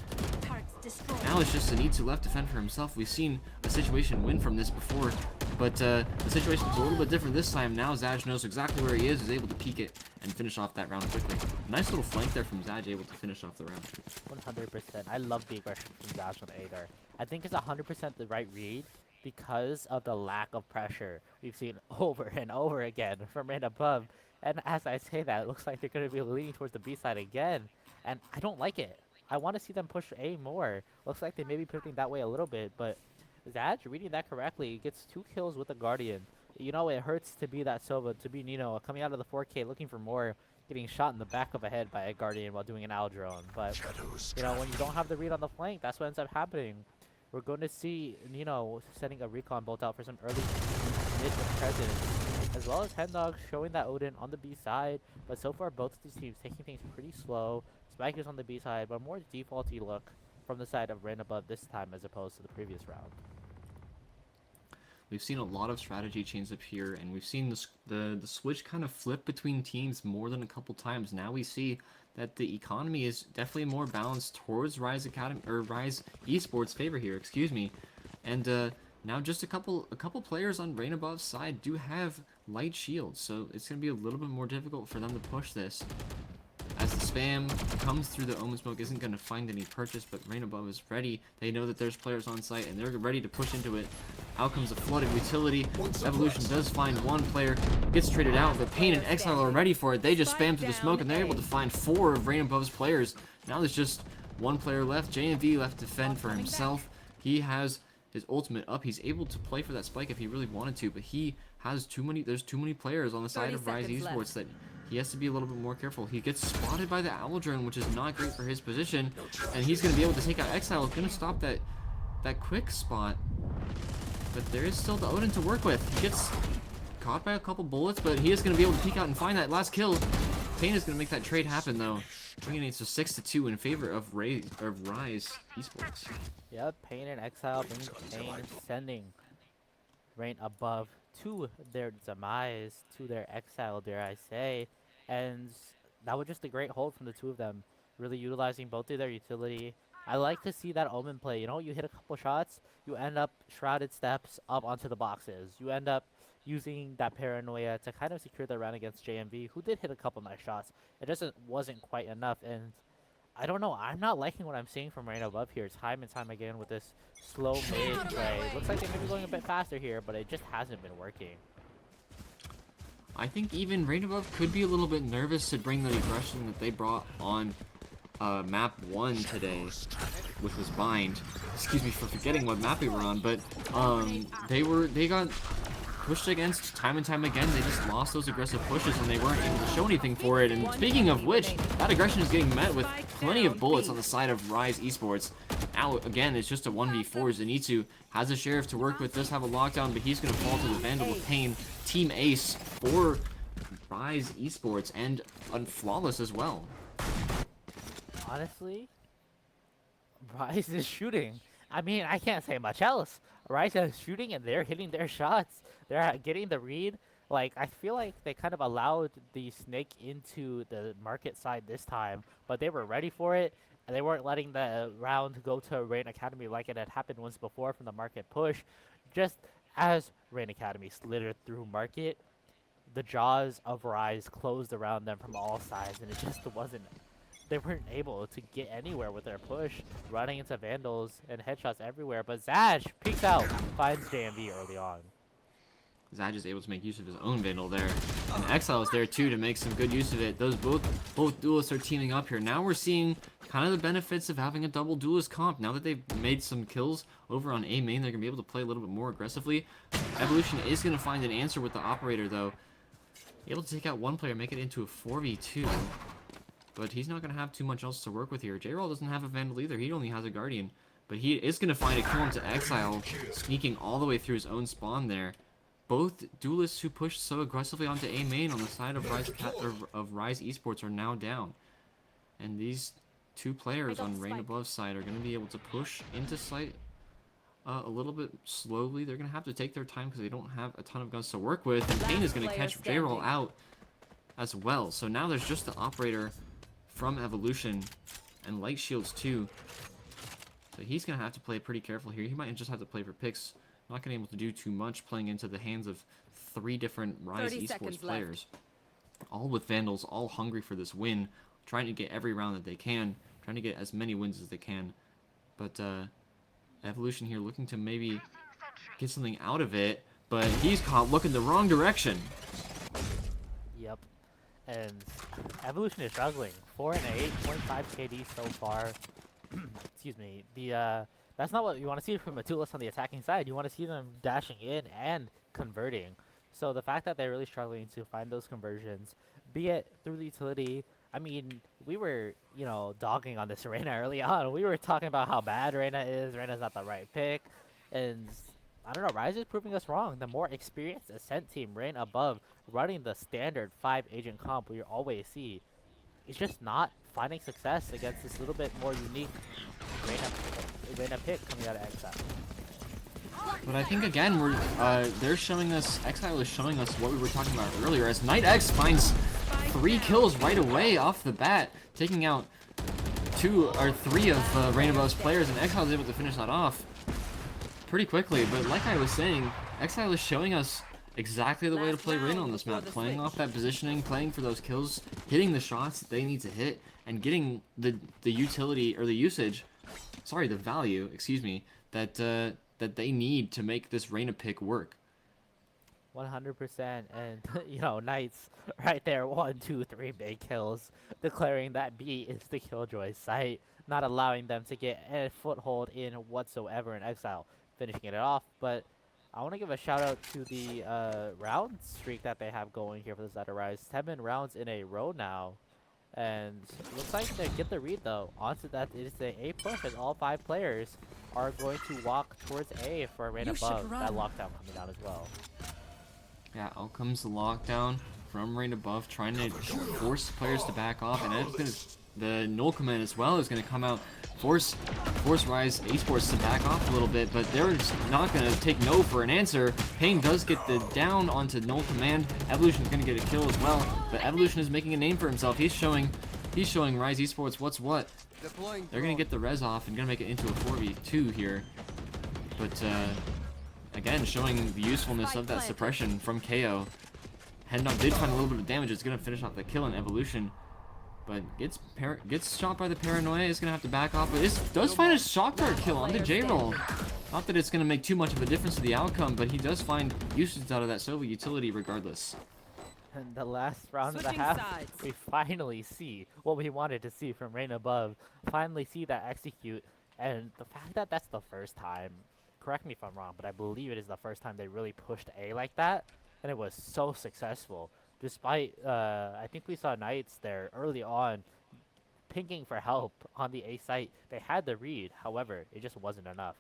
Now it's just a need to left defend for himself. We've seen a situation win from this before, but the situation's a little bit different this time. Now Zaj knows exactly where he is able to peek it and finish off that round quickly. Nice little flank there from Zaj, able to finish off the round. 100%. I love the aggression from Zaj on A there. I think it's 100% the right read because of the lack of pressure we've seen over and over again from Rain Above. And as I say that, it looks like they're going to be leaning towards the B side again, and I don't like it. I want to see them push A more. Looks like they may be pivoting that way a little bit, but Zaj, reading that correctly, gets 2 kills with the Guardian. It hurts to be that Sova, to be Nino, coming out of the 4K looking for more, getting shot in the back of a head by a Guardian while doing an Al drone. But, when you don't have the read on the flank, that's what ends up happening. We're going to see Nino setting a recon bolt out for some early mid presence, as well as Hendog showing that Odin on the B side. But so far, both of these teams taking things pretty slow. Spike is on the B side, but more defaulty look from the side of Rain Above this time as opposed to the previous round. We've seen a lot of strategy change up here, and we've seen the switch kind of flip between teams more than a couple times. Now we see that the economy is definitely more balanced towards Ryze Academy, or Ryze Esports' favor here, excuse me. And now just a couple players on Rain Above's side do have light shields, so it's going to be a little bit more difficult for them to push this. As spam comes through the Omen smoke isn't going to find any purchase, but Rain Above is ready. They know that there's players on site, and they're ready to push into it. Out comes a flooded utility. Evolution does find one player, gets traded out, but Pain and Exile are ready for it. They just spam through the smoke, and they're able to find 4 of Rain Above's players. Now there's just one player left. JMV left to fend for himself. He has his ultimate up. He's able to play for that spike if he really wanted to, but he has there's too many players on the side of Ryze Esports that he has to be a little bit more careful. He gets spotted by the Owl Drone, which is not great for his position, and he's going to be able to take out Exile. It's going to stop that quick spot, but there is still the Odin to work with. He gets caught by a couple bullets, but he is going to be able to peek out and find that last kill. Pain is going to make that trade happen, though, bringing it to 6-2 in favor of Ryze Esports. Yep, Pain and Exile bringing Pain, sending Rain Above to their demise, to their exile, dare I say. And that was just a great hold from the two of them, really utilizing both of their utility. I like to see that Omen play. You know, you hit a couple shots, you end up shrouded steps up onto the boxes. You end up using that paranoia to kind of secure the round against JMV, who did hit a couple nice shots. It just wasn't quite enough, and I don't know. I'm not liking what I'm seeing from Rain Above here time and time again with this slow mid play. Looks like they may be going a bit faster here, but it just hasn't been working. I think even Rain Above could be a little bit nervous to bring the aggression that they brought on map 1 today, which was Bind. Excuse me for forgetting what map we were on, but they got pushed against time and time again. They just lost those aggressive pushes and they weren't able to show anything for it. And speaking of which, that aggression is getting met with plenty of bullets on the side of Ryze Esports. Now again, it's just a 1v4. Zenitsu has a Sheriff to work with, does have a lockdown, but he's going to fall to the Vandal with Pain. Team Ace for Ryze Esports, and Flawless as well. Honestly, Ryze is shooting. I mean, I can't say much else. Ryze is shooting and they're hitting their shots. They're getting the read. Like, I feel like they kind of allowed the snake into the market side this time, but they were ready for it, and they weren't letting the round go to Rain Academy like it had happened once before from the market push. Just as Rain Academy slithered through market, the jaws of Ryze closed around them from all sides, and it just wasn't. They weren't able to get anywhere with their push, running into Vandals and headshots everywhere. But Zaj peeks out, finds JMV early on. Zaj is able to make use of his own Vandal there. And Exile is there too to make some good use of it. Those both duelists are teaming up here. Now we're seeing kind of the benefits of having a double duelist comp. Now that they've made some kills over on A main, they're going to be able to play a little bit more aggressively. Evolution is going to find an answer with the operator though. Able to take out one player, make it into a 4v2. But he's not going to have too much else to work with here. J-Roll doesn't have a Vandal either. He only has a Guardian. But he is going to find a kill into Exile, sneaking all the way through his own spawn there. Both duelists who pushed so aggressively onto A main on the side of Ryze Esports are now down. And these two players on Rain Above side are going to be able to push into site a little bit slowly. They're going to have to take their time because they don't have a ton of guns to work with. And Pain is going to catch J-Roll out as well. So now there's just the operator from Evolution and Light Shields too. So he's going to have to play pretty careful here. He might just have to play for picks. Not going to be able to do too much playing into the hands of 3 different Ryze Esports players. All with Vandals, all hungry for this win. Trying to get every round that they can. Trying to get as many wins as they can. But Evolution here looking to maybe get something out of it. But he's caught looking the wrong direction. Yep. And Evolution is struggling. 4 and 8.5 KD so far. Excuse me. That's not what you want to see from a duelist on the attacking side. You want to see them dashing in and converting. So the fact that they're really struggling to find those conversions, be it through the utility. I mean, we were, dogging on this Reyna early on. We were talking about how bad Reyna is. Reyna's not the right pick. And I don't know, Ryze is proving us wrong. The more experienced Ascent team, Rain Above, running the standard 5-agent comp we always see, is just not finding success against this little bit more unique Reyna pick coming out of Exile. But I think again, they're showing us, Exile is showing us what we were talking about earlier, as Knight X finds 3 kills right away off the bat, taking out 2 or 3 of Rain Above's players, and Exile is able to finish that off pretty quickly. But like I was saying, Exile is showing us exactly the way to Last play Reyna on round this before map. the Playing switch. off that positioning, playing for those kills, hitting the shots that they need to hit, and getting the utility, or the usage, sorry, the value, excuse me, that that they need to make this Reyna pick work. 100%, and you know, Knights right there, 1, 2, 3 big kills, declaring that B is the Killjoy's site, not allowing them to get a foothold in whatsoever in Exile, finishing it off. But I want to give a shout out to the round streak that they have going here for the side of Ryze. 7 rounds in a row now, and looks like they get the read though. Onto that, it is a push, as all 5 players are going to walk towards A for a rain above. That lockdown coming down as well. Yeah, out comes the lockdown from Rain above, trying to force players to back off, and it's gonna, the null command as well is gonna come out, force Ryze Esports to back off a little bit, but they're just not gonna take no for an answer. Pain does get the down onto null command. Evolution's gonna get a kill as well, but Evolution is making a name for himself. He's showing Ryze Esports what's what. They're gonna get the res off and gonna make it into a 4v2 here, but again, showing the usefulness of that suppression from KO. Headnut did find a little bit of damage. It's going to finish off the kill on Evolution. But gets shot by the Paranoia. Is going to have to back off. But it does find a shock dart kill on the J-roll. Not that it's going to make too much of a difference to the outcome, but he does find usage out of that Sova utility regardless. And the last round of the Switching half, sides. we finally see what we wanted to see from Rain above. Finally see that execute. And the fact that that's the first time, correct me if I'm wrong, but I believe it is the first time they really pushed A like that, and it was so successful. Despite, I think we saw Knights there early on, pinging for help on the A site. They had the read, however, it just wasn't enough.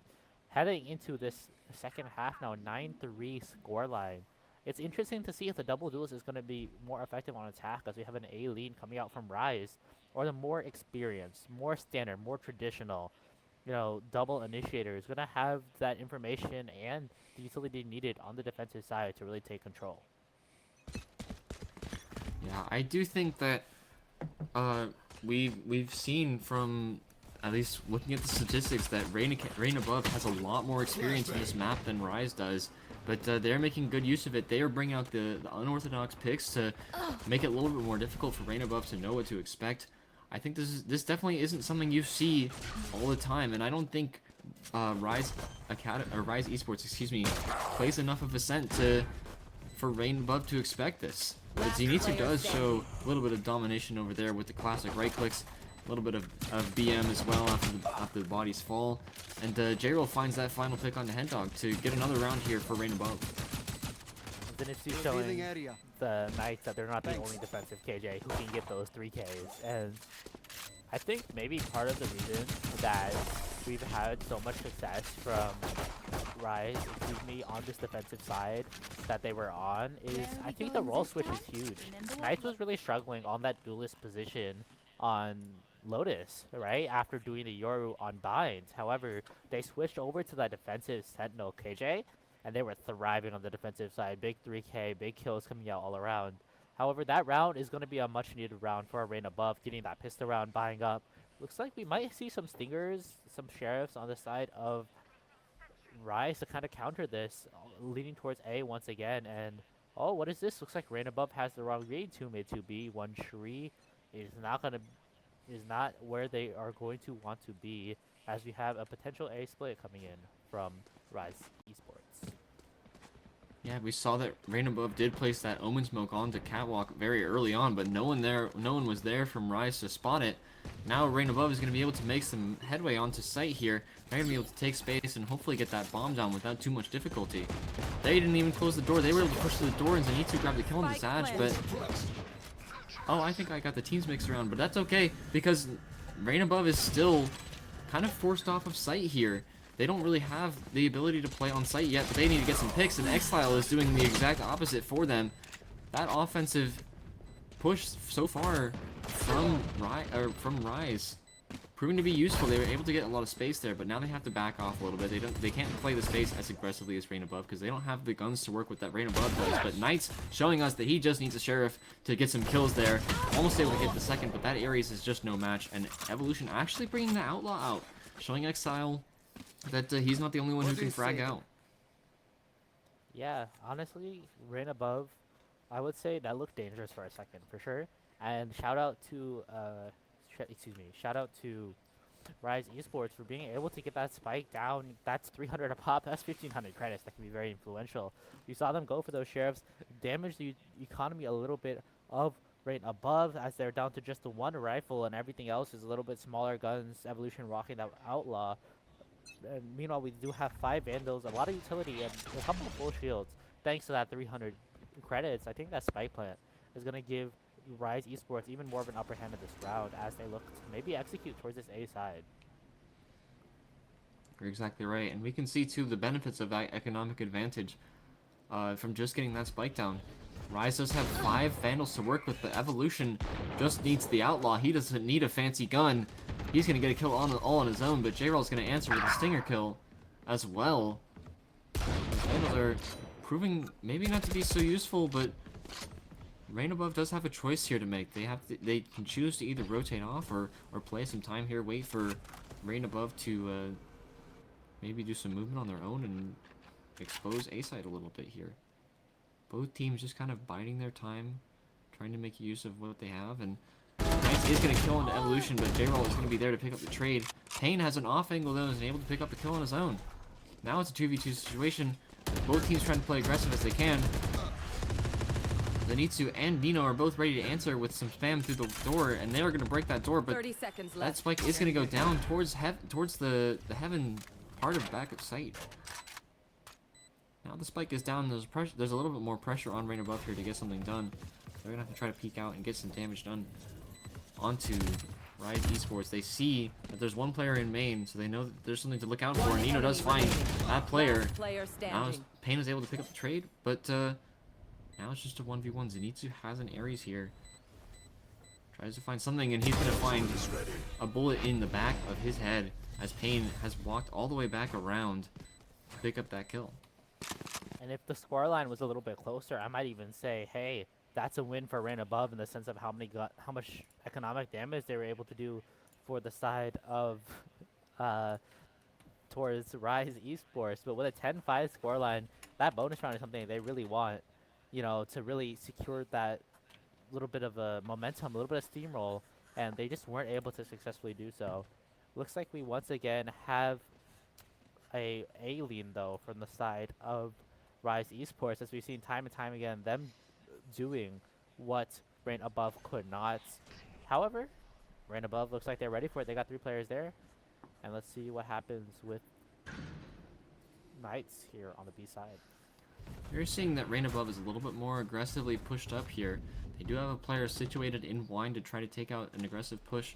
Heading into this second half now, 9-3 scoreline. It's interesting to see if the double duelist is going to be more effective on attack, as we have an A lead coming out from Ryze, or the more experienced, more standard, more traditional, you know, double initiator is going to have that information and the utility needed on the defensive side to really take control. Yeah, I do think that we've seen from, at least looking at the statistics, that Rain above has a lot more experience in this map than Ryze does. But they're making good use of it. They are bringing out the unorthodox picks to make it a little bit more difficult for Rain above to know what to expect. I think this definitely isn't something you see all the time, and I don't think Ryze Esports, excuse me, plays enough of a scent for Rain above to expect this. But Zenitsu does show a little bit of domination over there with the classic right clicks, a little bit of BM as well after the bodies fall, and J-Roll finds that final pick on the Head Dog to get another round here for Rain above. Zenitsu showing the Knights that they're not the only defensive KJ who can get those 3Ks, and I think maybe part of the reason that we've had so much success from Ryze, on this defensive side that they were on is I think the role switch is huge. Knights was really struggling on that duelist position on Lotus, right, after doing the Yoru on Bind. However, they switched over to that defensive Sentinel KJ, and they were thriving on the defensive side. Big 3K, big kills coming out all around. However, that round is going to be a much needed round for a Rain above, getting that pistol round, buying up. Looks like we might see some Stingers, some Sheriffs on the side of Ryze to kind of counter this, leading towards A once again. And, oh, what is this? Looks like Rain above has the wrong read. 2 mid, 2B, 1 Shri. Is not where they are going to want to be, as we have a potential A split coming in from Ryze Esports. Yeah, we saw that Rain above did place that Omen Smoke onto Catwalk very early on, but no one was there from Ryze to spot it. Now Rain above is going to be able to make some headway onto site here. They're going to be able to take space and hopefully get that bomb down without too much difficulty. They didn't even close the door. They were able to push to the door, and Zenitsu grabbed the kill on the Sag, but... Oh, I think I got the teams mixed around, but that's okay, because Rain above is still kind of forced off of site here. They don't really have the ability to play on site yet, but they need to get some picks, and Exile is doing the exact opposite for them. That offensive push so far from Ryze proving to be useful. They were able to get a lot of space there, but now they have to back off a little bit. They can't play the space as aggressively as Rain above because they don't have the guns to work with that Rain above does. But Knights showing us that he just needs a Sheriff to get some kills there. Almost able to get the second, but that Ares is just no match. And Evolution actually bringing the Outlaw out, showing Exile that he's not the only one who can frag out. Yeah, honestly, Rain Above, I would say that looked dangerous for a second, for sure. And shout out to, excuse me, shout out to Ryze Esports for being able to get that spike down. That's 300 a pop. That's 1,500 credits. That can be very influential. You saw them go for those sheriffs, damage the economy a little bit of Rain Above as they're down to just the one rifle and everything else is a little bit smaller guns. Evolution rocking that outlaw. And meanwhile, we do have 5 Vandals, a lot of utility, and a couple of full shields. Thanks to that 300 credits, I think that Spike Plant is going to give Ryze Esports even more of an upper hand in this round as they look to maybe execute towards this A side. You're exactly right, and we can see too the benefits of that economic advantage from just getting that spike down. Ryze does have 5 Vandals to work with, but Evolution just needs the Outlaw. He doesn't need a fancy gun. He's going to get a kill all on his own, but J-Roll's going to answer with a Stinger kill as well. The Vandals are proving maybe not to be so useful, but Rain Above does have a choice here to make. They can choose to either rotate off or play some time here, wait for Rain Above to maybe do some movement on their own and expose A-side a little bit here. Both teams just kind of biding their time, trying to make use of what they have, and Ryze is going to kill into Evolution, but J-Roll is going to be there to pick up the trade. Payne has an off angle though and is able to pick up the kill on his own. Now it's a 2v2 situation. Both teams trying to play aggressive as they can. Zenitsu and Nino are both ready to answer with some spam through the door, and they are going to break that door, but 30 seconds that left. spike is going to go down towards the heaven part of back of sight. Now the spike is down. There's a little bit more pressure on Rain Above here to get something done. They're going to have to try to peek out and get some damage done onto Ryze Esports. They see that there's one player in main, so they know that there's something to look out for. Nino does find that player. Last player Now standing. Payne was able to pick up the trade, but now it's just a 1v1. Zenitsu has an Ares here. Tries to find something, and he's going to find a bullet in the back of his head as Payne has walked all the way back around to pick up that kill. And if the scoreline was a little bit closer, I might even say, hey, that's a win for Rain Above in the sense of how much economic damage they were able to do for the side of towards Ryze Esports. But with a 10-5 scoreline, that bonus round is something they really want, you know, to really secure that little bit of a momentum, a little bit of steamroll, and they just weren't able to successfully do so. Looks like we once again have a lean though from the side of Ryze Esports, as we've seen time and time again, them doing what Rain Above could not. However, Rain Above looks like they're ready for it. They got 3 players there, and let's see what happens with Knights here on the B side. You're seeing that Rain Above is a little bit more aggressively pushed up here. They do have a player situated in wine to try to take out an aggressive push,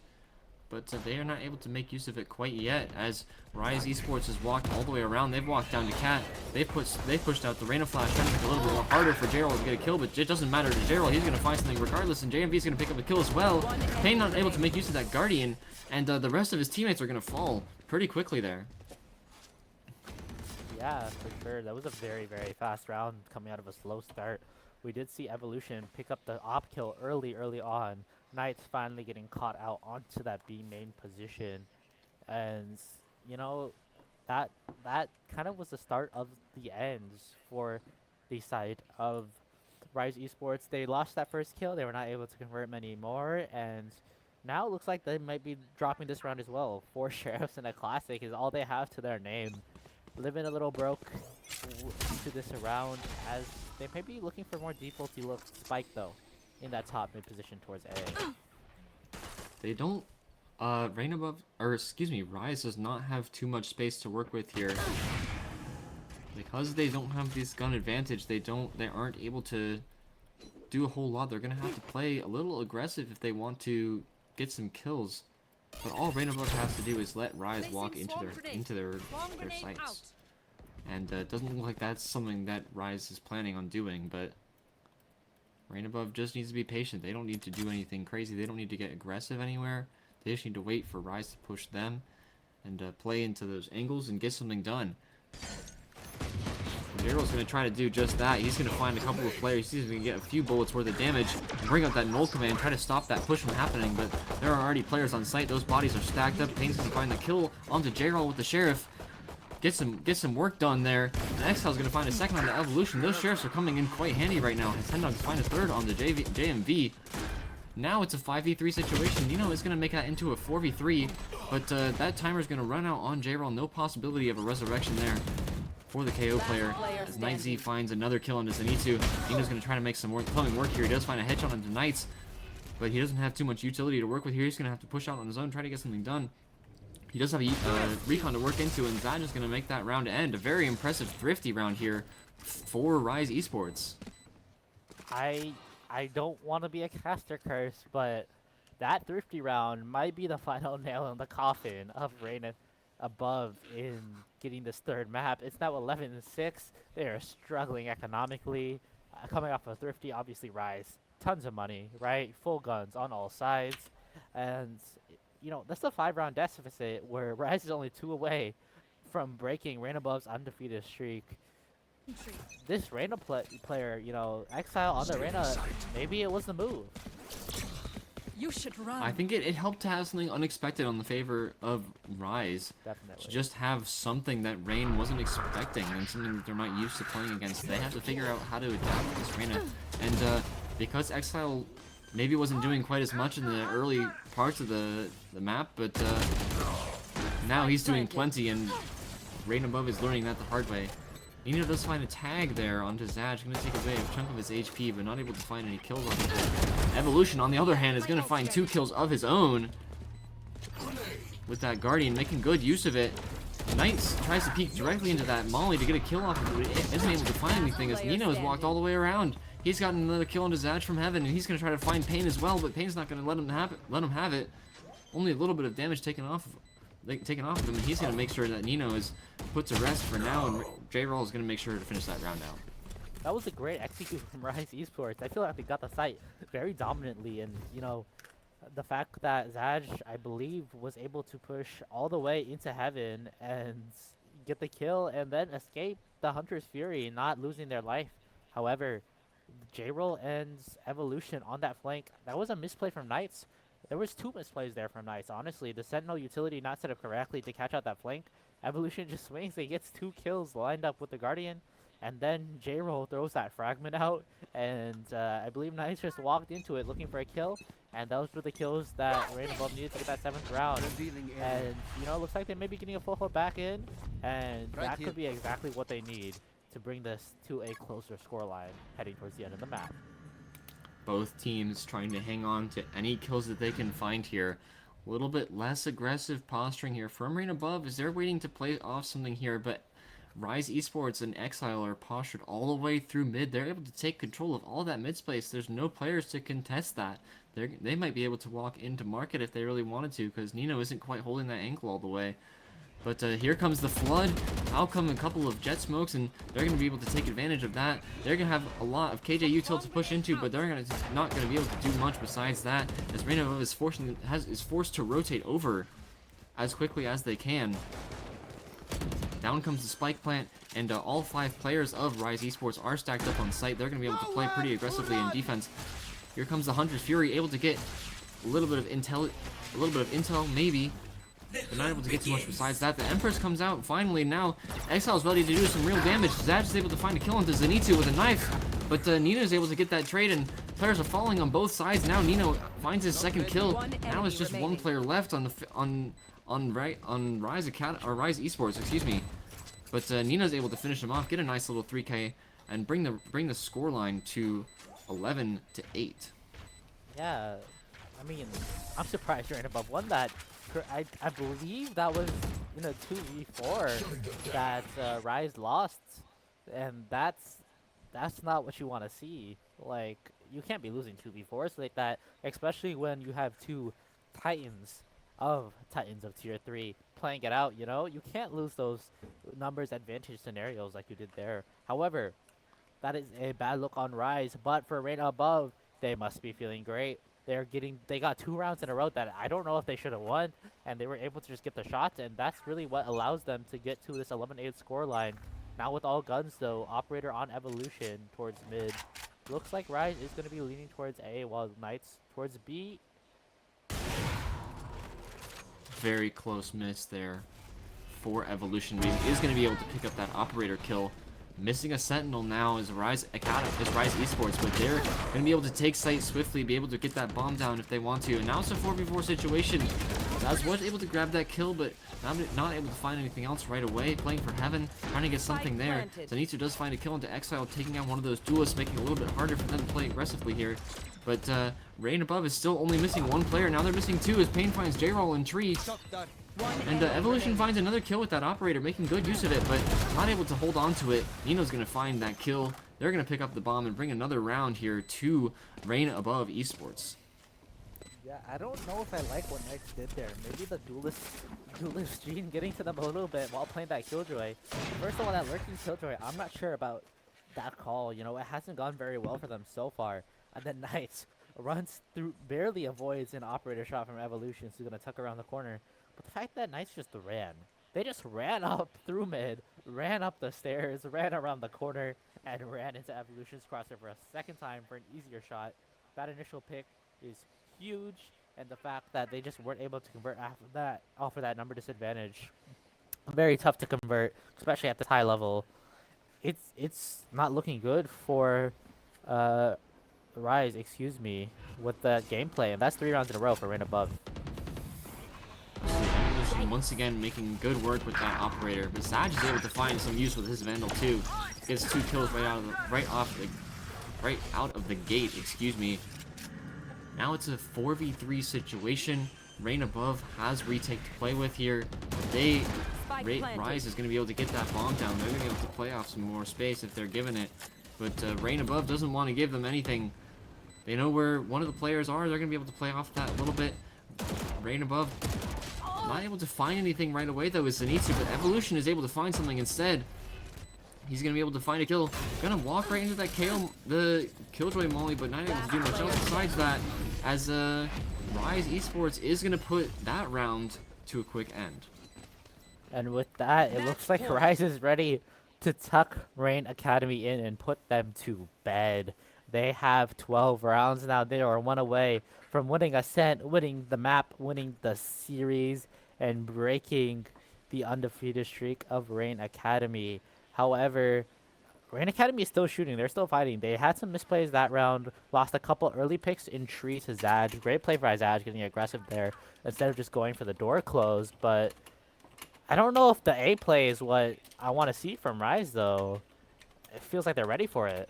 but they are not able to make use of it quite yet, as Ryze Esports has walked all the way around. They've walked down to Cat. They pushed out the Rain of Flash, trying to make it a little bit more harder for J-Roll to get a kill, but it doesn't matter to J-Roll. He's going to find something regardless, and JMV is going to pick up a kill as well. Payne not able to make use of that Guardian, and the rest of his teammates are going to fall pretty quickly there. Yeah, for sure. That was a very, very fast round coming out of a slow start. We did see Evolution pick up the op kill early on. Knights finally getting caught out onto that B main position. And, you know, that kind of was the start of the ends for the side of Ryze Esports. They lost that first kill. They were not able to convert many more. And now it looks like they might be dropping this round as well. 4 sheriffs in a classic is all they have to their name. Living a little broke to this round, as they may be looking for more defaulty look spike though in that top mid position towards A. They don't Rain Above, or excuse me, Ryze does not have too much space to work with here. Because they don't have this gun advantage, they aren't able to do a whole lot. They're gonna have to play a little aggressive if they want to get some kills. But all Rain Above has to do is let Ryze walk into their sights. And it doesn't look like that's something that Ryze is planning on doing, but Rain Above just needs to be patient. They don't need to do anything crazy. They don't need to get aggressive anywhere. They just need to wait for Ryze to push them and play into those angles and get something done. Daryl's going to try to do just that. He's going to find a couple of players. He's going to get a few bullets worth of damage and bring out that null command, try to stop that push from happening, but there are already players on site. Those bodies are stacked up. Payne's going to find the kill onto J-Roll with the Sheriff. get some work done there. And Exile's gonna find a second on the Evolution. Those sheriffs are coming in quite handy right now. His Hendog's find a third on the JMV. Now it's a 5v3 situation. Nino is gonna make that into a 4v3, but that timer is gonna run out on J-Roll. No possibility of a resurrection there for the KO player. As KnightZ finds another kill on Zenitsu. Nino's gonna try to make some plumbing work here. He does find a headshot on the Knights, but he doesn't have too much utility to work with here. He's gonna have to push out on his own, try to get something done. He does have a recon to work into, and Zaj is going to make that round end. A very impressive thrifty round here for Ryze Esports. I don't want to be a caster curse, but that thrifty round might be the final nail in the coffin of Reina above in getting this third map. It's now 11-6. They are struggling economically. Coming off a thrifty, obviously Ryze, tons of money, right? Full guns on all sides, and you know, that's a 5-round deficit where Ryze is only 2 away from breaking Reign Above's undefeated streak. This Reina player, you know, Exile on the Reina, maybe it was the move. You should run. I think it helped to have something unexpected on the favor of Ryze. Definitely. To just have something that Reign wasn't expecting and something that they're not used to playing against. They have to figure out how to adapt to this Reina. And because Exile maybe wasn't doing quite as much in the early parts of the map, but now he's doing plenty, and Reign Above is learning that the hard way. Nino does find a tag there onto Zaj, gonna take away a chunk of his HP, but not able to find any kills on him. Evolution, on the other hand, is gonna find 2 kills of his own with that Guardian, making good use of it. Knights tries to peek directly into that Molly to get a kill off of it, but isn't able to find anything as Nino has walked all the way around. He's gotten another kill onto Zaj from heaven, and he's going to try to find Pain as well, but Pain's not going to let him have it. Only a little bit of damage taken off of him, and he's going to make sure that Nino is put to rest for now, and J-Roll is going to make sure to finish that round out. That was a great execution from Ryze Esports. I feel like they got the site very dominantly, and you know, the fact that Zaj, I believe, was able to push all the way into heaven and get the kill and then escape the Hunter's Fury, not losing their life. However, J-Roll and Evolution on that flank, that was a misplay from Knights. There was 2 misplays there from Knights, honestly. The Sentinel utility not set up correctly to catch out that flank. Evolution just swings, he gets 2 kills lined up with the Guardian, and then J-Roll throws that fragment out, and I believe Knights just walked into it looking for a kill, and those were the kills that Reign Above needed to get that 7th round. And, you know, it looks like they may be getting a full hit back in, and that could be exactly what they need to bring this to a closer scoreline heading towards the end of the map. Both teams trying to hang on to any kills that they can find here. A little bit less aggressive posturing here from Reign Above as they're waiting to play off something here, but Ryze Esports and Exile are postured all the way through mid. They're able to take control of all that mid space. There's no players to contest that. They might be able to walk into market if they really wanted to, because Nino isn't quite holding that ankle all the way. But here comes the Flood. Out come a couple of jet smokes, and they're going to be able to take advantage of that. They're going to have a lot of KJ util to push into, but they're not going to be able to do much besides that, as Reign Above is forced to rotate over as quickly as they can. Down comes the spike plant, and all 5 players of Ryze Esports are stacked up on site. They're going to be able to play pretty aggressively in defense. Here comes the Hunter's Fury, able to get a little bit of intel, maybe. But not able to get too much besides that. The Empress comes out finally. Now Exile's ready to do some real damage. Zaj is able to find a kill onto Zenitsu with a knife, but Nino is able to get that trade, and players are falling on both sides. Now Nino finds his 2nd kill. Now it's just 1 player left on Ryze Esports, excuse me. But Nino's able to finish him off, get a nice little 3K, and bring the scoreline to 11-8. Yeah, I mean, I'm surprised Reign Above won that. I believe that was in a 2v4 that Ryze lost, and that's not what you want to see. Like, you can't be losing 2v4s like that, especially when you have 2 Titans of Tier 3 playing it out, you know? You can't lose those numbers advantage scenarios like you did there. However, that is a bad look on Ryze, but for Reign Above, they must be feeling great. They got 2 rounds in a row that I don't know if they should have won, and they were able to just get the shots, and that's really what allows them to get to this 11-8 scoreline. Now with all guns though, Operator on Evolution towards mid. Looks like Ryze is going to be leaning towards A, while Knights towards B. Very close miss there for Evolution. He is going to be able to pick up that operator kill. Missing a sentinel now is Ryze Esports, but they're going to be able to take site swiftly, be able to get that bomb down if they want to. And now it's a 4v4 situation. Zaz was able to grab that kill, but not able to find anything else right away. Playing for Heaven, trying to get something there. Zenitsu does find a kill into Exile, taking out one of those duelists, making it a little bit harder for them to play aggressively here. But Rain above is still only missing one player. Now they're missing two as Pain finds J-Roll and Tree. And Evolution finds another kill with that operator, making good use of it, but not able to hold on to it. Nino's going to find that kill. They're going to pick up the bomb and bring another round here to Rain above Esports. Yeah, I don't know if I like what Knights did there. Maybe the duelist gene getting to them a little bit while playing that Killjoy. First of all, that lurking Killjoy, I'm not sure about that call. You know, it hasn't gone very well for them so far. And then Knights runs through, barely avoids an operator shot from Evolution, so he's going to tuck around the corner. But the fact that Knights just ran. They just ran up through mid, ran up the stairs, ran around the corner, and ran into Evolution's crosser for a second time for an easier shot. That initial pick is huge, and the fact that they just weren't able to convert after that, off of that number disadvantage, very tough to convert, especially at this high level. It's not looking good for Ryze, excuse me, with the gameplay, and that's 3 rounds in a row for Rain above. Evolution once again making good work with that operator, but Saj is able to find some use with his Vandal too. Gets 2 kills right out of the gate, excuse me. Now it's a 4v3 situation. Rain above has retake to play with here. Ryze is going to be able to get that bomb down. They're going to be able to play off some more space if they're given it. But Rain above doesn't want to give them anything. They know where one of the players are. They're going to be able to play off that a little bit. Rain above not able to find anything right away though is Zenitsu, but Evolution is able to find something instead. He's going to be able to find a kill. Gonna walk right into that the Killjoy molly, but not able to do much else besides that, as Ryze Esports is going to put that round to a quick end. And with that, it looks like Ryze is ready to tuck Rain Academy in and put them to bed. They have 12 rounds now. They are 1 away from winning Ascent, winning the map, winning the series, and breaking the undefeated streak of Rain Academy. However, Rain Academy is still shooting. They're still fighting. They had some misplays that round. Lost a couple early picks in Tree to Zaj. Great play for Zaj, getting aggressive there instead of just going for the door close. But I don't know if the A play is what I want to see from Ryze, though. It feels like they're ready for it.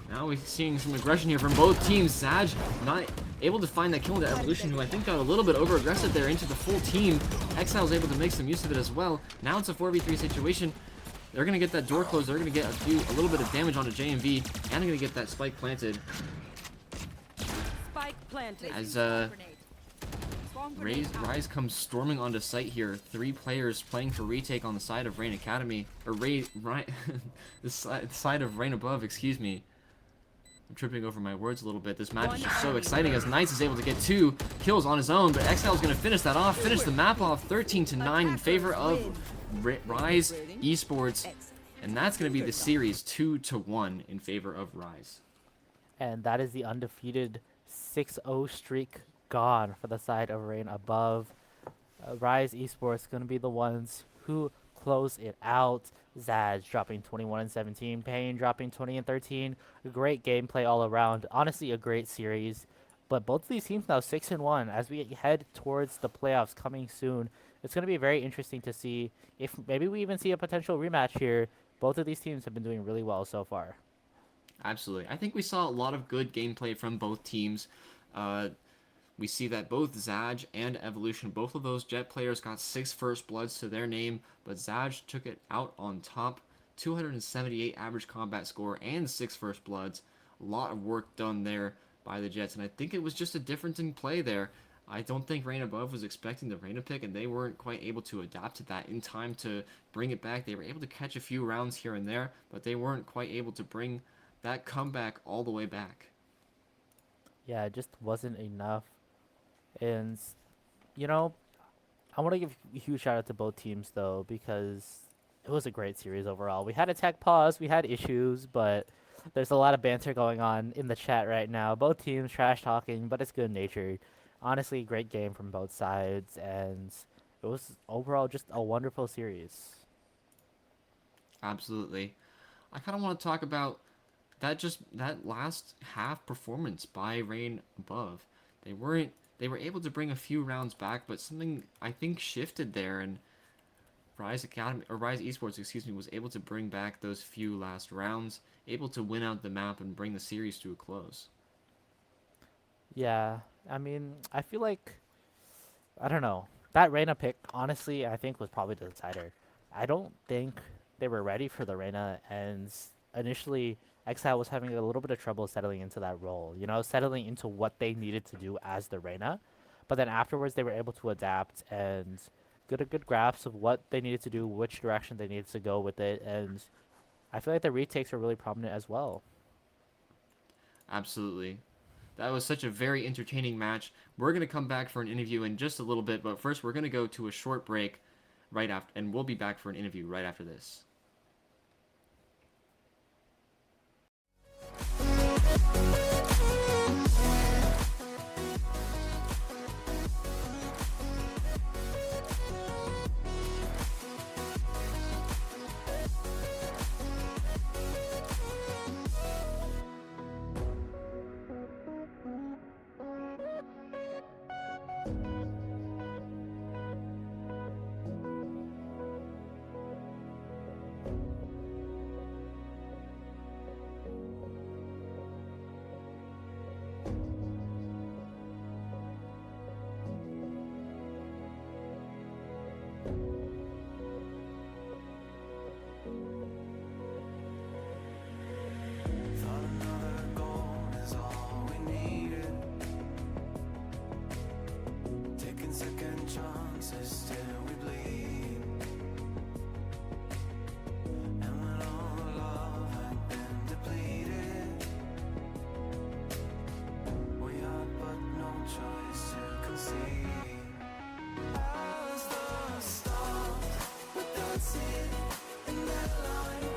Now we're seeing some aggression here from both teams. Saj not able to find that kill into Evolution, who I think got a little bit over-aggressive there into the full team. Exile's able to make some use of it as well. Now it's a 4v3 situation. They're going to get that door closed. They're going to do a little bit of damage onto JMV, and they're going to get that spike planted. As Ryze comes storming onto site here. 3 players playing for retake on the side of Rain Academy, or the side of Rain above, excuse me. I'm tripping over my words a little bit. This match is just so exciting as Knights is able to get 2 kills on his own, but Exile is going to finish that off, finish the map off 13-9 in favor of Ryze Esports, and that's going to be the series 2-1 in favor of Ryze. And that is the undefeated 6-0 streak gone for the side of Rain above. Ryze Esports going to be the ones who close it out. Zaj dropping 21-17, Pain dropping 20-13. Great gameplay all around. Honestly, a great series. But both of these teams now 6-1 as we head towards the playoffs coming soon. It's going to be very interesting to see if maybe we even see a potential rematch here. Both of these teams have been doing really well so far. Absolutely. I think we saw a lot of good gameplay from both teams. We see that both Zaj and Evolution, both of those Jet players got 6 first bloods to their name, but Zaj took it out on top. 278 average combat score and 6 first bloods. A lot of work done there by the Jets, and I think it was just a difference in play there. I don't think Rain above was expecting the Reyna pick, and they weren't quite able to adapt to that in time to bring it back. They were able to catch a few rounds here and there, but they weren't quite able to bring that comeback all the way back. Yeah, it just wasn't enough. And, you know, I want to give a huge shout out to both teams, though, because it was a great series overall. We had a tech pause, we had issues, but there's a lot of banter going on in the chat right now. Both teams trash talking, but it's good natured. Honestly, great game from both sides, and It was overall just a wonderful series. Absolutely. I kind of want to talk about that last half performance by Rain Above. They were able to bring a few rounds back, but something I think shifted there, and Ryze Academy or Ryze Esports, excuse me, was able to bring back those few last rounds, able to win out the map and bring the series to a close. Yeah, I mean, I feel like I don't know. That Reyna pick, honestly, I think was probably the decider. I don't think they were ready for the Reyna, and initially, Exile was having a little bit of trouble settling into that role, you know, settling into what they needed to do as the Reyna. But then afterwards, they were able to adapt and get a good grasp of what they needed to do, which direction they needed to go with it, and I feel like the retakes are really prominent as well. Absolutely. That was such a very entertaining match. We're going to come back for an interview in just a little bit, but first we're going to go to a short break right after, and we'll be back for an interview right after this. Thought another goal is all we needed. Taking second chances till we bleed. And when all the love had been depleted, we had but no choice to concede. As the stars were dancing in that line,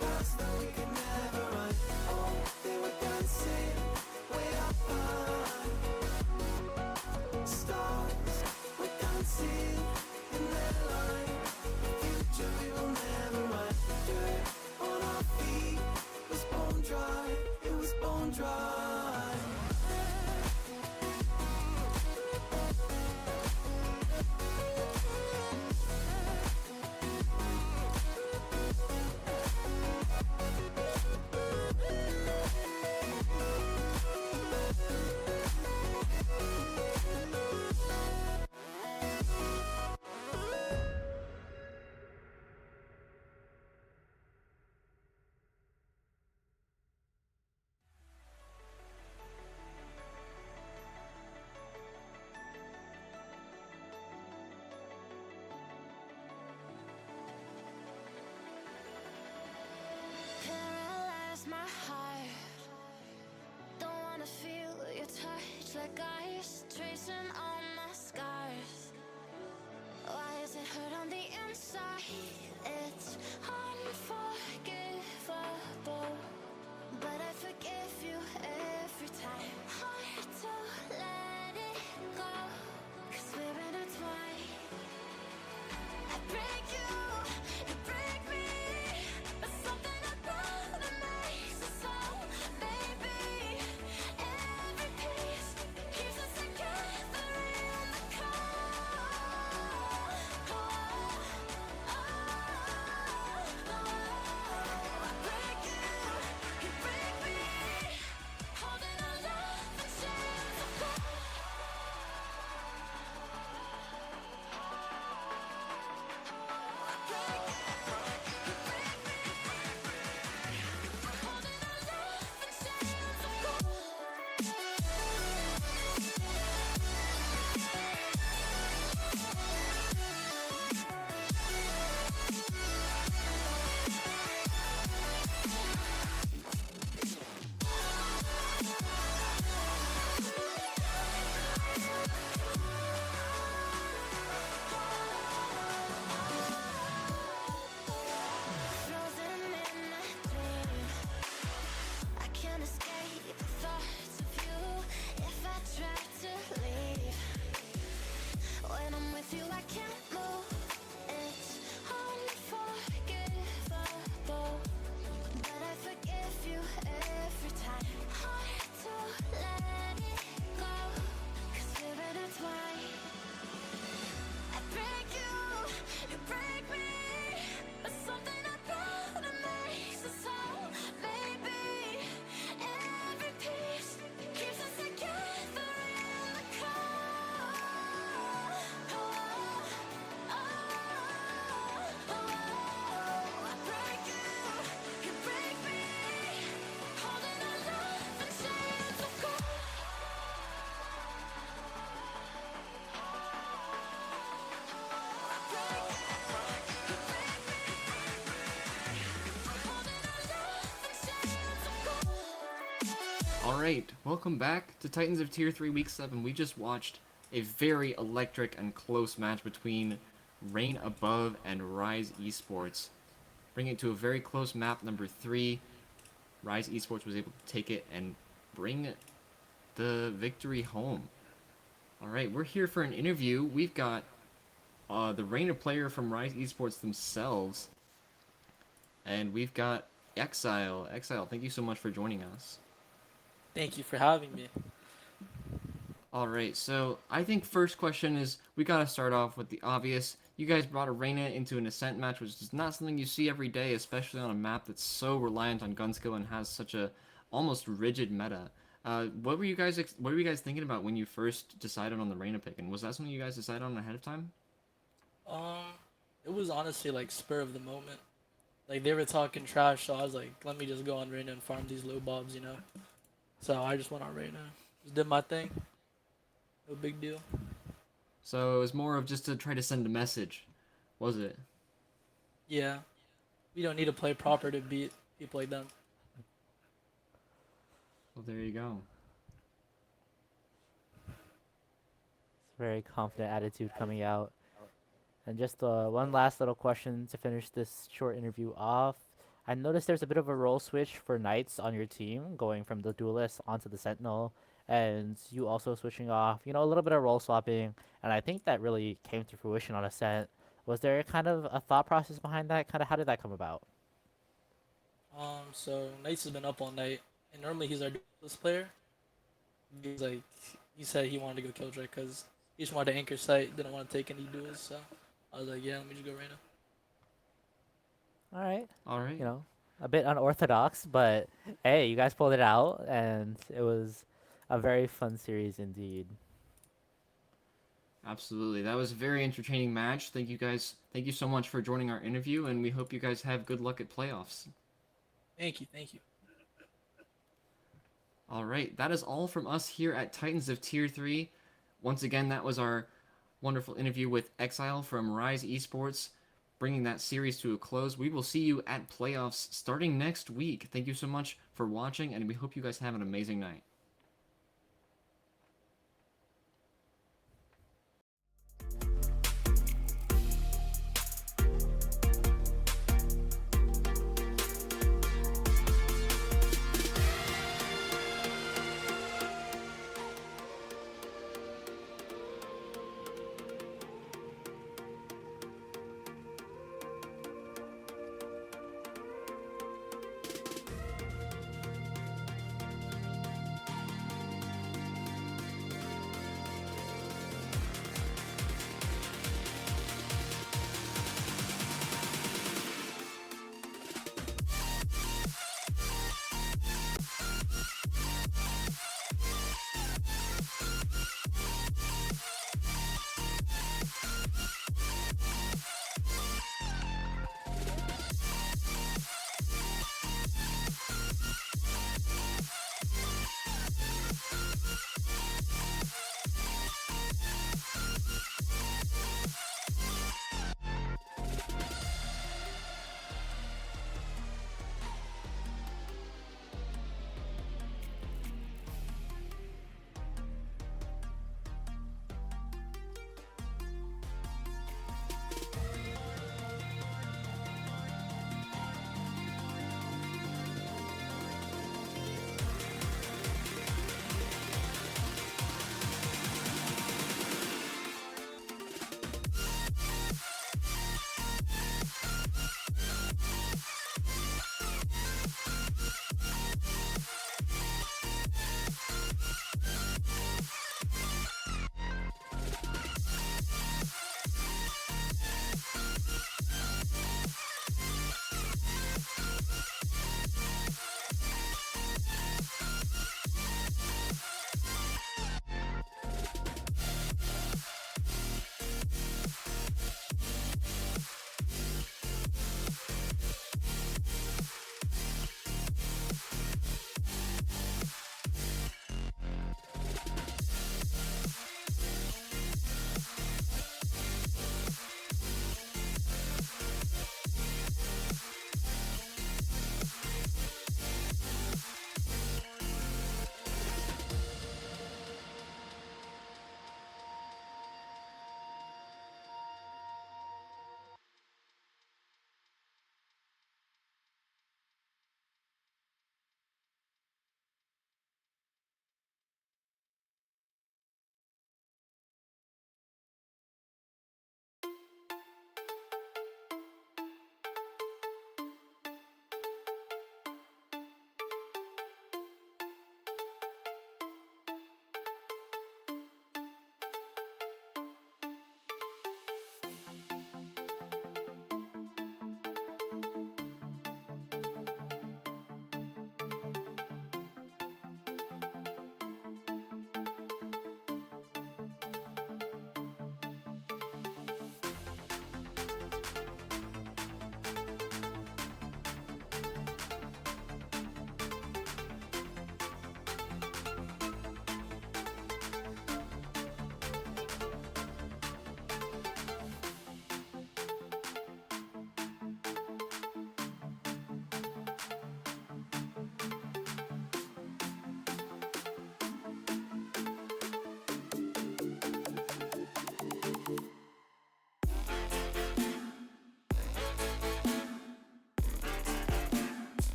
past that we could never run. Oh, they were dancing way up high. Stars were dancing in that line. Future we will never run. Dirt on our feet was bone dry. It was bone dry. Paralyze my heart. Don't wanna feel your touch like ice, tracing all my scars. Why is it hurt on the inside? It's unforgivable, but I forgive you every time. Hard to let it go, 'cause we're intertwined. I break you break me, but something about it makes us so, baby. Every piece keeps us together in the cold. I break you break me, holding our love in chains of gold. Alright, welcome back to Titans of Tier 3 Week 7. We just watched a very electric and close match between Reign Above and Ryze Esports. Bringing it to a very close map, number 3. Ryze Esports was able to take it and bring the victory home. Alright, we're here for an interview. We've got the Reign player from Ryze Esports themselves. And we've got Exile. Exile, thank you so much for joining us. Thank you for having me. Alright, so I think first question is, we gotta start off with the obvious. You guys brought Arena into an Ascent match, which is not something you see every day, especially on a map that's so reliant on gun skill and has such a almost rigid meta. What were you guys thinking about when you first decided on the Reina pick, and was that something you guys decided on ahead of time? It was honestly like spur of the moment. Like they were talking trash, so I was like, let me just go on Reina and farm these low bobs, you know. So I just went on Reina, just did my thing. No big deal. So it was more of just to try to send a message, was it? Yeah, we don't need to play proper to beat people like them. Well, there you go. It's a very confident attitude coming out. And just one last little question to finish this short interview off. I noticed there's a bit of a role switch for Knights on your team, going from the Duelist onto the Sentinel, and you also switching off, a little bit of role swapping, and I think that really came to fruition on Ascent. Was there kind of a thought process behind that? Kind of how did that come about? So Knights has been up all night, and normally he's our duelist player. He's like, he said he wanted to go Killjoy because he just wanted to anchor site, didn't want to take any duels. So I was like, yeah, let me just go Reina. All right. All right. A bit unorthodox, but hey, you guys pulled it out, and it was a very fun series indeed. Absolutely. That was a very entertaining match. Thank you guys. Thank you so much for joining our interview, and we hope you guys have good luck at playoffs. Thank you, thank you. All right. That is all from us here at Titans of Tier 3. Once again, that was our wonderful interview with Exile from Ryze Esports, bringing that series to a close. We will see you at playoffs starting next week. Thank you so much for watching, and we hope you guys have an amazing night.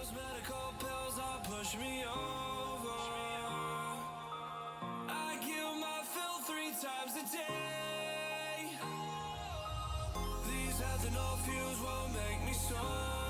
Those medical pills all push me over. I kill my fill 3 times a day. These ethanol fumes won't make me sober.